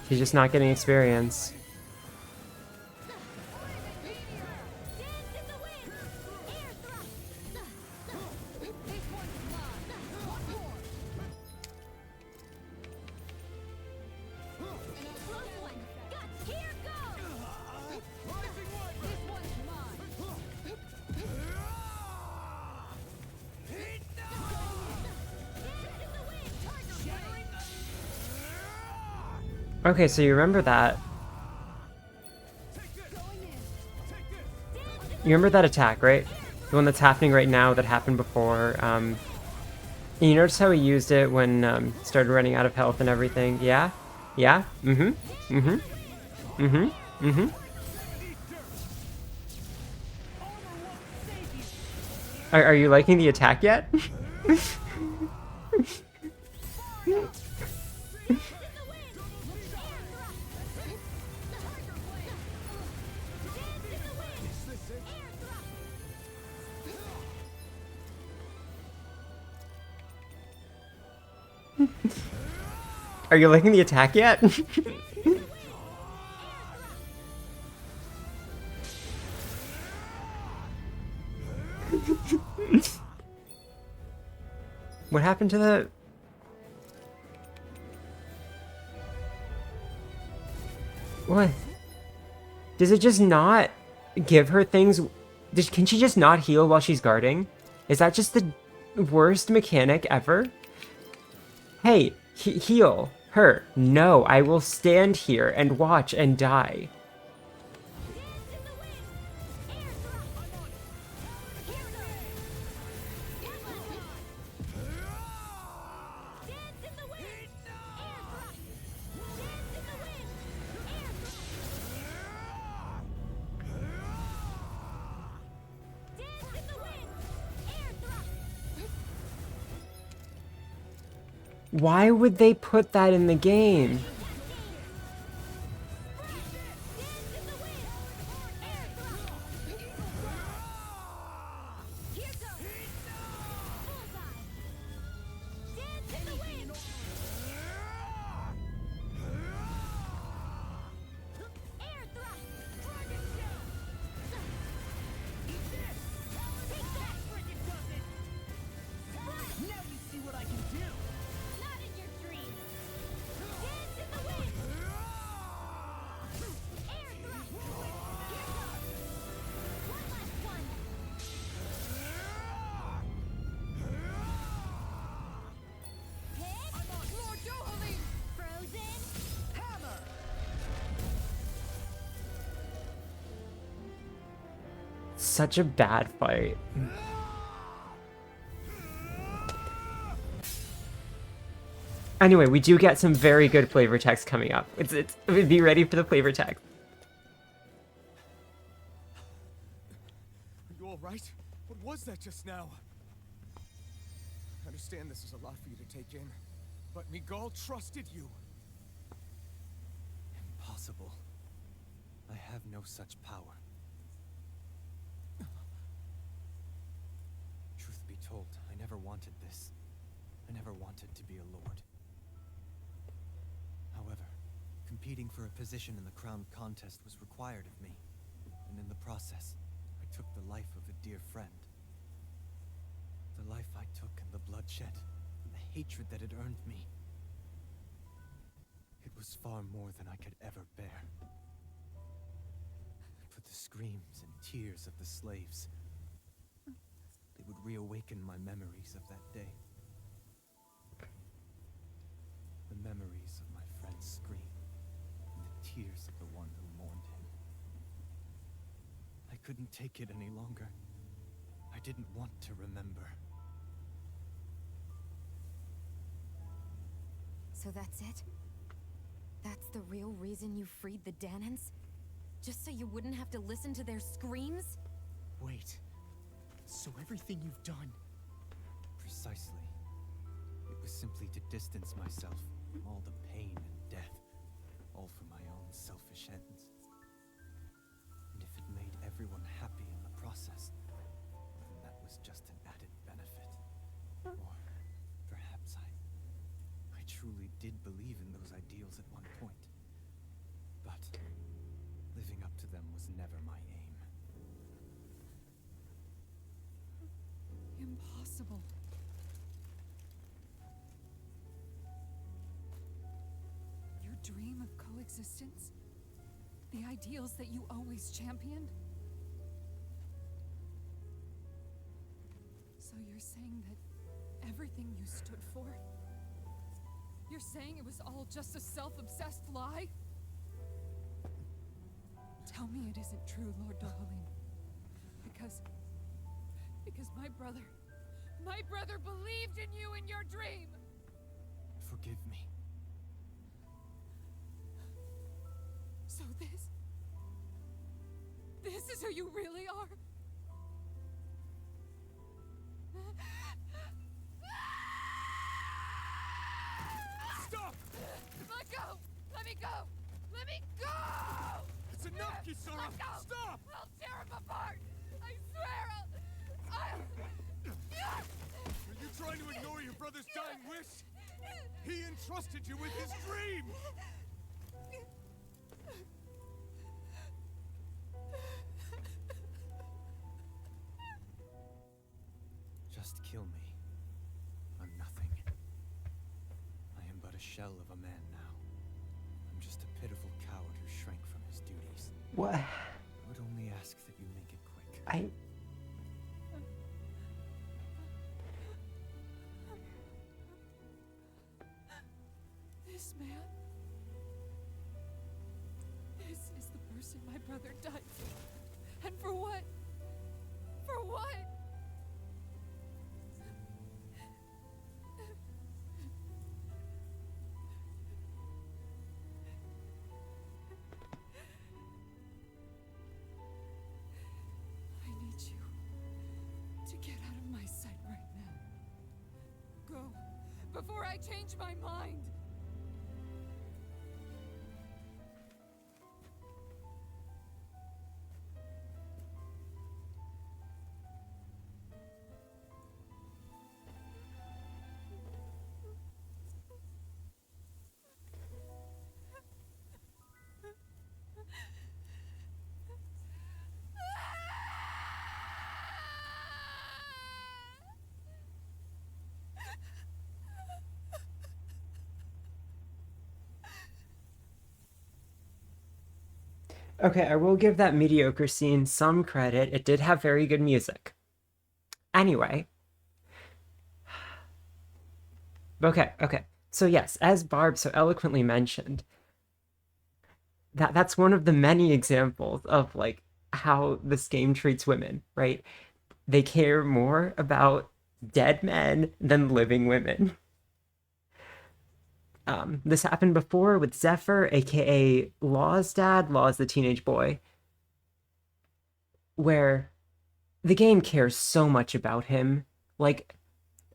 He's just not getting experience. Okay, so you remember that. You remember that attack, right? The one that's happening right now that happened before. And you notice how he used it when started running out of health and everything? Yeah? Yeah? Mm-hmm. Mm-hmm. Mm-hmm. Mm-hmm. Are you liking the attack yet? Are you liking the attack yet? What happened to the... What? Does it just not give her things? Can she just not heal while she's guarding? Is that just the worst mechanic ever? Hey, heal her. No, I will stand here and watch and die. Why would they put that in the game? Such a bad fight. Anyway, we do get some very good flavor text coming up. Be ready for the flavor text. Are you all right? What was that just now? I understand this is a lot for you to take in, but Miguel trusted you. Impossible. I have no such power. Truth be told, I never wanted this. I never wanted to be a lord. However, competing for a position in the crown contest was required of me, and in the process, I took the life of a dear friend. The life I took and the bloodshed, and the hatred that it earned me. It was far more than I could ever bear. For the screams and tears of the slaves, It would reawaken my memories of that day. The memories of my friend's scream, and the tears of the one who mourned him. I couldn't take it any longer. I didn't want to remember. So that's it? That's the real reason you freed the Danans? Just so you wouldn't have to listen to their screams? Wait. So everything you've done... Precisely. It was simply to distance myself from all the pain and death. All for my own selfish ends. And if it made everyone happy in the process, then that was just an added benefit. Or perhaps I truly did believe in those ideals at one point. But living up to them was never my aim. Impossible. Your dream of coexistence? The ideals that you always championed? So you're saying that everything you stood for? You're saying it was all just a self-obsessed lie? Tell me it isn't true, Lord Dohalim. Because my brother believed in you in your dream! Forgive me. So this is who you really are? Stop! Let go! Let me go! Let me go! It's enough, Kisara! Let go! Stop! I'll tear him apart! I swear I'll... Are you trying to ignore your brother's dying wish? He entrusted you with his dream! Just kill me. I'm nothing. I am but a shell of a man now. I'm just a pitiful coward who shrank from his duties. What? I would only ask that you make it quick. This man... This is the person my brother died for. And for what? For what? I need you to get out of my sight right now. Go, before I change my mind! Okay, I will give that mediocre scene some credit. It did have very good music. Anyway. Okay. So yes, as Barb so eloquently mentioned, that's one of the many examples of like how this game treats women, right? They care more about dead men than living women. This happened before with Zephyr, aka Law's dad, Law's the teenage boy, where the game cares so much about him. Like,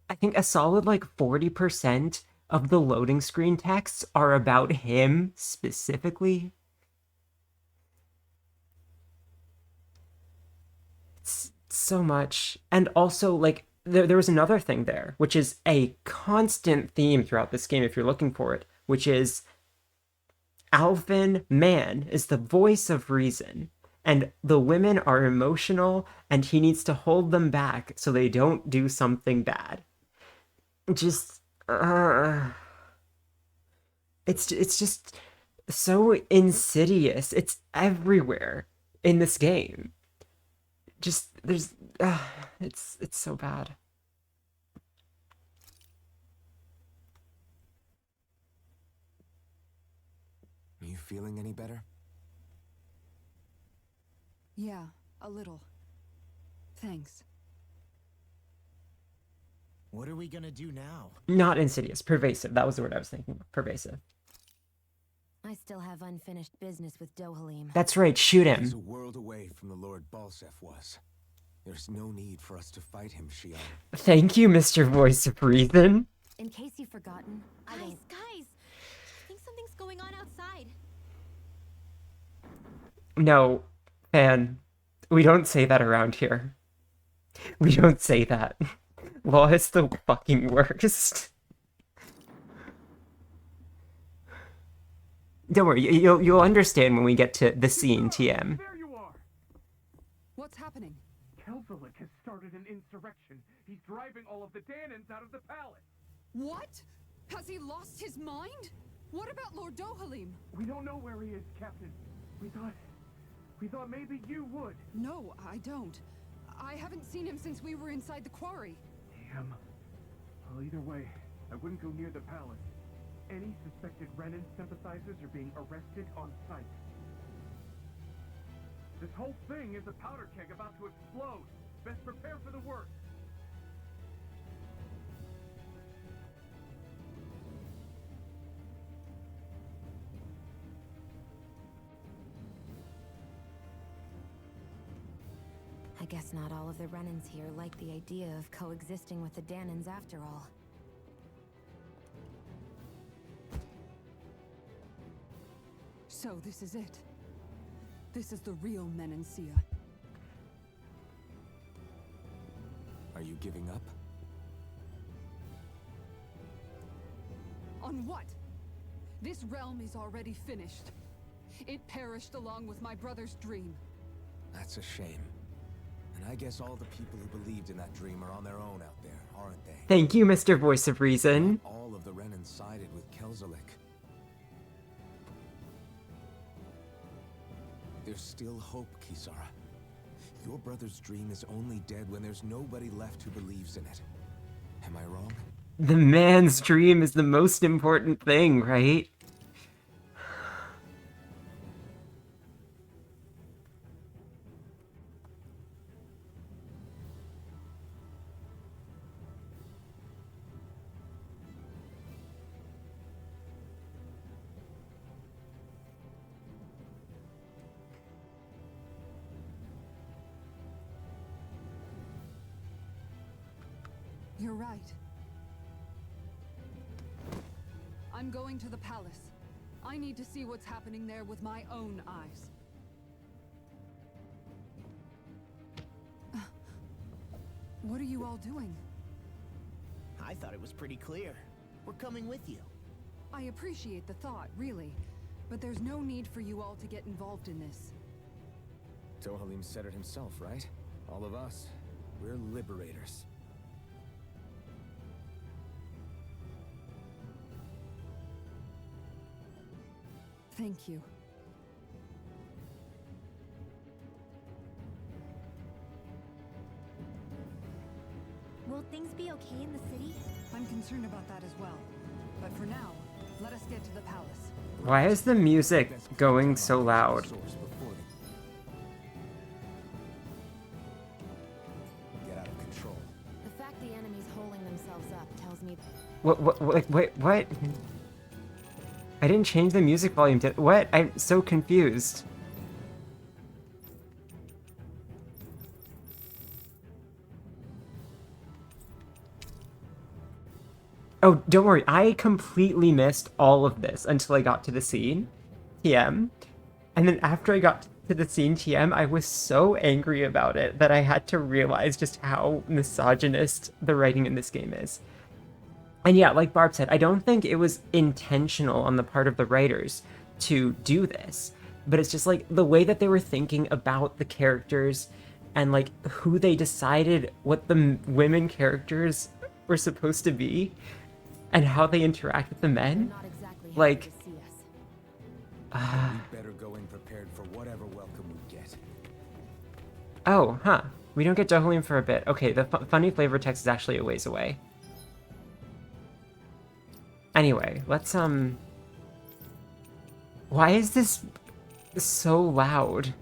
I think a solid like 40% of the loading screen texts are about him specifically. It's so much. And also, like, there was another thing there, which is a constant theme throughout this game if you're looking for it, which is Alvin Man is the voice of reason, and the women are emotional, and he needs to hold them back so they don't do something bad. Just, it's just so insidious. It's everywhere in this game. just there's it's so bad. Are you feeling any better? Yeah, a little. Thanks. What are we gonna do now? Not insidious, pervasive. That was the word I was thinking of. Pervasive. I still have unfinished business with Dohalim. That's right, shoot He's a him. world away from the Lord Balsef was. There's no need for us to fight him, Shion. Thank you, Mr. Voice of Reason. In case you've forgotten, I Guys, don't... guys! I think something's going on outside. No, Fan, we don't say that around here. We don't say that. Law is the fucking worst. Don't worry, you'll understand when we get to the scene, TM. There you are! What's happening? Kelzelik has started an insurrection. He's driving all of the Danans out of the palace. What? Has he lost his mind? What about Lord Dohalim? We don't know where he is, Captain. We thought maybe you would. No, I don't. I haven't seen him since we were inside the quarry. Damn. Well, either way, I wouldn't go near the palace. Any suspected Renan sympathizers are being arrested on sight. This whole thing is a powder keg about to explode. Best prepare for the worst. I guess not all of the Renans here like the idea of coexisting with the Danans after all. So this is it. This is the real Menancia. Are you giving up? On what? This realm is already finished. It perished along with my brother's dream. That's a shame. And I guess all the people who believed in that dream are on their own out there, aren't they? Thank you, Mr. Voice of Reason. Not all of the Renan sided with Kelzelik. There's still hope, Kisara. Your brother's dream is only dead when there's nobody left who believes in it. Am I wrong? The man's dream is the most important thing, right? You're right. I'm going to the palace. I need to see what's happening there with my own eyes. What are you all doing? I thought it was pretty clear. We're coming with you. I appreciate the thought, really. But there's no need for you all to get involved in this. Dohalim said it himself, right? All of us. We're liberators. Thank you. Will things be okay in the city? I'm concerned about that as well. But for now, let us get to the palace. Why is the music going so loud? Get out of control. The fact the enemy's holding themselves up tells me... What? I didn't change the music volume to... What? I'm so confused. Oh, don't worry. I completely missed all of this until I got to the scene, TM. And then after I got to the scene, TM, I was so angry about it that I had to realize just how misogynist the writing in this game is. And yeah, like Barb said, I don't think it was intentional on the part of the writers to do this. But it's just like the way that they were thinking about the characters and like who they decided what the women characters were supposed to be and how they interact with the men. Not exactly Like, happy to see us. We better go in prepared for whatever welcome we get. Oh, huh. We don't get Dohalim for a bit. Okay, the funny flavor text is actually a ways away. Anyway, let's, why is this so loud?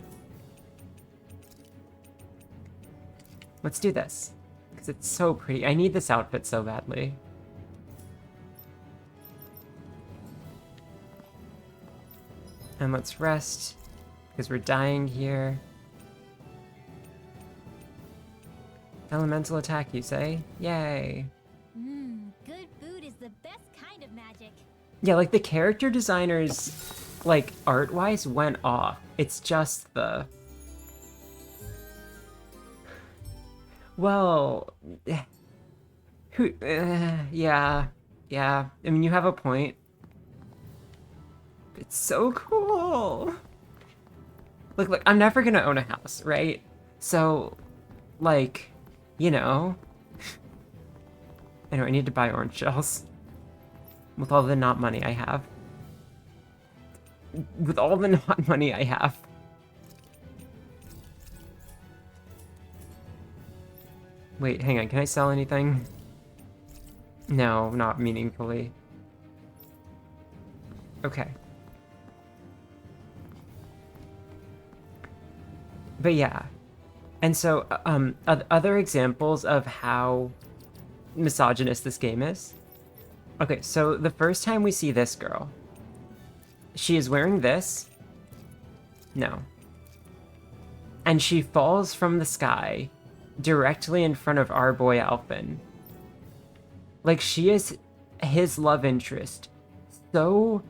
Let's do this. Because it's so pretty. I need this outfit so badly. And let's rest. Because we're dying here. Elemental attack, you say? Yay. Good food is the best kind of magic. Yeah, like the character designers, like art-wise, went off. It's just the... Well... Who... yeah. Yeah. I mean, you have a point. It's so cool. Look, I'm never gonna own a house, right? So, like, you know. Anyway, I need to buy orange shells. With all the not money I have. With all the not money I have. Wait, hang on, can I sell anything? No, not meaningfully. Okay. But yeah. And so, other examples of how misogynist this game is. Okay, so the first time we see this girl, she is wearing this. No. And she falls from the sky directly in front of our boy Alphen. Like, she is his love interest. So...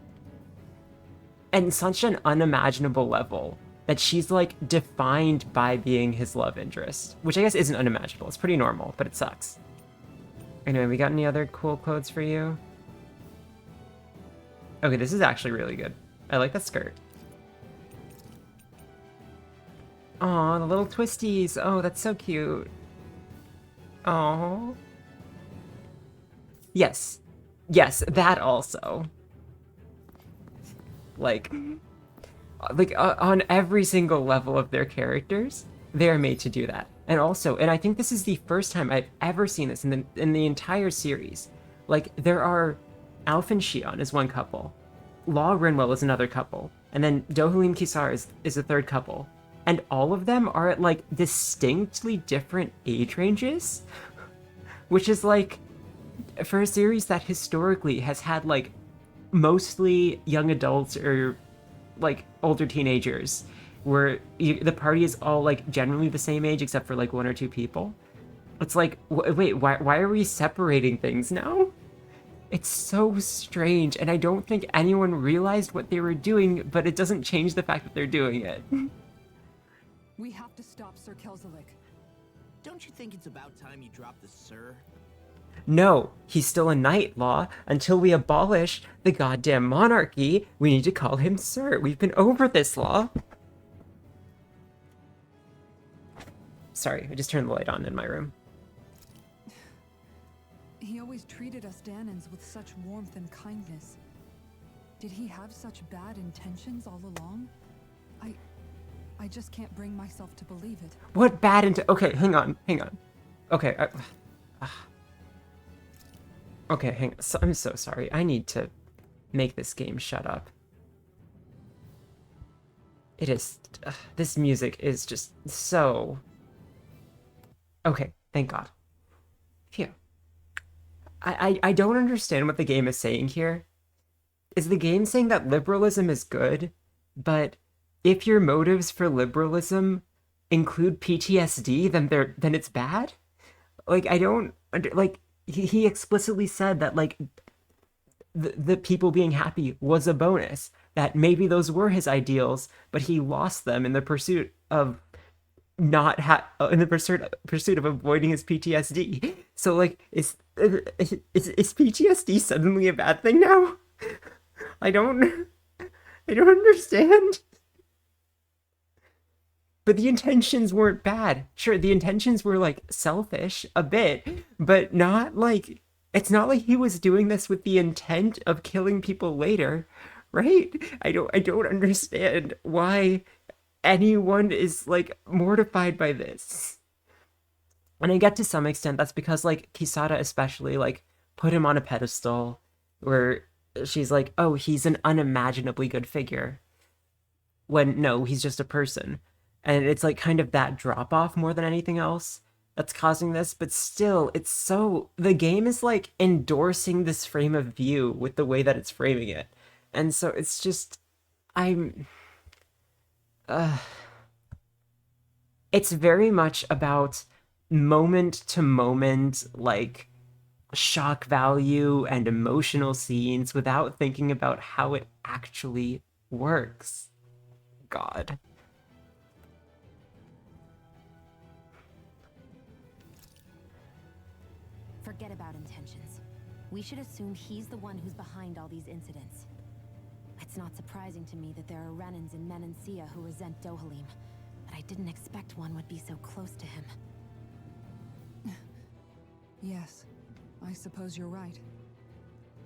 and such an unimaginable level that she's, like, defined by being his love interest. Which I guess isn't unimaginable. It's pretty normal, but it sucks. Anyway, we got any other cool clothes for you? Okay, this is actually really good. I like that skirt. Aw, the little twisties. Oh, that's so cute. Aw. Yes. Yes, that also. Like on every single level of their characters, they're made to do that. And also, and I think this is the first time I've ever seen this in the entire series. Like, there are Alf and Shion is one couple, Law Rinwell is another couple, and then Dohalim Kisar is a third couple. And all of them are at, like, distinctly different age ranges, which is, like, for a series that historically has had, like, mostly young adults or, like, older teenagers, where the party is all, like, generally the same age except for, like, one or two people. It's like, wait, why are we separating things now? It's so strange, and I don't think anyone realized what they were doing, but it doesn't change the fact that they're doing it. We have to stop Sir Kelzelik. Don't you think it's about time you drop the sir? No, he's still a knight, Law. Until we abolish the goddamn monarchy, we need to call him Sir. We've been over this, Law. Sorry, I just turned the light on in my room. He always treated us Danans with such warmth and kindness. Did he have such bad intentions all along? I just can't bring myself to believe it. What bad okay, hang on. Okay, okay, hang on. I'm so sorry. I need to make this game shut up. It is... this music is just so... Okay, thank God. Phew. I don't understand what the game is saying here. Is the game saying that liberalism is good, but if your motives for liberalism include PTSD, then it's bad? Like, I don't... like, he explicitly said that, like, the people being happy was a bonus. That maybe those were his ideals, but he lost them in the pursuit of in the pursuit of avoiding his PTSD. So, like, is PTSD suddenly a bad thing now? I don't understand. But the intentions weren't bad. Sure, the intentions were, like, selfish a bit, but not, like... It's not like he was doing this with the intent of killing people later, right? I don't understand why anyone is like mortified by this. And I get to some extent that's because like Kisara especially like put him on a pedestal where she's like, oh, he's an unimaginably good figure. When no, he's just a person. And it's like kind of that drop off more than anything else that's causing this, but still, it's so the game is like endorsing this frame of view with the way that it's framing it. And so it's just I'm it's very much about moment to moment like shock value and emotional scenes without thinking about how it actually works. God. Forget about intentions. We should assume he's the one who's behind all these incidents. It's not surprising to me that there are Renans in Menancia who resent Dohalim, but I didn't expect one would be so close to him. Yes, I suppose you're right.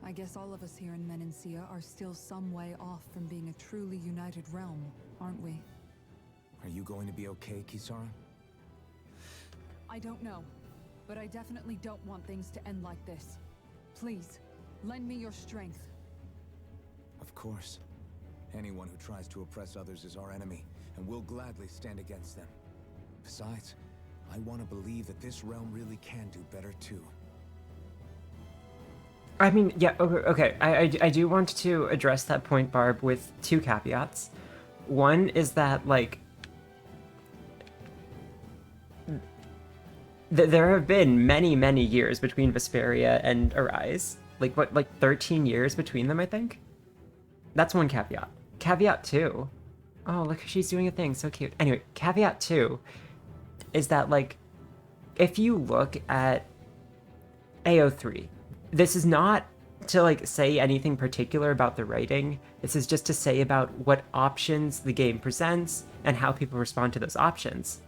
I guess all of us here in Menancia are still some way off from being a truly united realm, aren't we? Are you going to be okay, Kisara? I don't know, but I definitely don't want things to end like this. Please, lend me your strength. Of course. Anyone who tries to oppress others is our enemy, and we'll gladly stand against them. Besides, I want to believe that this realm really can do better too. I mean, yeah, okay. I do want to address that point, Barb, with two caveats. One is that, like, there have been many, many years between Vesperia and Arise. Like, what, like 13 years between them, I think? That's one caveat. Caveat two. Oh, look, she's doing a thing. So cute. Anyway, caveat two is that, like, if you look at AO3, this is not to, like, say anything particular about the writing. This is just to say about what options the game presents and how people respond to those options.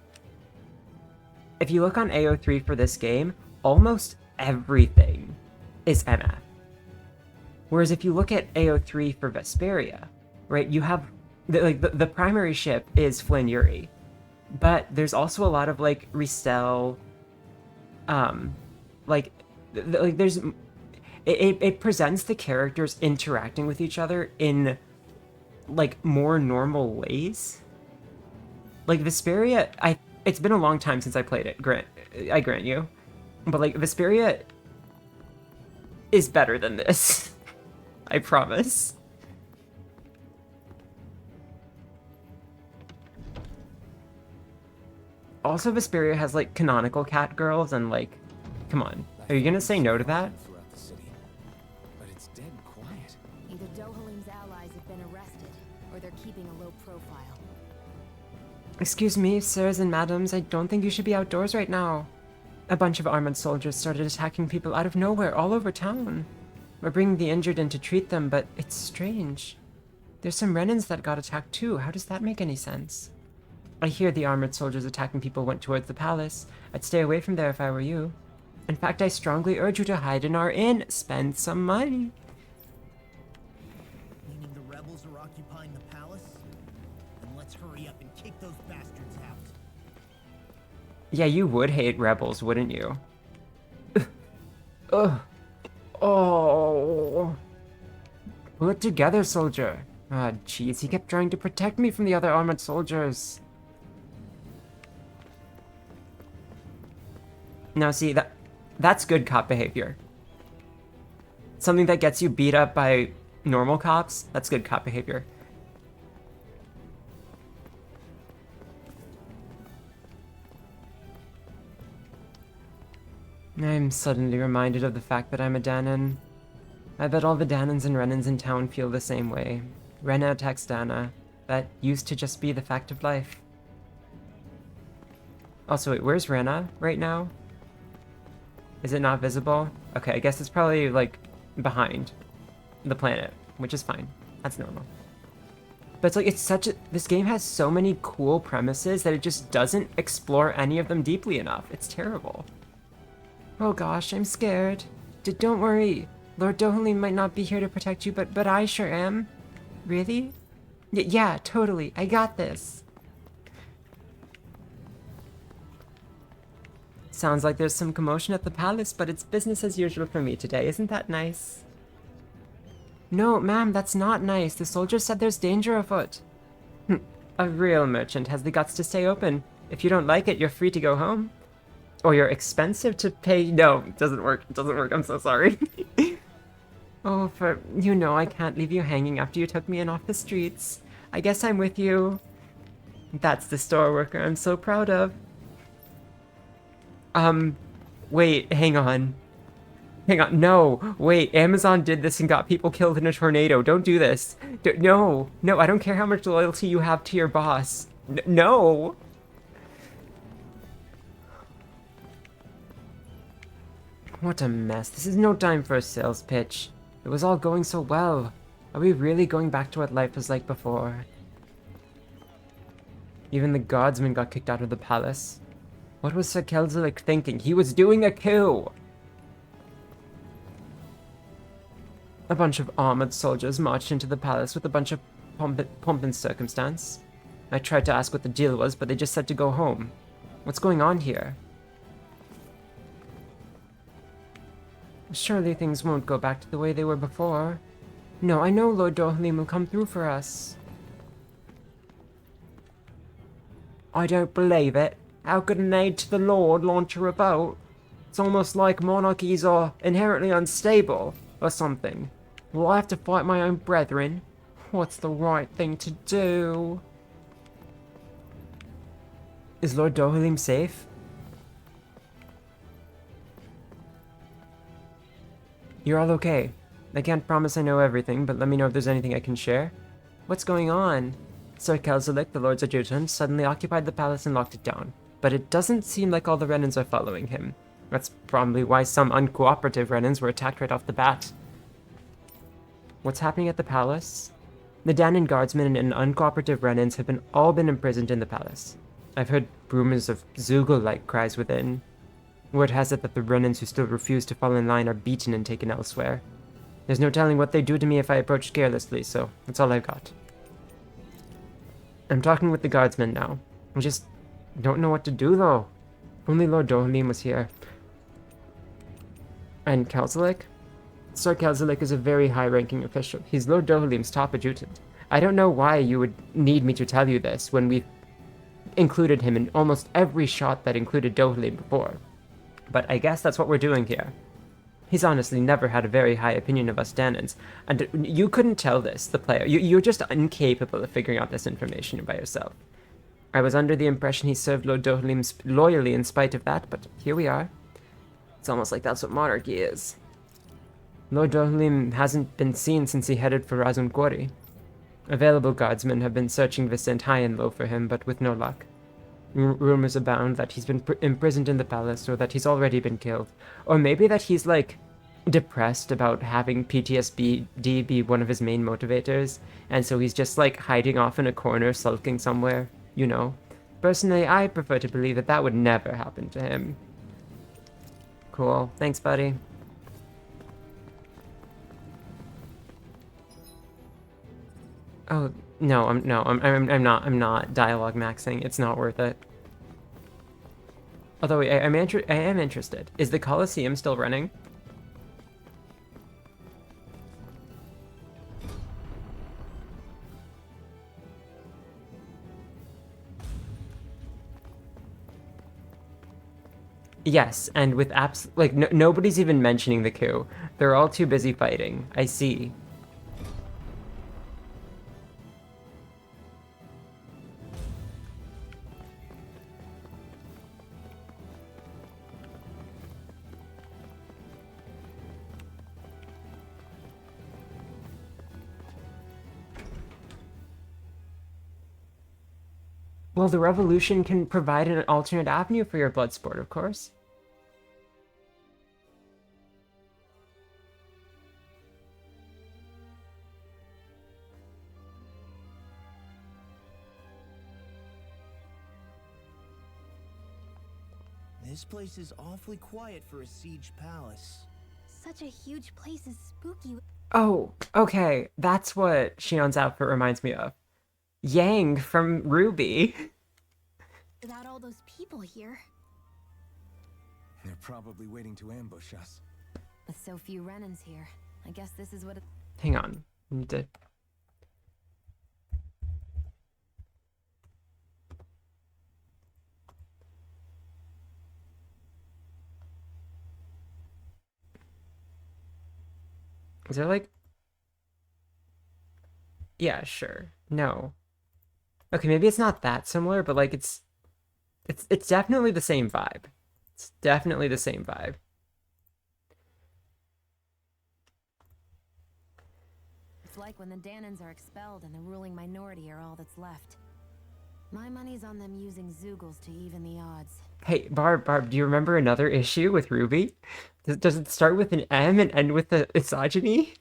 If you look on AO3 for this game, almost everything is MF. Whereas if you look at AO3 for Vesperia, right, you have, the primary ship is Flynn Yuri, but there's also a lot of, like, Ristel, there's, it presents the characters interacting with each other in, like, more normal ways. Like, Vesperia, it's been a long time since I played it, I grant you. But, like, Vesperia is better than this. I promise. Also, Vesperia has, like, canonical cat girls, and, like, come on. Are you gonna say no to that? Throughout the city, but it's dead quiet. Either Dohalim's allies have been arrested, or they're keeping a low profile. Excuse me, sirs and madams, I don't think you should be outdoors right now. A bunch of armored soldiers started attacking people out of nowhere all over town. We're bringing the injured in to treat them, but it's strange. There's some Renans that got attacked too. How does that make any sense? I hear the armored soldiers attacking people went towards the palace. I'd stay away from there if I were you. In fact, I strongly urge you to hide in our inn. Spend some money. Meaning the rebels are occupying the palace? Then let's hurry up and kick those bastards out. Yeah, you would hate rebels, wouldn't you? Ugh. Oh. Pull it together, soldier. Ah, jeez, he kept trying to protect me from the other armored soldiers. Now see, that's good cop behavior. Something that gets you beat up by normal cops, that's good cop behavior. I'm suddenly reminded of the fact that I'm a Danan. I bet all the Danans and Renans in town feel the same way. Rena attacks Dana. That used to just be the fact of life. Also, wait, where's Rena right now? Is it not visible? Okay, I guess it's probably, like, behind the planet, which is fine. That's normal. But it's like, it's such a... This game has so many cool premises that it just doesn't explore any of them deeply enough. It's terrible. Oh gosh, I'm scared. Don't worry. Lord Dohalim might not be here to protect you, but I sure am. Really? Yeah, totally. I got this. Sounds like there's some commotion at the palace, but it's business as usual for me today. Isn't that nice? No, ma'am, that's not nice. The soldiers said there's danger afoot. A real merchant has the guts to stay open. If you don't like it, you're free to go home. Or you're expensive to pay. No, it doesn't work. It doesn't work. I'm so sorry. Oh, I can't leave you hanging after you took me in off the streets. I guess I'm with you. That's the store worker I'm so proud of. Wait, hang on. Hang on, no, wait, Amazon did this and got people killed in a tornado. Don't do this. No, I don't care how much loyalty you have to your boss. No! What a mess. This is no time for a sales pitch. It was all going so well. Are we really going back to what life was like before? Even the guardsmen got kicked out of the palace. What was Sir Kelzelik thinking? He was doing a coup! A bunch of armored soldiers marched into the palace with a bunch of pomp and circumstance. I tried to ask what the deal was, but they just said to go home. What's going on here? Surely things won't go back to the way they were before. No, I know Lord Dohalim will come through for us. I don't believe it. How could an aide to the Lord launch a revolt? It's almost like monarchies are inherently unstable, or something. Will I have to fight my own brethren? What's the right thing to do? Is Lord Dohalim safe? You're all okay. I can't promise I know everything, but let me know if there's anything I can share. What's going on? Sir Kelzelik, the Lord's adjutant, suddenly occupied the palace and locked it down. But it doesn't seem like all the Renans are following him. That's probably why some uncooperative Renans were attacked right off the bat. What's happening at the palace? The Danan guardsmen and uncooperative Renans have all been imprisoned in the palace. I've heard rumors of Zugel-like cries within. Word has it that the Renans who still refuse to fall in line are beaten and taken elsewhere. There's no telling what they'd do to me if I approached carelessly, so that's all I've got. I'm talking with the guardsmen now. I just don't know what to do, though. If only Lord Dohalim was here. And Kelzelik? Sir Kelzelik is a very high-ranking official. He's Lord Dohalim's top adjutant. I don't know why you would need me to tell you this when we've included him in almost every shot that included Dohalim before. But I guess that's what we're doing here. He's honestly never had a very high opinion of us Danans, and you couldn't tell this, the player. You're just incapable of figuring out this information by yourself. I was under the impression he served Lord Dohalim loyally in spite of that, but here we are. It's almost like that's what monarchy is. Lord Dohalim hasn't been seen since he headed for Razun Gori. Available guardsmen have been searching Vicent high and low for him, but with no luck. Rumors abound that he's been imprisoned in the palace, or that he's already been killed. Or maybe that he's, depressed about having PTSD be one of his main motivators, and so he's just, hiding off in a corner, sulking somewhere, you know. Personally, I prefer to believe that that would never happen to him. Cool. Thanks, buddy. Oh, no, I'm not dialogue maxing. It's not worth it. Although I am interested. Is the Colosseum still running? Yes, and with nobody's even mentioning the coup. They're all too busy fighting. I see. Well, the revolution can provide an alternate avenue for your blood sport, of course. This place is awfully quiet for a siege palace. Such a huge place is spooky. Oh, okay. That's what Shion's outfit reminds me of. Yang from Ruby. Without all those people here. They're probably waiting to ambush us. With so few Renans here, I guess this is what it... Hang on. I need to... Is there like... Yeah, sure. No. Okay, maybe it's not that similar, but like it's definitely the same vibe. It's definitely the same vibe. It's like when the Danans are expelled and the ruling minority are all that's left. My money's on them using Zeugles to even the odds. Hey, Barb, do you remember another issue with Ruby? Does it start with an M and end with the misogyny?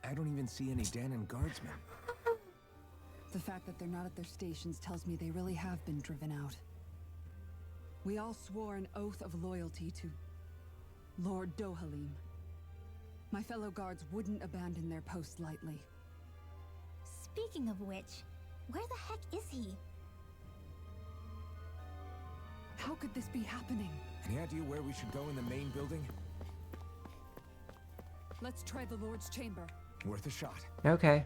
I don't even see any Danan guardsmen. The fact that they're not at their stations tells me they really have been driven out. We all swore an oath of loyalty to Lord Dohalim. My fellow guards wouldn't abandon their post lightly. Speaking of which, where the heck is he? How could this be happening? Any idea where we should go in the main building? Let's try the Lord's chamber. Worth a shot. Okay.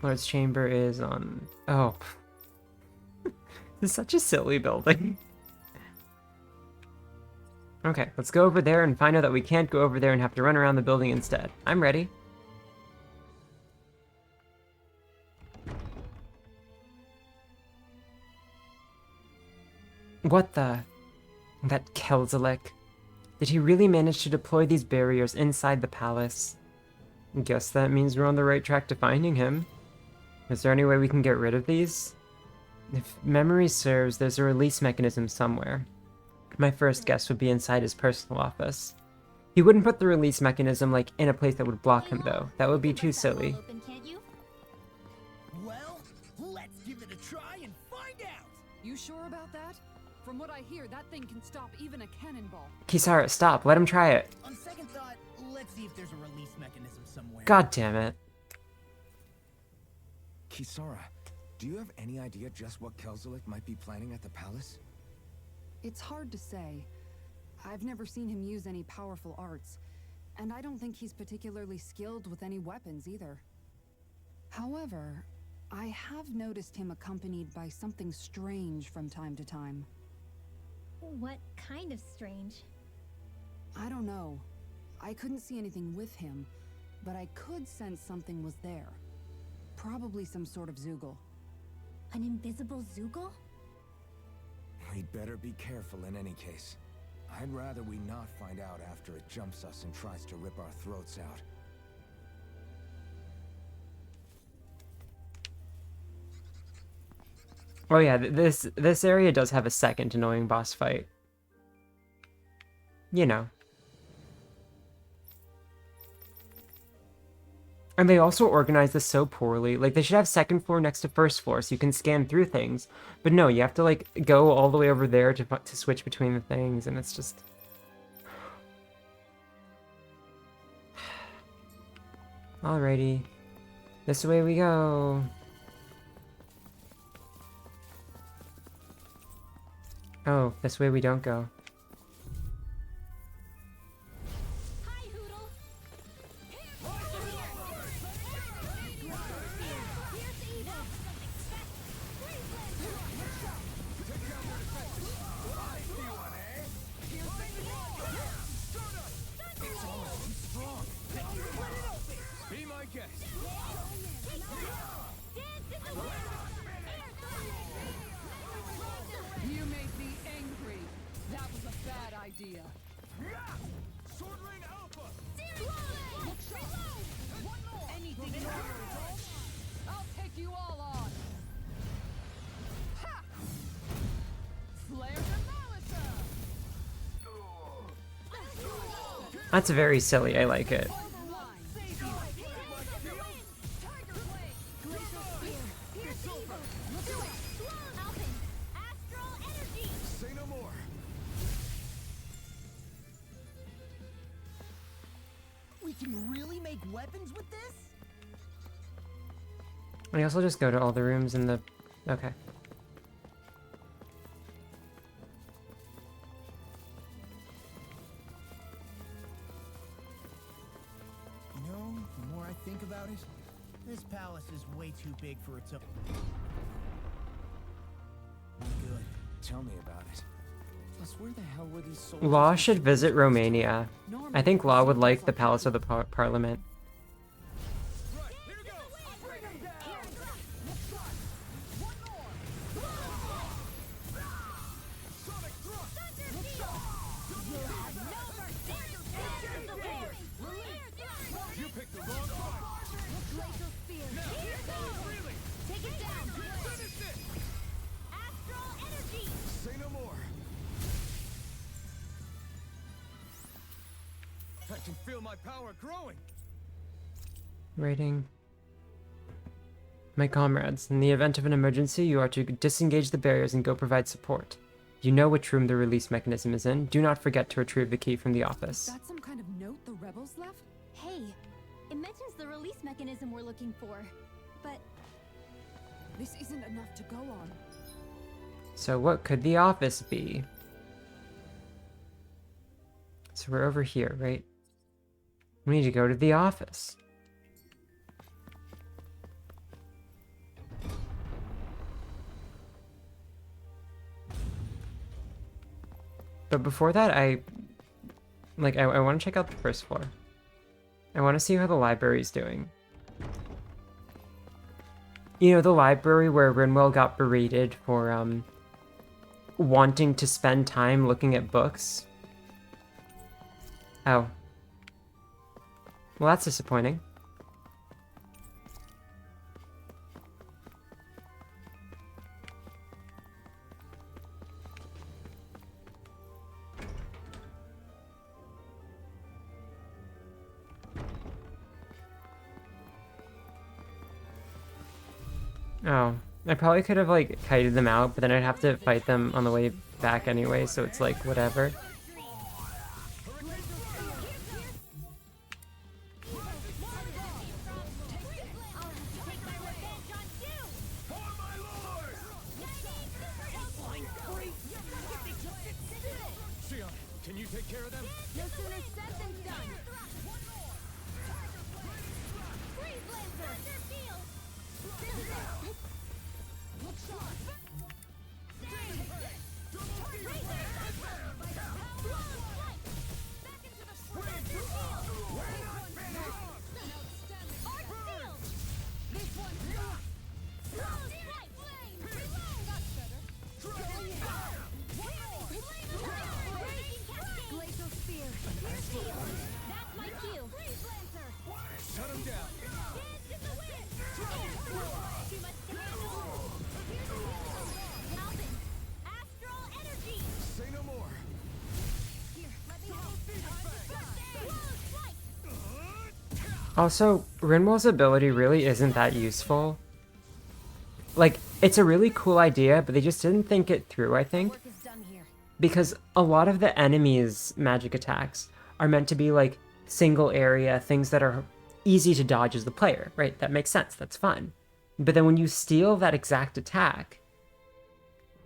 Lord's Chamber is on... Oh. This is such a silly building. Okay, let's go over there and find out that we can't go over there and have to run around the building instead. I'm ready. What the... That Kelzalek. Did he really manage to deploy these barriers inside the palace? Guess that means we're on the right track to finding him. Is there any way we can get rid of these? If memory serves, there's a release mechanism somewhere. My first guess would be inside his personal office. He wouldn't put the release mechanism, like, in a place that would block him, though. That would be too silly. Well, let's give it a try and find out! You sure about that? From what I hear, that thing can stop even a cannonball. Kisara, stop. Let him try it. On second thought, let's see if there's a release mechanism somewhere. God damn it. Kisara, do you have any idea just what Kelzalek might be planning at the palace? It's hard to say. I've never seen him use any powerful arts, and I don't think he's particularly skilled with any weapons either. However, I have noticed him accompanied by something strange from time to time. What kind of strange? I don't know. I couldn't see anything with him, but I could sense something was there. Probably some sort of Zeugle. An invisible Zeugle? We'd better be careful in any case. I'd rather we not find out after it jumps us and tries to rip our throats out. Oh yeah, this area does have a second annoying boss fight. You know. And they also organize this so poorly. Like, they should have second floor next to first floor so you can scan through things. But no, you have to, like, go all the way over there to switch between the things, and it's just... Alrighty. This way we go. Oh, this way we don't go. Hi, Hoodle. Be my guest. You made me angry. That was a bad idea. Sword Ring Alpha! Anything in order, I'll take you all on. Ha! Flare Demolisher! That's very silly, I like it. Say no more. We can really make weapons with this? I also just go to all the rooms in the... Okay. think about it, this palace is way too big for its own. Good. Tell me about it. Plus, where the hell were these soldiers? Law should visit Romania. I think Law would like the Palace of the Parliament. I can feel my power growing. Rating. My comrades, in the event of an emergency, you are to disengage the barriers and go provide support. You know which room the release mechanism is in. Do not forget to retrieve the key from the office. Is that some kind of note the rebels left? Hey, it mentions the release mechanism we're looking for, but This isn't enough to go on. So what could the office be? So we're over here, right? We need to go to the office. But before that, I want to check out the first floor. I want to see how the library's doing. You know, the library where Rinwell got berated for, wanting to spend time looking at books? Oh. Well, that's disappointing. Oh, I probably could have, like, kited them out, but then I'd have to fight them on the way back anyway, so it's like, whatever. Can you take care of them? No sooner said than done. Freeze Lancer! This is it! Look sharp! Back into the front! This one's not! That's better. Glacial Spear. that's my cue. Freeze Lancer! Shut him down. Too much to handle. Alvin, astral energy. Say no more. Here, let me help. Also, Rinwell's ability really isn't that useful. Like, it's a really cool idea, but they just didn't think it through, I think. Work is done here. Because a lot of the enemies' magic attacks are meant to be, like, single area, things that are easy to dodge as the player, right? That makes sense, that's fun. But then when you steal that exact attack,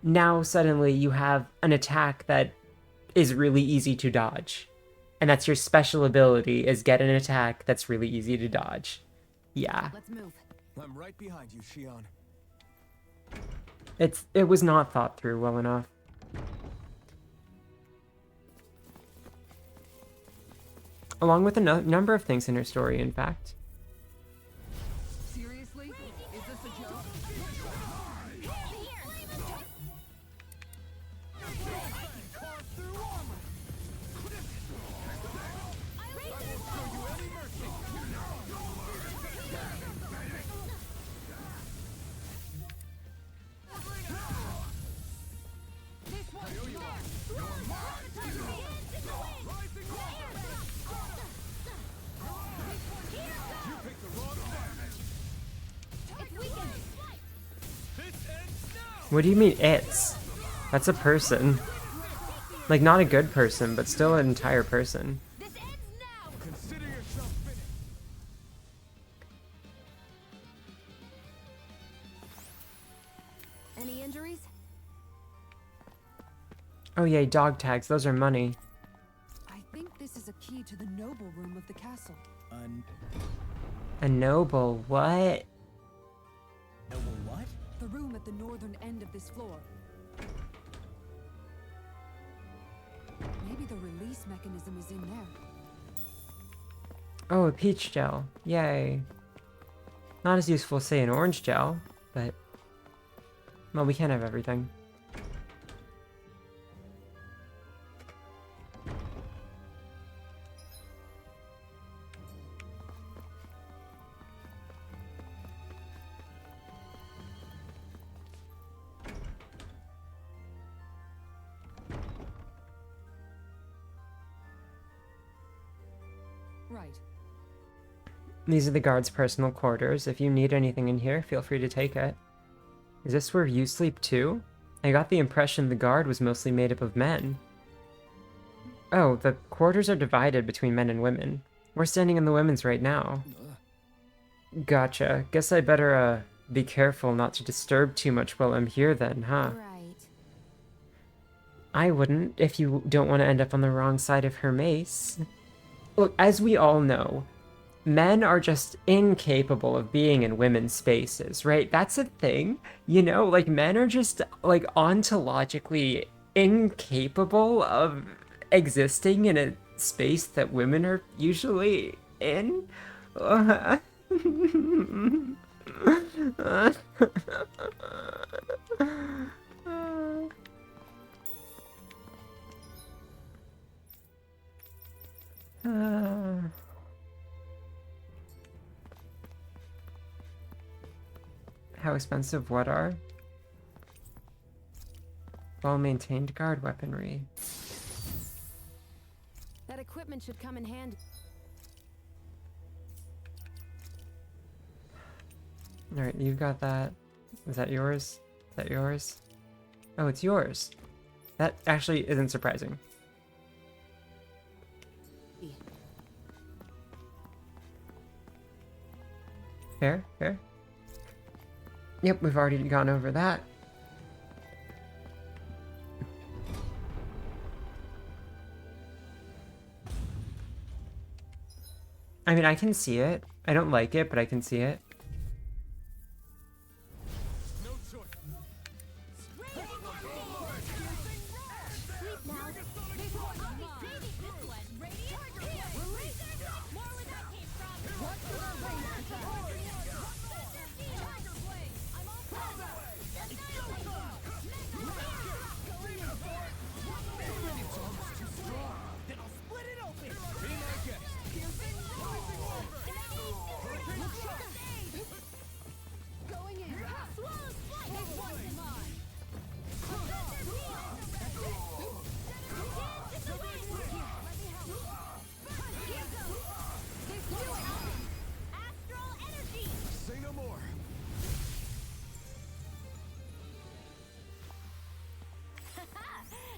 now suddenly you have an attack that is really easy to dodge. And that's your special ability, is get an attack that's really easy to dodge. Yeah. Let's move. I'm right behind you, Shion. It was not thought through well enough. Along with a number of things in her story, in fact. Seriously? Is this a joke? What do you mean, it's? That's a person. Like, not a good person, but still an entire person. This ends now! Consider yourself finished. Any injuries? Oh yay, dog tags, those are money. I think this is a key to the noble room of the castle. A noble, what? Noble what? The room at the northern end of this floor. Maybe the release mechanism is in there. Oh, a peach gel. Yay. Not as useful as, say, an orange gel, but... Well, we can't have everything. Right. These are the guards' personal quarters. If you need anything in here, feel free to take it. Is this where you sleep too? I got the impression the guard was mostly made up of men. Oh, the quarters are divided between men and women. We're standing in the women's right now. Gotcha. Guess I better, be careful not to disturb too much while I'm here then, huh? Right. I wouldn't, if you don't want to end up on the wrong side of her mace. Look, as we all know, men are just incapable of being in women's spaces, right? That's a thing, you know? Like, men are just, like, ontologically incapable of existing in a space that women are usually in. How expensive what are? Well-maintained guard weaponry. That equipment should come in handy. Alright, you've got that. Is that yours? Is that yours? Oh, it's yours. That actually isn't surprising. Fair, fair. Yep, we've already gone over that. I mean, I can see it. I don't like it, but I can see it.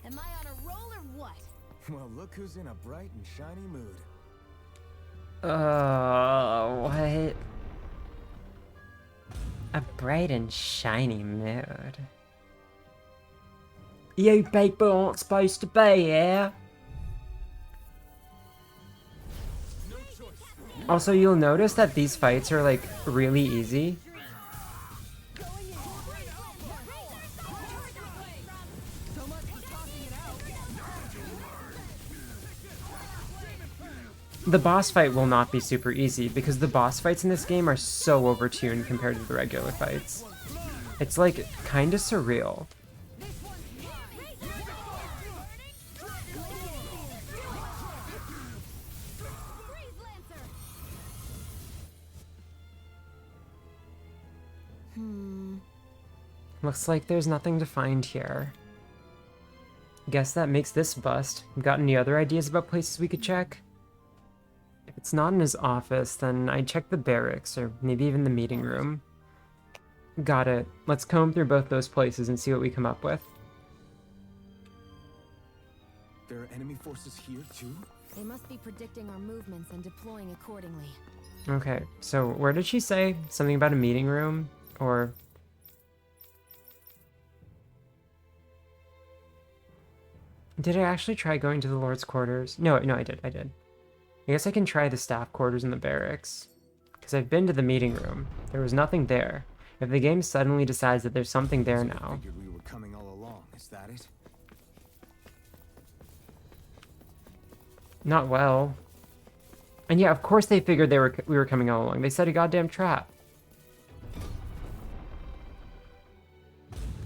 Am I on a roll or what? Well, look who's in a bright and shiny mood. What? A bright and shiny mood. You people aren't supposed to be here. Also, you'll notice that these fights are, like, really easy. The boss fight will not be super easy, because the boss fights in this game are so overtuned compared to the regular fights. It's, like, kinda surreal. Looks like there's nothing to find here. Guess that makes this bust. Got any other ideas about places we could check? If it's not in his office, then I'd check the barracks, or maybe even the meeting room. Got it. Let's comb through both those places and see what we come up with. There are enemy forces here, too? They must be predicting our movements and deploying accordingly. Okay, so where did she say? Something about a meeting room? Or... Did I actually try going to the Lord's quarters? No, I did. I guess I can try the staff quarters in the barracks. Because I've been to the meeting room. There was nothing there. If the game suddenly decides that there's something there So you now... figured we were coming all along, is that it? Not well. And yeah, of course they figured we were coming all along. They set a goddamn trap.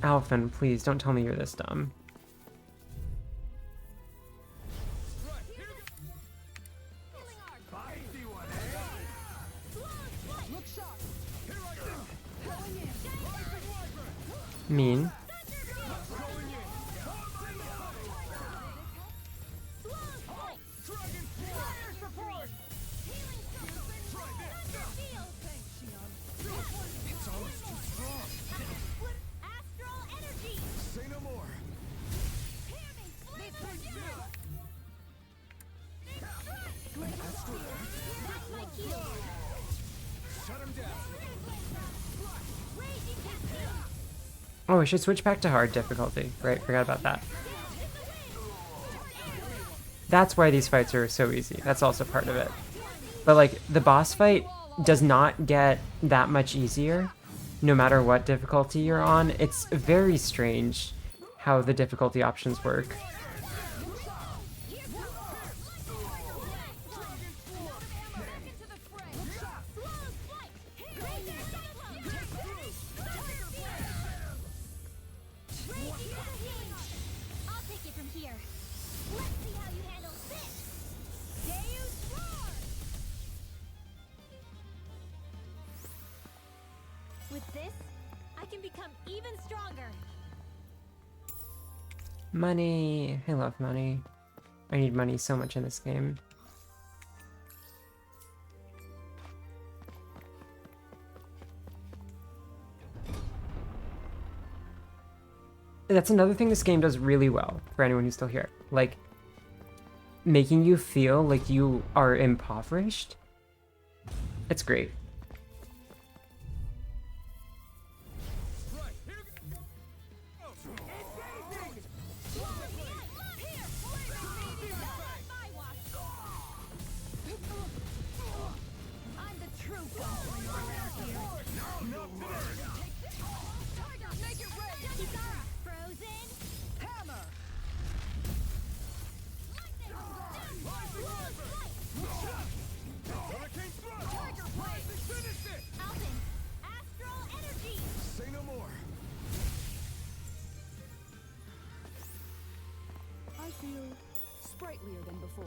Alphen, please, don't tell me you're this dumb. Mean. Say no more. Shut him down. Oh, we should switch back to hard difficulty. Right, forgot about that. That's why these fights are so easy. That's also part of it. But like, the boss fight does not get that much easier, no matter what difficulty you're on. It's very strange how the difficulty options work. With this, I can become even stronger. Money. I love money. I need money so much in this game. That's another thing this game does really well, for anyone who's still here. Like, making you feel like you are impoverished. It's great. Sprightlier than before.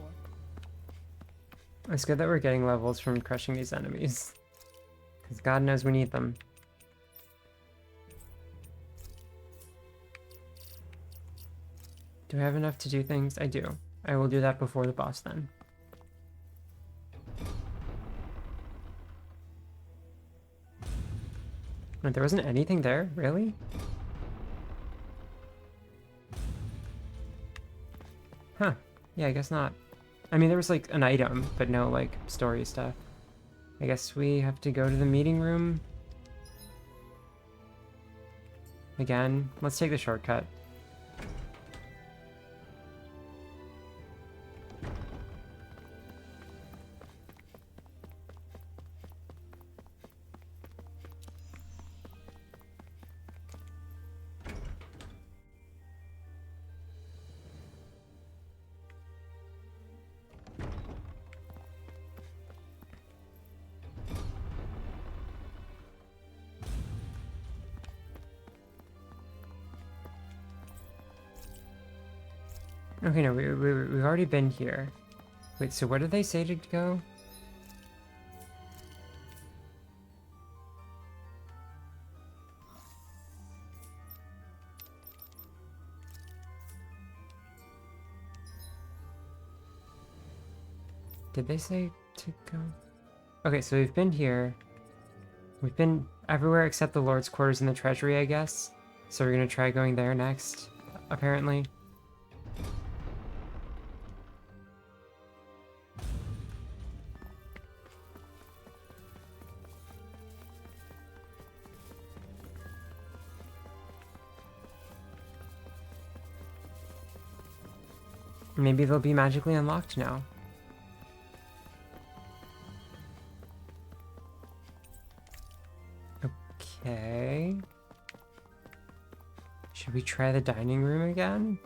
It's good that we're getting levels from crushing these enemies. Because God knows we need them. Do I have enough to do things? I do. I will do that before the boss then. Wait, there wasn't anything there? Really? Huh. Yeah, I guess not. I mean, there was like an item, but no like story stuff. I guess we have to go to the meeting room. Again, let's take the shortcut. Okay, no, we've already been here. Wait, so where did they say to go? Did they say to go? Okay, so we've been here. We've been everywhere except the Lord's quarters and the treasury, I guess. So we're gonna try going there next, apparently. Maybe they'll be magically unlocked now. Should we try the dining room again?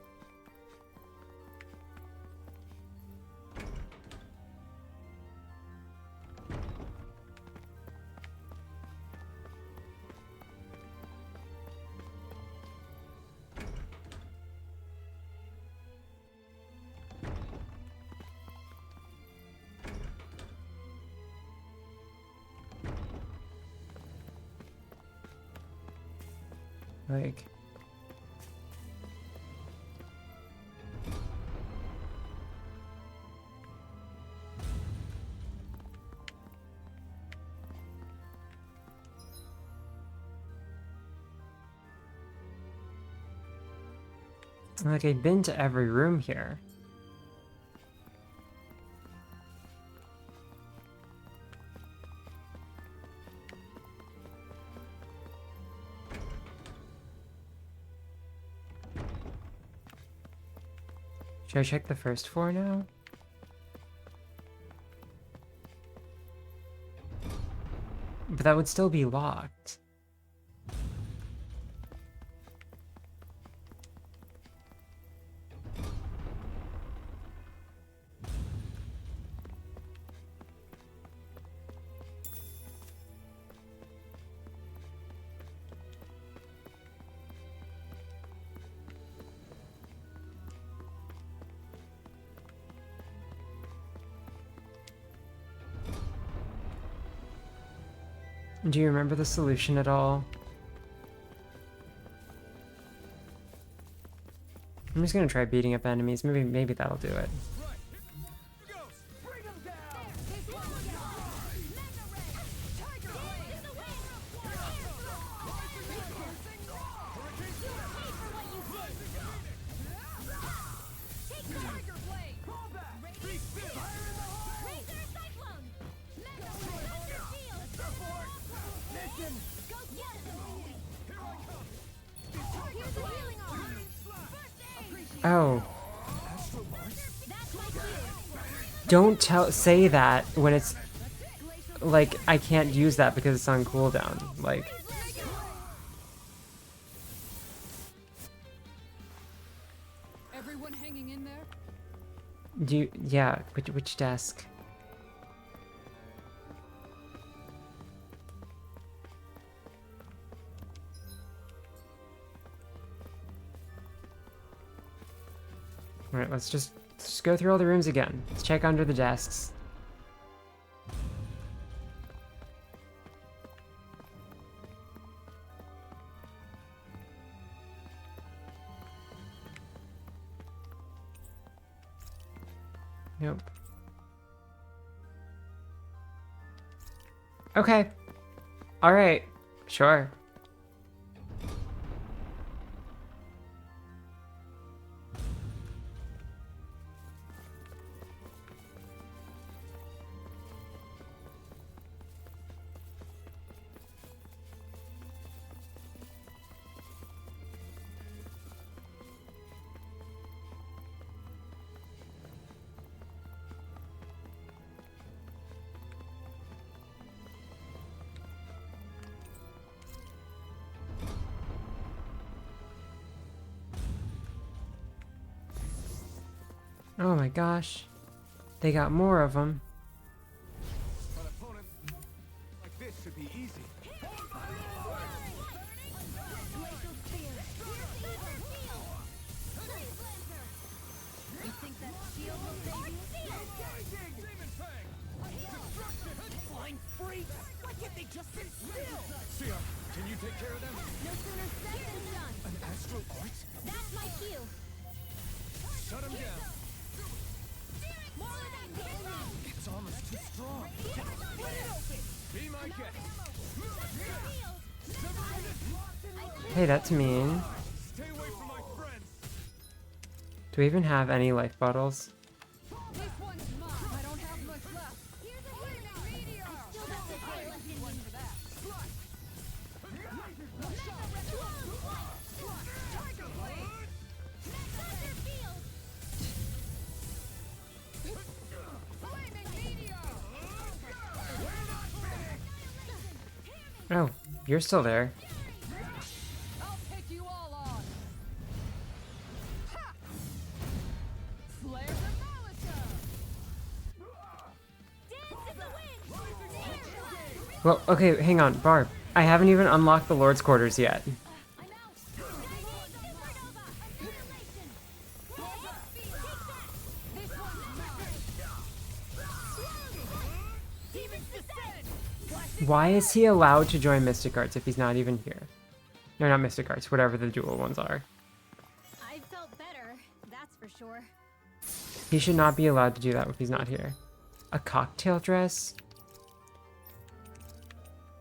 Like, I've been to every room here. Should I check the first floor now? But that would still be locked. Do you remember the solution at all? I'm just gonna try beating up enemies. Maybe that'll do it. Oh. Don't say that when it's like I can't use that because it's on cooldown. Like, Everyone hanging in there? yeah, which desk? Alright, let's just go through all the rooms again. Let's check under the desks. Nope. Okay. Alright. Sure. Oh my gosh. They got more of them. An opponent like this should be easy. You think that shield will save you? Flying freaks! Why can't they just sit still? Sia, can you take care of them? No sooner said than done. An astral art? That's my cue. Shut him down. More of that. Its armor's too strong. Be my guest. Hey, that's mean. Stay away from my friends. Do we even have any life bottles? This one's mine. I don't have much left. Here's a healing meteor. Still got this guy left in me. Oh, you're still there. I'll take you all on. Well, okay, hang on, Barb. I haven't even unlocked the Lord's quarters yet. I'm out. Supernova. Annihilation. This one's mine. Demons descend. Why is he allowed to join Mystic Arts if he's not even here? No, not Mystic Arts, whatever the dual ones are. I felt better, that's for sure. He should not be allowed to do that if he's not here. A cocktail dress?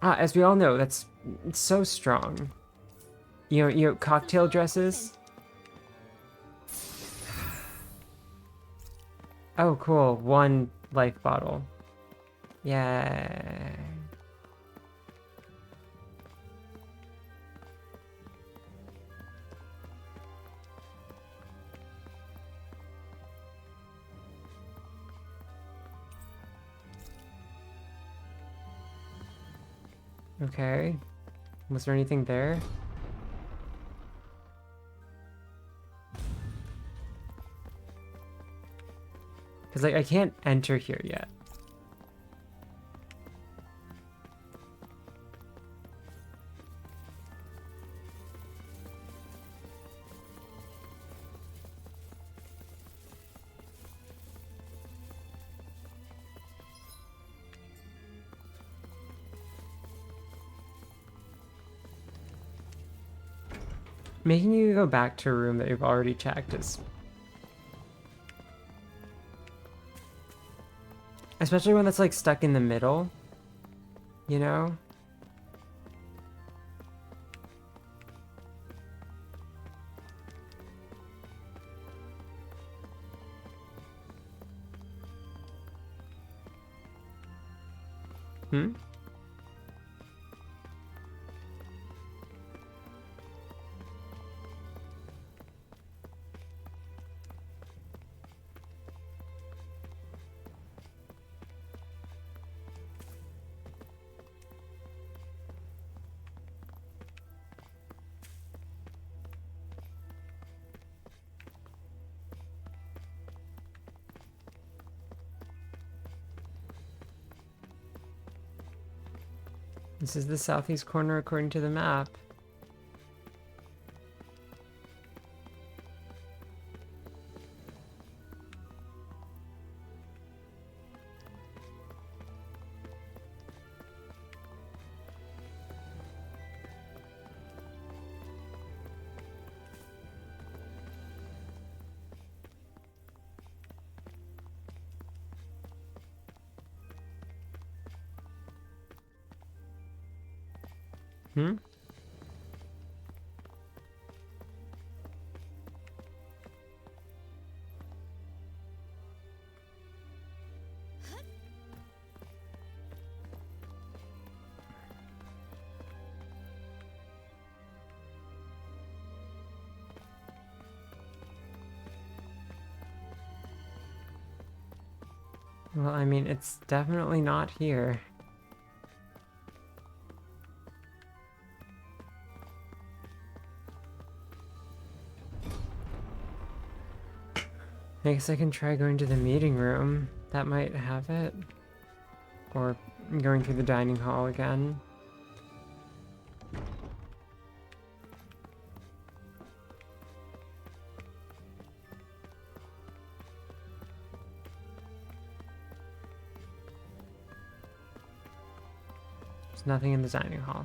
Ah, as we all know, that's it's so strong. You know, cocktail dresses. Oh, cool. 1 life bottle. Yeah. Okay. Was there anything there? Because, like, I can't enter here yet. Making you go back to a room that you've already checked is... Especially when that's, like, stuck in the middle. You know? Hmm? This is the southeast corner according to the map. Hmm? Well, I mean, it's definitely not here. I guess I can try going to the meeting room. That might have it. Or going through the dining hall again. There's nothing in the dining hall.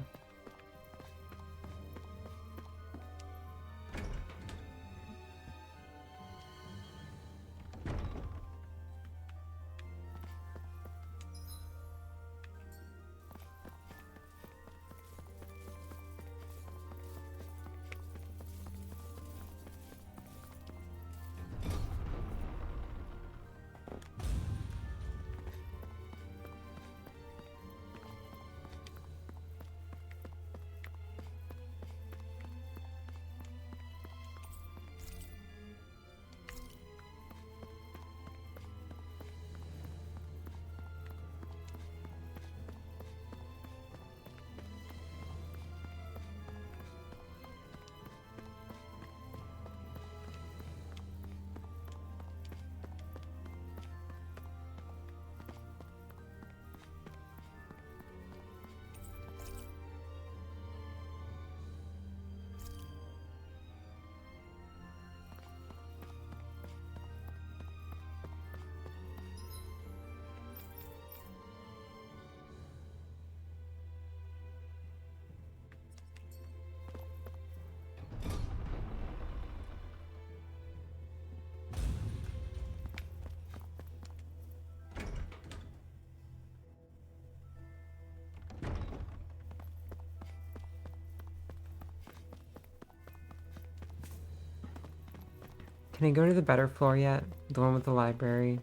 Can I go to the better floor yet? The one with the library?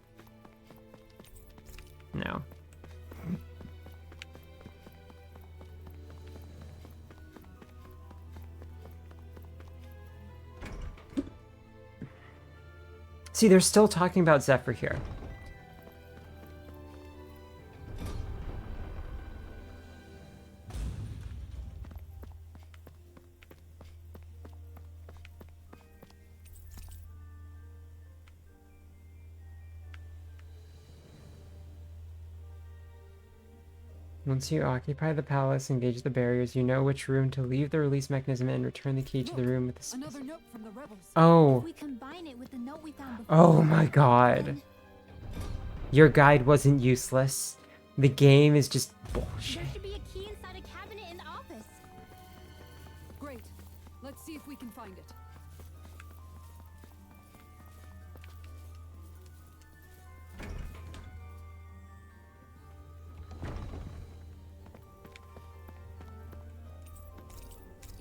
No. See, they're still talking about Zephyr here. Once you occupy the palace, engage the barriers, you know which room to leave the release mechanism and return the key to the room with the Another note from the rebels. Oh. If we combine it with the note we found before, Oh my god. Your guide wasn't useless. The game is just bullshit. there should be a key inside a cabinet in the office. Great. Let's see if we can find it.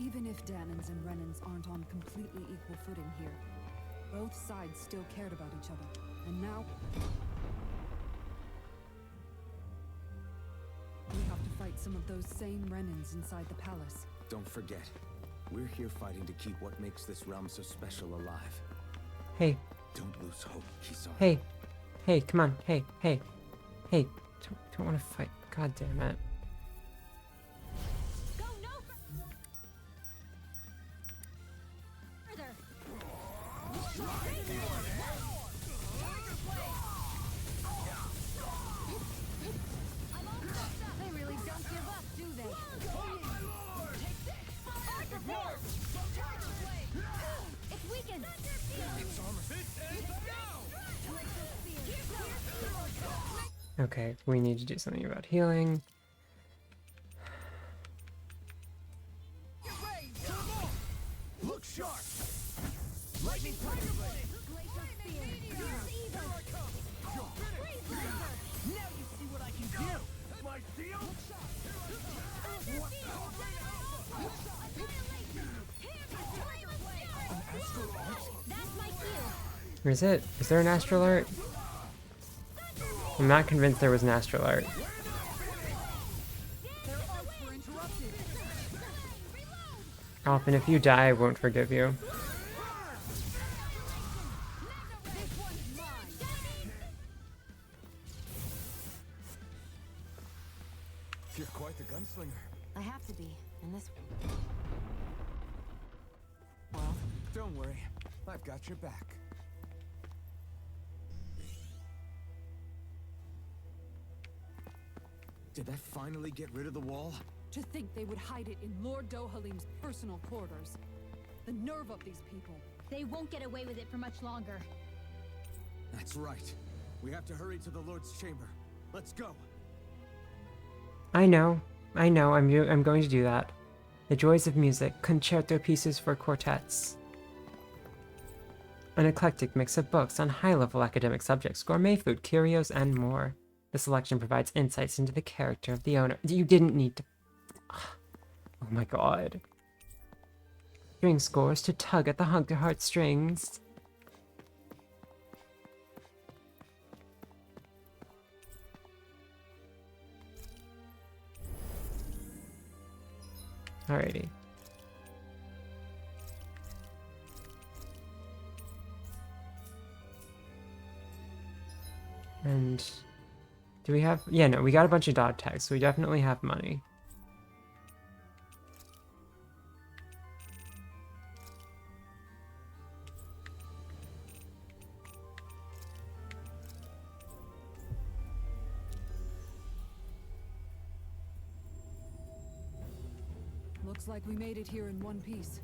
Even if Damon's and Renan's aren't on completely equal footing here, both sides still cared about each other. And now we have to fight some of those same Renans inside the palace. Don't forget, we're here fighting to keep what makes this realm so special alive. Hey. Don't lose hope, Kisara. Hey. Hey, come on. Hey, hey. Hey. Don't want to fight. God damn it. Go no further. They really don't give up, do they? It's weakened. Okay, we need to do something about healing. Look sharp! Lightning Tiger Blade! Now you see what I can do! My shield! That's my cue. Or is it? Is there an astral art? I'm not convinced there was an astral art. Alphen, if you die, I won't forgive you. You're quite the gunslinger. I have to be in this world. Don't worry, I've got your back. Did that finally get rid of the wall? To think they would hide it in Lord Dohalim's personal quarters. The nerve of these people. They won't get away with it for much longer. That's right. We have to hurry to the Lord's chamber. Let's go. I know. I'm going to do that. The joys of music, concerto pieces for quartets. An eclectic mix of books on high-level academic subjects, gourmet food, curios, and more. The selection provides insights into the character of the owner. You didn't need to... Oh my god. String scores to tug at the heartstrings. Alrighty. And do we have... Yeah, no, we got a bunch of dog tags, so we definitely have money. Looks like we made it here in one piece.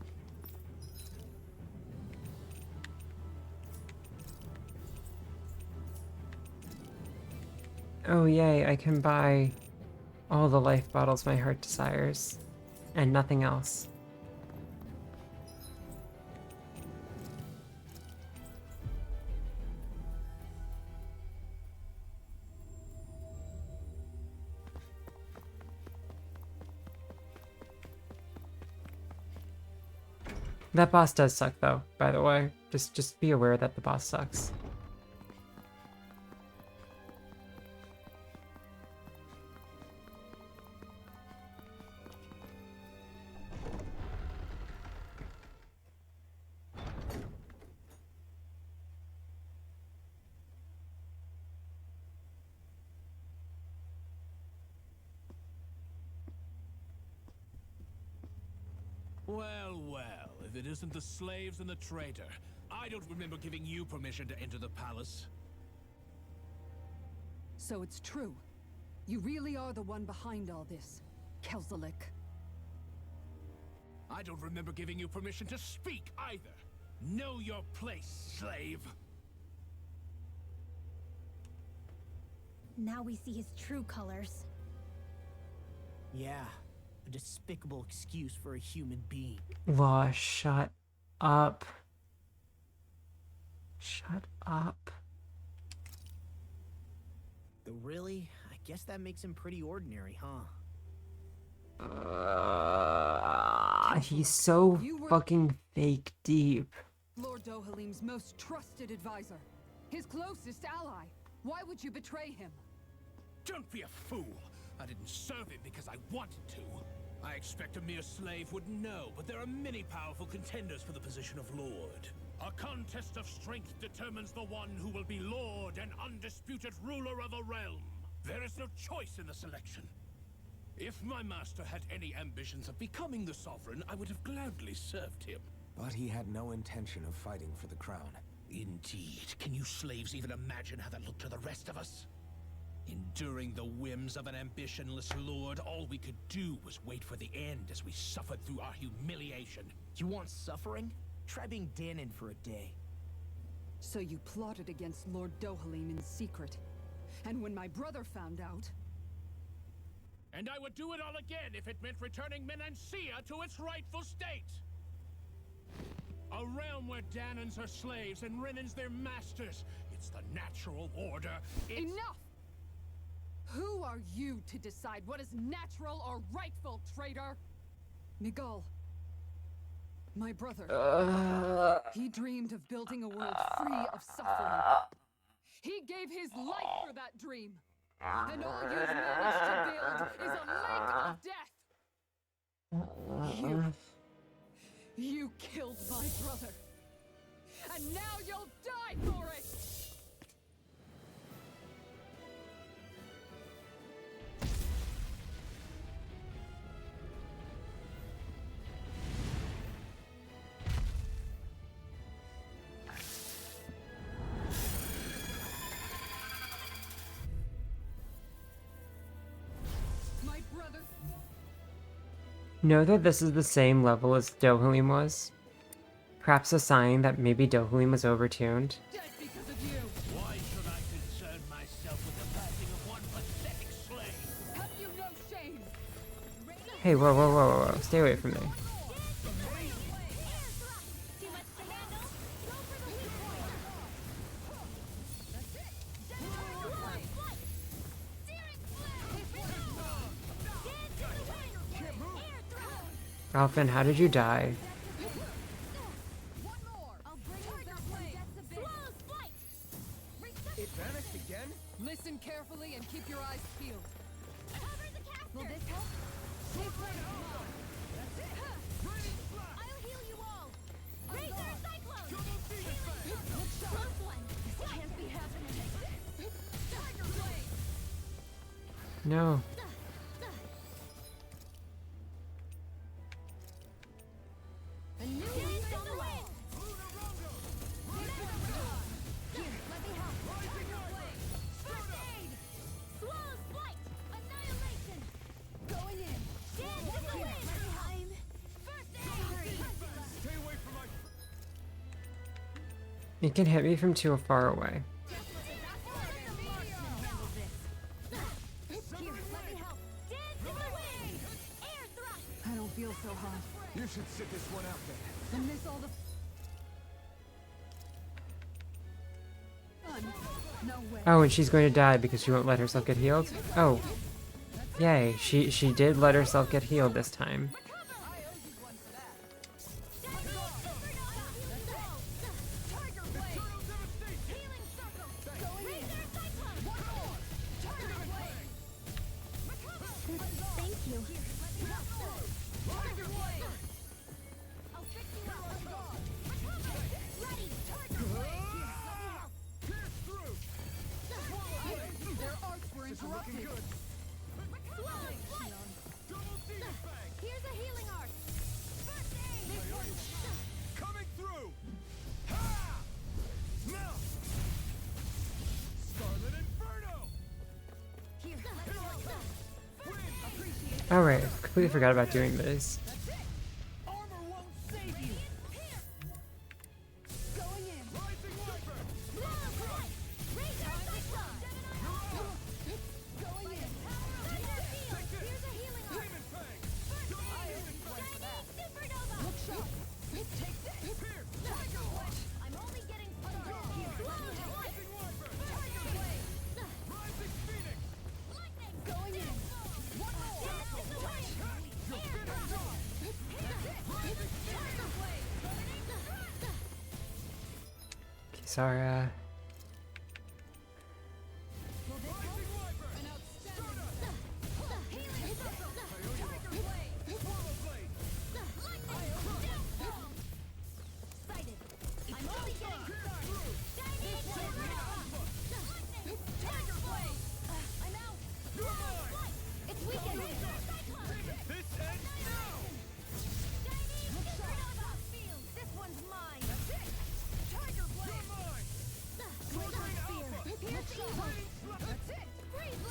Oh yay, I can buy all the life bottles my heart desires. And nothing else. That boss does suck, though, by the way. Just be aware that the boss sucks. Well, well, if it isn't the slaves and the traitor. I don't remember giving you permission to enter the palace. So it's true. You really are the one behind all this, Kelzelik. I don't remember giving you permission to speak either. Know your place, slave. Now we see his true colors. Yeah, a despicable excuse for a human being. Law, shut up. Shut up. Though really, I guess that makes him pretty ordinary, huh? He's so You were- fucking fake deep. Lord Dohalim's most trusted advisor. His closest ally. Why would you betray him? Don't be a fool. I didn't serve him because I wanted to. I expect a mere slave wouldn't know, but there are many powerful contenders for the position of Lord. A contest of strength determines the one who will be Lord and undisputed ruler of a realm. There is no choice in the selection. If my master had any ambitions of becoming the sovereign, I would have gladly served him. But he had no intention of fighting for the crown. Indeed. Can you slaves even imagine how that looked to the rest of us? Enduring the whims of an ambitionless lord, all we could do was wait for the end as we suffered through our humiliation. You want suffering? Try being Danon for a day. So you plotted against Lord Dohalim in secret. And when my brother found out... And I would do it all again if it meant returning Menancia to its rightful state. A realm where Danons are slaves and Renans their masters. It's the natural order. Enough! Who are you to decide what is natural or rightful, traitor? Miguel. My brother. He dreamed of building a world free of suffering. He gave his life for that dream. And all you've managed to build is a lake of death. You killed my brother. And now you'll die for it! My brother. Know that this is the same level as Dohalim was? Perhaps a sign that maybe Dohalim was overtuned? Dead because of you. Why should I concern myself with the passing of one pathetic slave? Have you no shame? Hey, whoa, whoa, whoa, whoa, whoa. Stay away from me. Alphen, how did you die? It vanished again? Listen carefully and keep your eyes peeled. Will this help? I'll heal you all. Razor Cyclone! Close one. This can't be happening. Tiger Blade! No. A new lease on the way. Here, let me help. First aid. Swallow's flight. Annihilation. Going in. Dance to the wind. Time. First aid. Stay away from my... It can hit me from too far away. Here, let me help. Dance to the wind. Air thrust. I don't feel so hot. You should sit this one out then. And miss all the... No way. Oh, and she's going to die because she won't let herself get healed? Oh. Yay, she did let herself get healed this time. Oh right, I completely forgot about doing this. Armor won't save you. Going in. Going in. Here's a healing arm. Look sharp. Take this. I'm only getting started. Going in. One more. Kisara. I'm only getting started. I'm out. It's weekend. This ends now! This one's mine. Tiger Blade! Mine! Sword spear. Pierce the evil. That's it! Freeze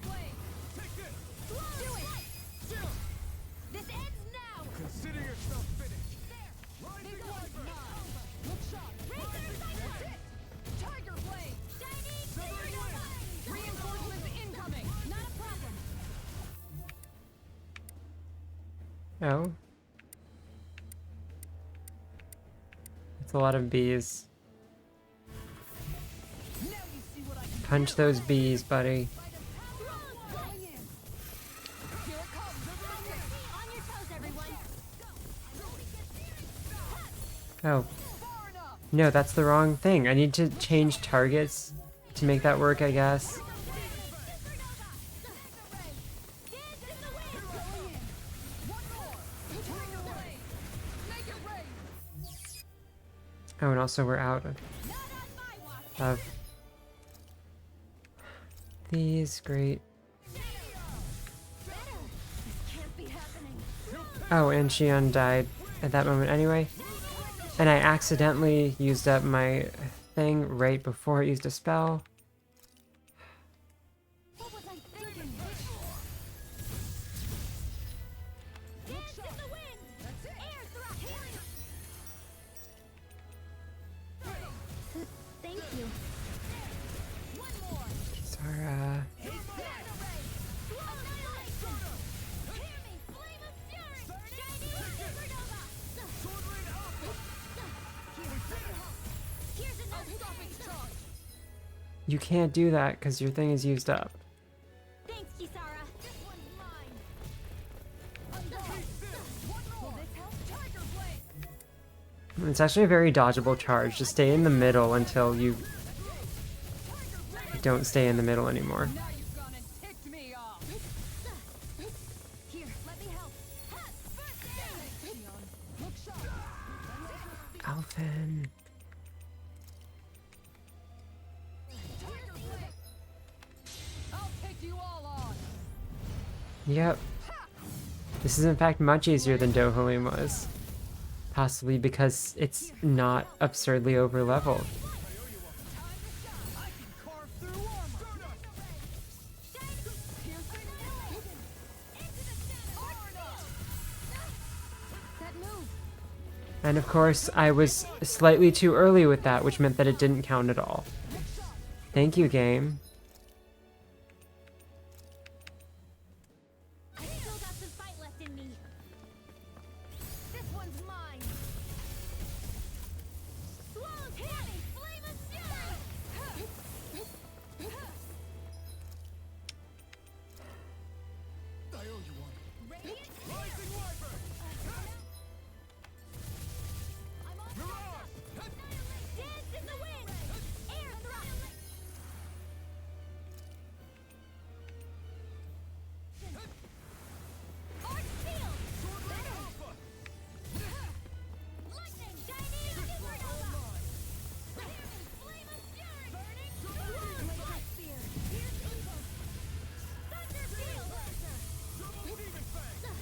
blade. Take this! Do it. This ends now. Consider yourself finished! This one's mine. Look sharp. That's it. Tiger blade. Reinforcements incoming. Not a problem. Oh. It's a lot of bees. Now you see what I can Punch those bees, buddy. going in. Here it comes. On your toes, everyone. Oh. Far enough. No, that's the wrong thing. I need to change targets to make that work, I guess. Going in. One more. Tiger blade. Make it rain. Oh, and also we're out of these. Great. Can't be happening. Oh, and Shion died at that moment anyway. And I accidentally used up my thing right before it used a spell. What was I thinking? Dance in the wind. Air thrust. Thank you. One more. Kisara. You can't do that because your thing is used up. Thanks, Kisara. This one's mine. Will this help? Tiger blade. It's actually a very dodgeable charge. Just stay in the middle until you don't stay in the middle anymore. Now you've gone and ticked me off. Here, let me help. First aid. Shion, look sharp. Alphen. Tiger blade. I'll take you all on. Yep. This is in fact much easier than Dohalim was. Possibly because it's not absurdly over leveled. I can carve through armor. That move. And of course, I was slightly too early with that, which meant that it didn't count at all. Thank you, game. I still got some fight left in me. This one's mine. Swallow's Hattie, flame of fury. I owe you one. Radiant. Rising Wyvern! I'm all set. Dance in the wind. Air thrust. Arc field. Alpha! Lightning. Chinese supernova. Flame of fury. Burning. Laser spear. Pierce evil. Thunder field. Double Demon Fang!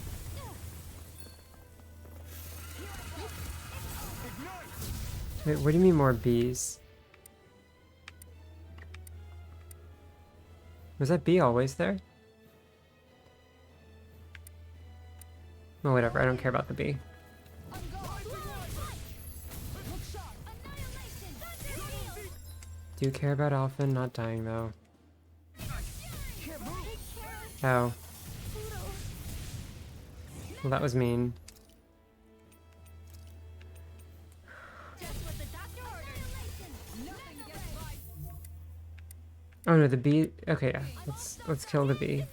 Ignite! Wait, what do you mean more bees? Was that bee always there? Well, whatever, I don't care about the bee. Do care about Alpha not dying, though. Oh. Well, that was mean. Oh no, the bee. Okay, yeah. Let's kill the bee.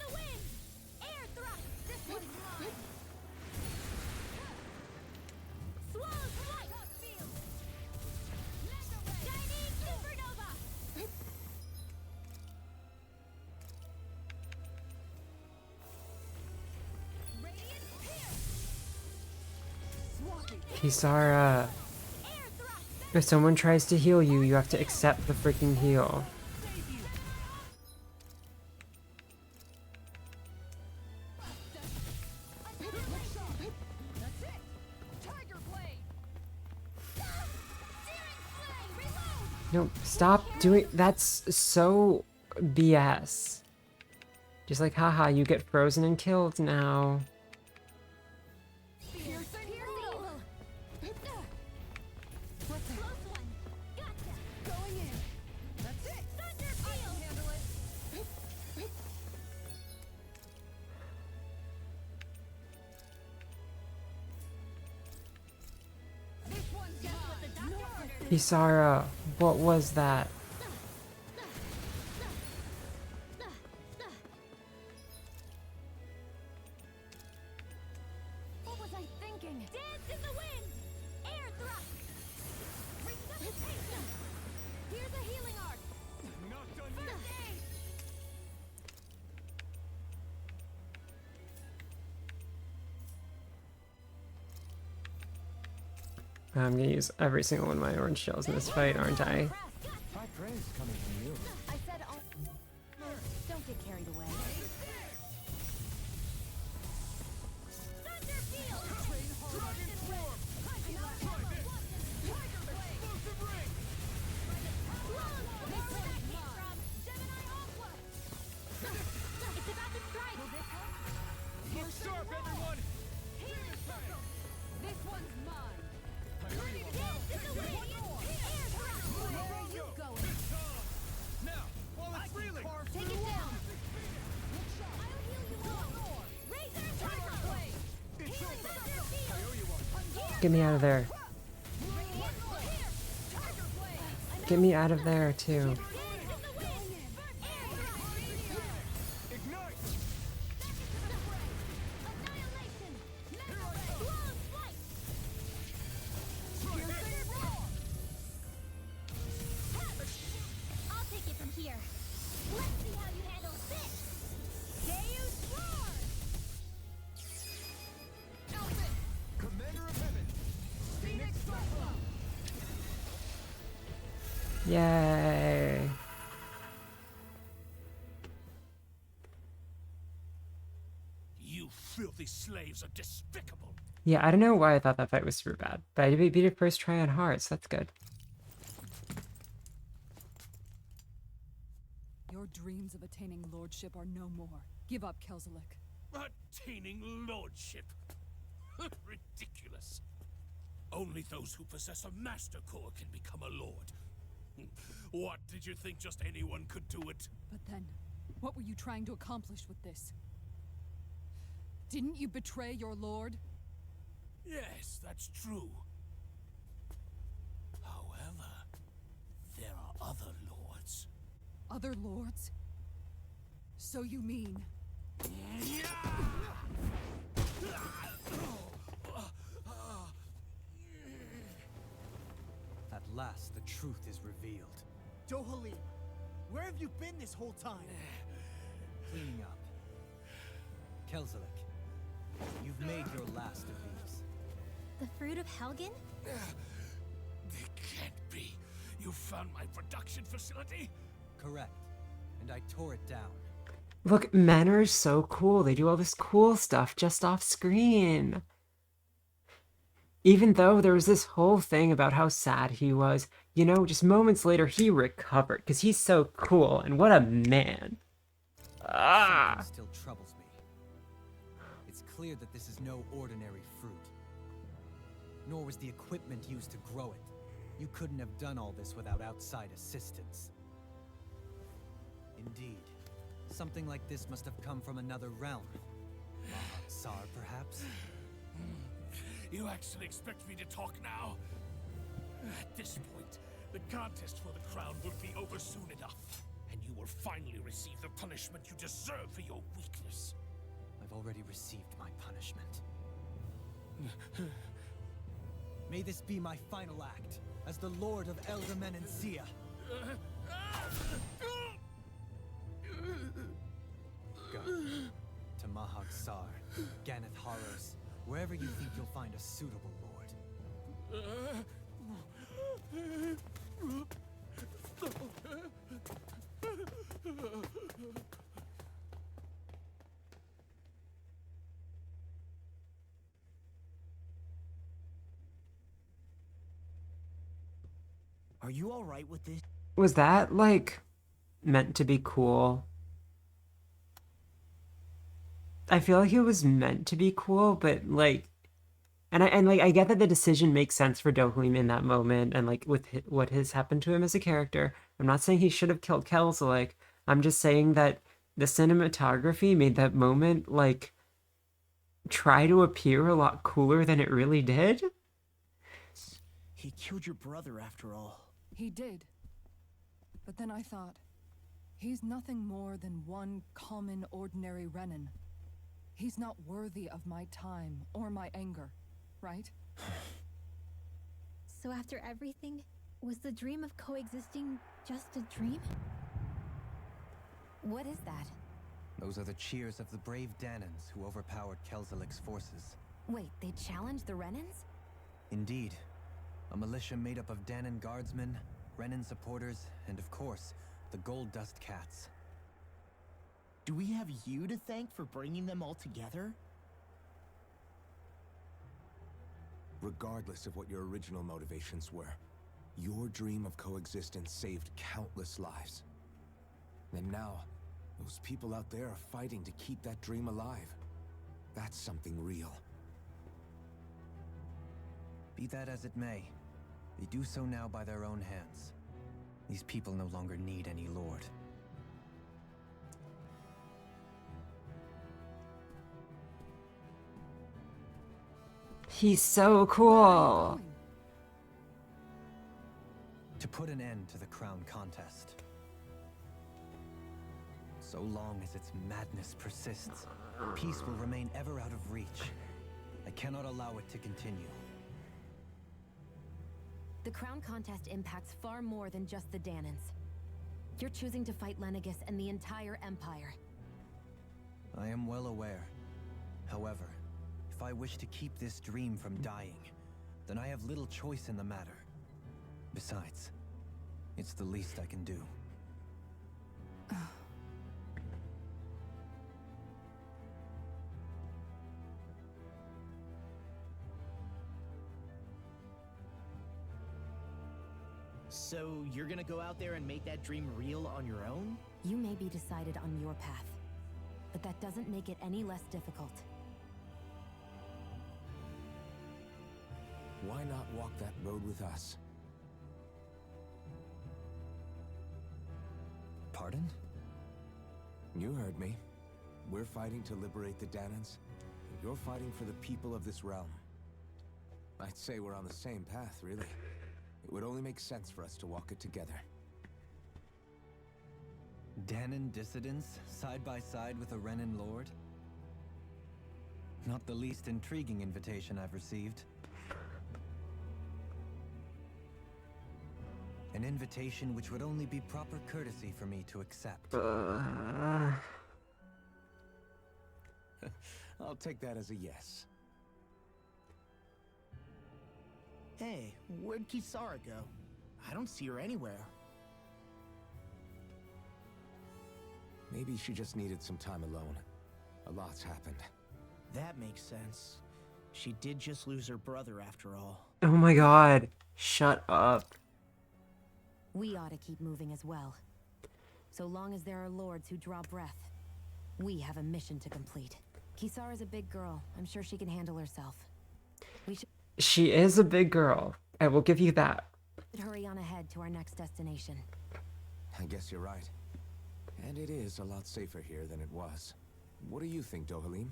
Kisara. If someone tries to heal you, you have to accept the freaking heal. No, stop doing. That's so BS. Just like, haha, you get frozen and killed now. Kisara, what was that? What was I thinking? Dance in the wind! Air thrust! Resuscitation! Here's a healing arc! Not done yet. First aid! I'm gonna use every single one of my orange shells in this fight, aren't I? High praise coming from you. I said don't get carried away. Thunder field! Dragon form! Tiger blade! Explosive ring! It's about to strike! Look sharp, everyone! This one's mine. Dance in the wind! Air thrust! Where are you going? Now, while it's reeling! Take it down! I'll heal you all! Razor tiger blade! Healing thunder field! Get me out of there. Get me out of there, too. I'll take it from here. Let's see how you handle this. Deus Roar! Commander of Heaven! Phoenix Cyclone! Yay. You filthy slaves are despicable. Yeah, I don't know why I thought that fight was super bad, but I beat it first try on hard, so that's good. Your dreams of attaining lordship are no more. Give up, Kelzelik. Attaining lordship. Ridiculous. Only those who possess a master core can become a lord. What, did you think just anyone could do it? But then, what were you trying to accomplish with this? Didn't you betray your lord? Yes, that's true. However, there are other lords. Other lords? So you mean... At last, the truth is revealed. Dohalim, where have you been this whole time? Cleaning up. Kelzelik, you've made your last of these. The fruit of Helgen? It can't be. You found my production facility? Correct. And I tore it down. Look, men are so cool. They do all this cool stuff just off screen. Even though there was this whole thing about how sad he was, you know, just moments later he recovered because he's so cool and what a man. Ah! Something still troubles me. It's clear that this is no ordinary fruit. Nor was the equipment used to grow it. You couldn't have done all this without outside assistance. Indeed. Something like this must have come from another realm. Sar, perhaps? You actually expect me to talk now? At this point, the contest for the crown will be over soon enough, and you will finally receive the punishment you deserve for your weakness. I've already received my punishment. May this be my final act, as the Lord of Elder Menencia. Go. To Mahag Sar, Ganeth Haros, wherever you think you'll find a suitable lord. Are you alright with this? Was that, like, meant to be cool? I feel like it was meant to be cool, but, like... And I get that the decision makes sense for Dohlim in that moment, and, like, with what has happened to him as a character. I'm not saying he should have killed Kelzalik. I'm just saying that the cinematography made that moment, like, try to appear a lot cooler than it really did. He killed your brother after all. He did. But then I thought, he's nothing more than one common, ordinary Renin. He's not worthy of my time or my anger, right? So after everything, was the dream of coexisting just a dream? What is that? Those are the cheers of the brave Danans who overpowered Kelzalik's forces. Wait, they challenged the Renins? Indeed. A militia made up of Danan guardsmen, Renin supporters, and of course, the Gold Dust Cats. Do we have you to thank for bringing them all together? Regardless of what your original motivations were, your dream of coexistence saved countless lives. And now, those people out there are fighting to keep that dream alive. That's something real. Be that as it may, they do so now by their own hands. These people no longer need any lord. He's so cool. To put an end to the crown contest. So long as its madness persists, peace will remain ever out of reach. I cannot allow it to continue. The crown contest impacts far more than just the Danans. You're choosing to fight Lenegis and the entire Empire. I am well aware. However, if I wish to keep this dream from dying, then I have little choice in the matter. Besides, it's the least I can do. So you're gonna go out there and make that dream real on your own? You may be decided on your path, but that doesn't make it any less difficult. Why not walk that road with us? Pardon? You heard me. We're fighting to liberate the Danans, and you're fighting for the people of this realm. I'd say we're on the same path, really. It would only make sense for us to walk it together. Danan dissidents, side by side with a Renin lord? Not the least intriguing invitation I've received. An invitation which would only be proper courtesy for me to accept. I'll take that as a yes. Hey, where'd Kisara go? I don't see her anywhere. Maybe she just needed some time alone. A lot's happened. That makes sense. She did just lose her brother after all. Oh my god. Shut up. We ought to keep moving as well. So long as there are lords who draw breath, we have a mission to complete. Kisara's a big girl. I'm sure she can handle herself. We should She is a big girl. I will give you that. hurry on ahead to our next destination. I guess you're right. And it is a lot safer here than it was. What do you think, Dohalim?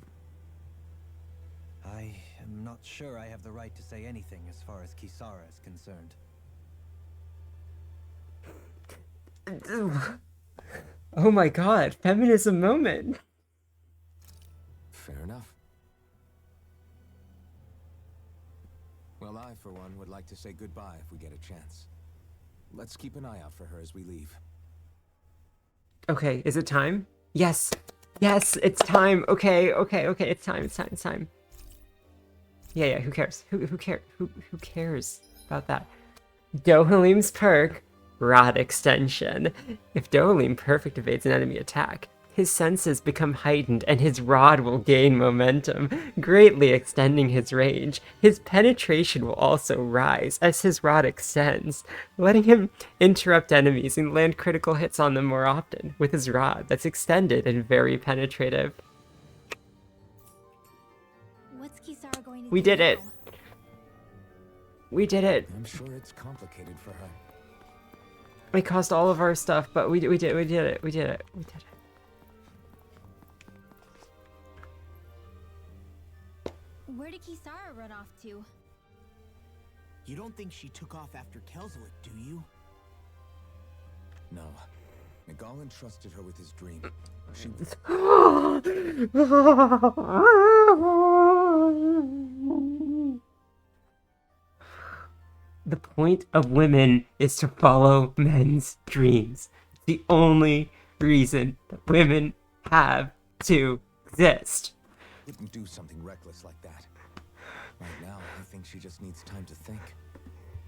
I am not sure I have the right to say anything as far as Kisara is concerned. Oh my god, feminism moment. Fair enough. Well, I, for one, would like to say goodbye if we get a chance. Let's keep an eye out for her as we leave. Okay, is it time? Yes. Yes, it's time. Okay, it's time. Yeah, who cares? Who cares about that? Dohalim's perk, Rod Extension. If Dohalim perfect evades an enemy attack, his senses become heightened and his rod will gain momentum, greatly extending his range. His penetration will also rise as his rod extends, letting him interrupt enemies and land critical hits on them more often with his rod that's extended and very penetrative. What's Kisara going to We do did it. now? We did it. I'm sure it's complicated for her. It cost all of our stuff, but we did it. Where did Kisara run off to? You don't think she took off after Kelzalik, do you? No. Miguel entrusted her with his dream. She... The point of women is to follow men's dreams. It's the only reason that women have to exist. wouldn't do something reckless like that. Right now, I think she just needs time to think.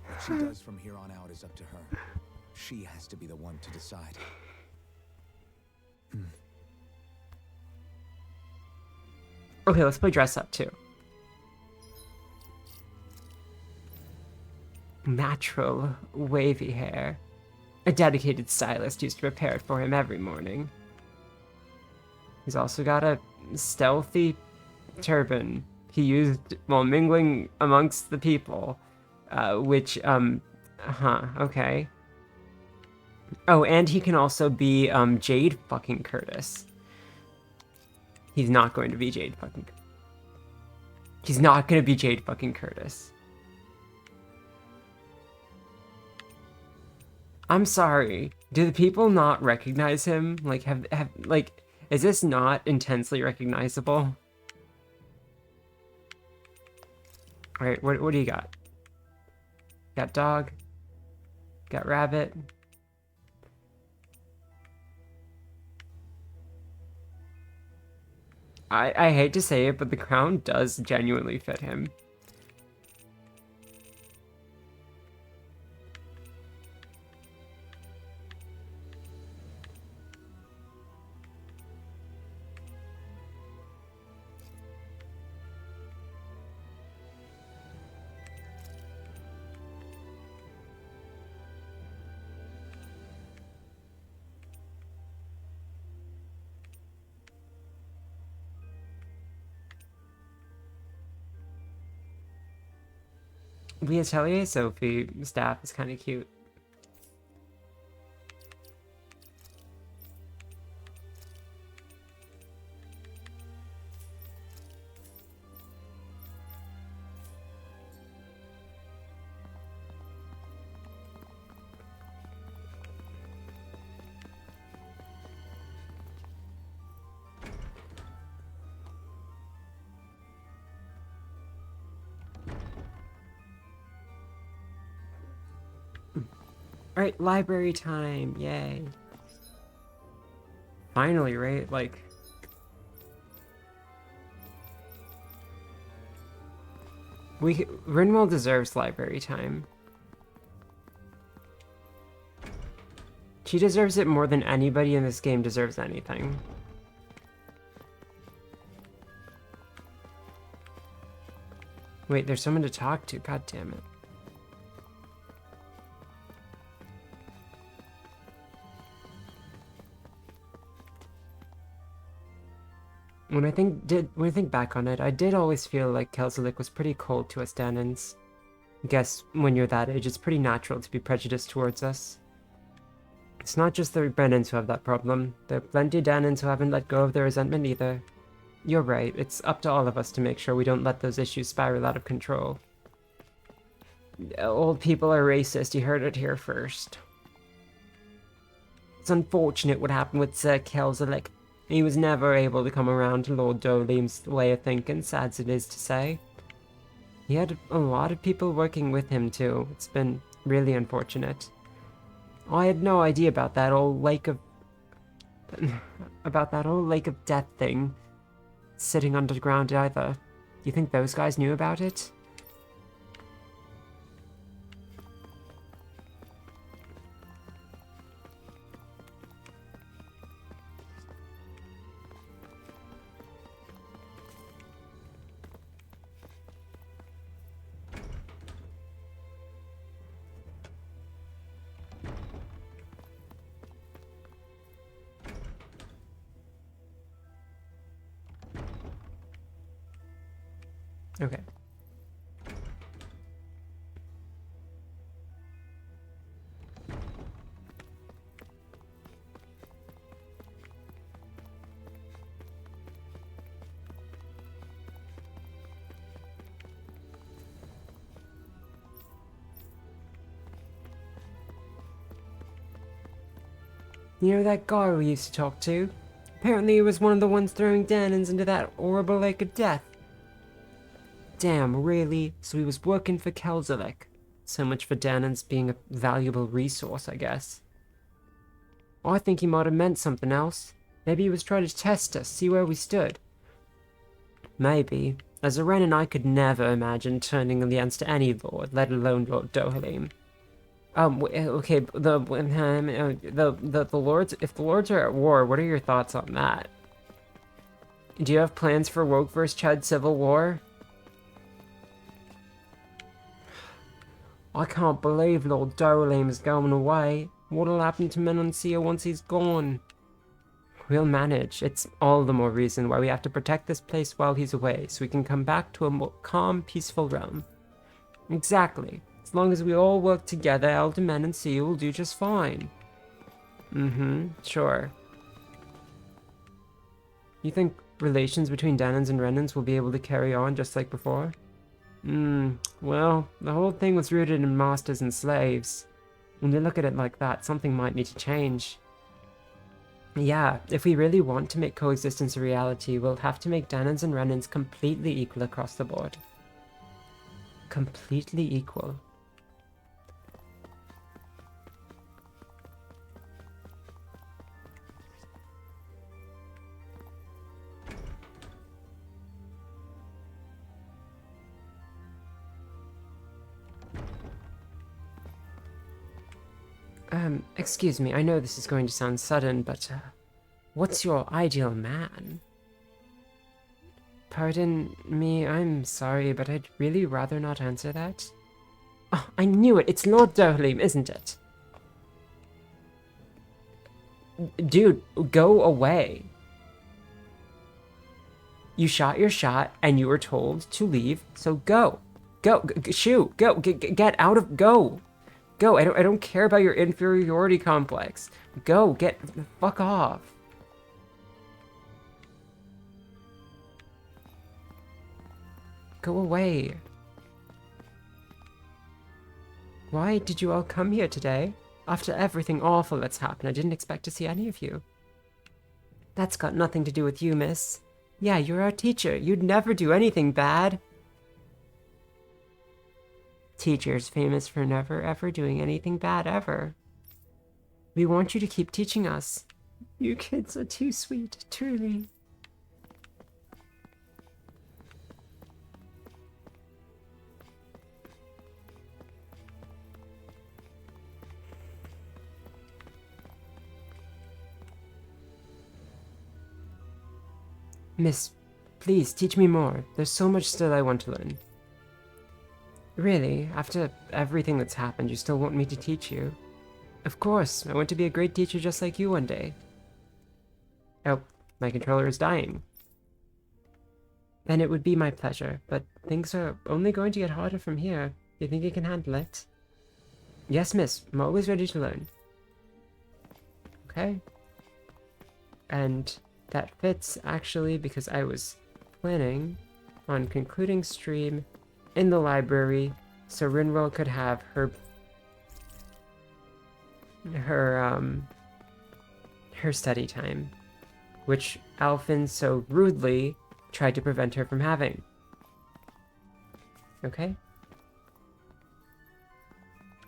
What she does from here on out is up to her. She has to be the one to decide. Okay, let's play dress up too. Natural, wavy hair. A dedicated stylist used to prepare it for him every morning. He's also got a stealthy turban he used while mingling amongst the people, okay. Oh, and he can also be, Jade fucking Curtis. He's not going to be Jade fucking... He's not going to be Jade fucking Curtis. I'm sorry. Do the people not recognize him? Like, is this not intensely recognizable? Alright, what do you got? Got dog? Got rabbit? I hate to say it, but the crown does genuinely fit him. The Atelier Sophie staff is kind of cute. Alright, library time, yay. Finally, right? Like... Rinwell deserves library time. She deserves it more than anybody in this game deserves anything. Wait, there's someone to talk to, god damn it. when I think back on it, I did always feel like Kelzelik was pretty cold to us Danans. I guess when you're that age, it's pretty natural to be prejudiced towards us. It's not just the Brennans who have that problem. There are plenty of Danans who haven't let go of their resentment either. You're right, it's up to all of us to make sure we don't let those issues spiral out of control. Old people are racist, you heard it here first. It's unfortunate what happened with Sir Kelzelik. He was never able to come around to Lord Dolim's way of thinking, sad as it is to say. He had a lot of people working with him too. It's been really unfortunate. I had no idea about that whole lake of... death thing sitting underground either. You think those guys knew about it? Okay. You know that guy we used to talk to? Apparently he was one of the ones throwing Danans into that horrible lake of death. Damn, really? So he was working for Kelzelik. So much for Danans being a valuable resource, I guess. I think he might have meant something else. Maybe he was trying to test us, see where we stood. Maybe. As a Renan, I could never imagine turning against any lord, let alone Lord Dohalim. Okay, the lords, if the lords are at war, what are your thoughts on that? Do you have plans for Woke vs. Chud Civil War? I can't believe Lord Dohalim is going away. What'll happen to Menancia once he's gone? We'll manage. It's all the more reason why we have to protect this place while he's away, so we can come back to a more calm, peaceful realm. Exactly. As long as we all work together, Elder Menancia will do just fine. Sure. You think relations between Danans and Renans will be able to carry on just like before? Well, the whole thing was rooted in masters and slaves. When you look at it like that, something might need to change. Yeah, if we really want to make coexistence a reality, we'll have to make Danans and Renans completely equal across the board. Completely equal. Excuse me, I know this is going to sound sudden, but, what's your ideal man? Pardon me, I'm sorry, but I'd really rather not answer that. Oh, I knew it! It's Lord Dohalim, isn't it? Dude, go away. You shot your shot, and you were told to leave, so go. Go, shoo, go, get out of, go. Go, I don't care about your inferiority complex. Go, fuck off. Go away. Why did you all come here today? After everything awful that's happened, I didn't expect to see any of you. That's got nothing to do with you, miss. Yeah, you're our teacher. You'd never do anything bad. Teachers famous for never ever doing anything bad ever. We want you to keep teaching us. You kids are too sweet, truly. Miss, please teach me more. There's so much still I want to learn. Really? After everything that's happened, you still want me to teach you? Of course, I want to be a great teacher just like you one day. Oh, my controller is dying. then it would be my pleasure, but things are only going to get harder from here. You think you can handle it? Yes, miss. I'm always ready to learn. Okay. And that fits, actually, because I was planning on concluding stream in the library so Rinwell could have her study time, which Alphen so rudely tried to prevent her from having. Okay?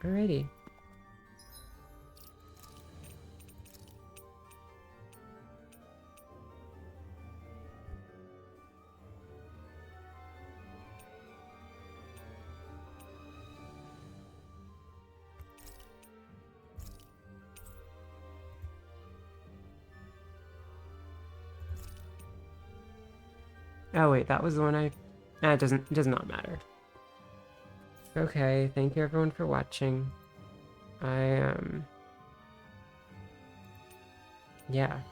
Alrighty. Oh wait, that was the one it does not matter. Okay, thank you everyone for watching. Yeah,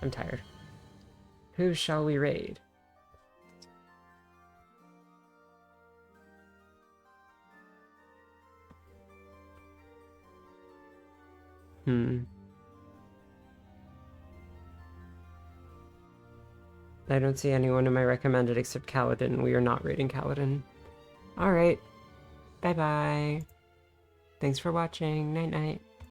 I'm tired. Who shall we raid? I don't see anyone in my recommended except Kaladin. We are not raiding Kaladin. Alright. Bye-bye. Thanks for watching. Night-night.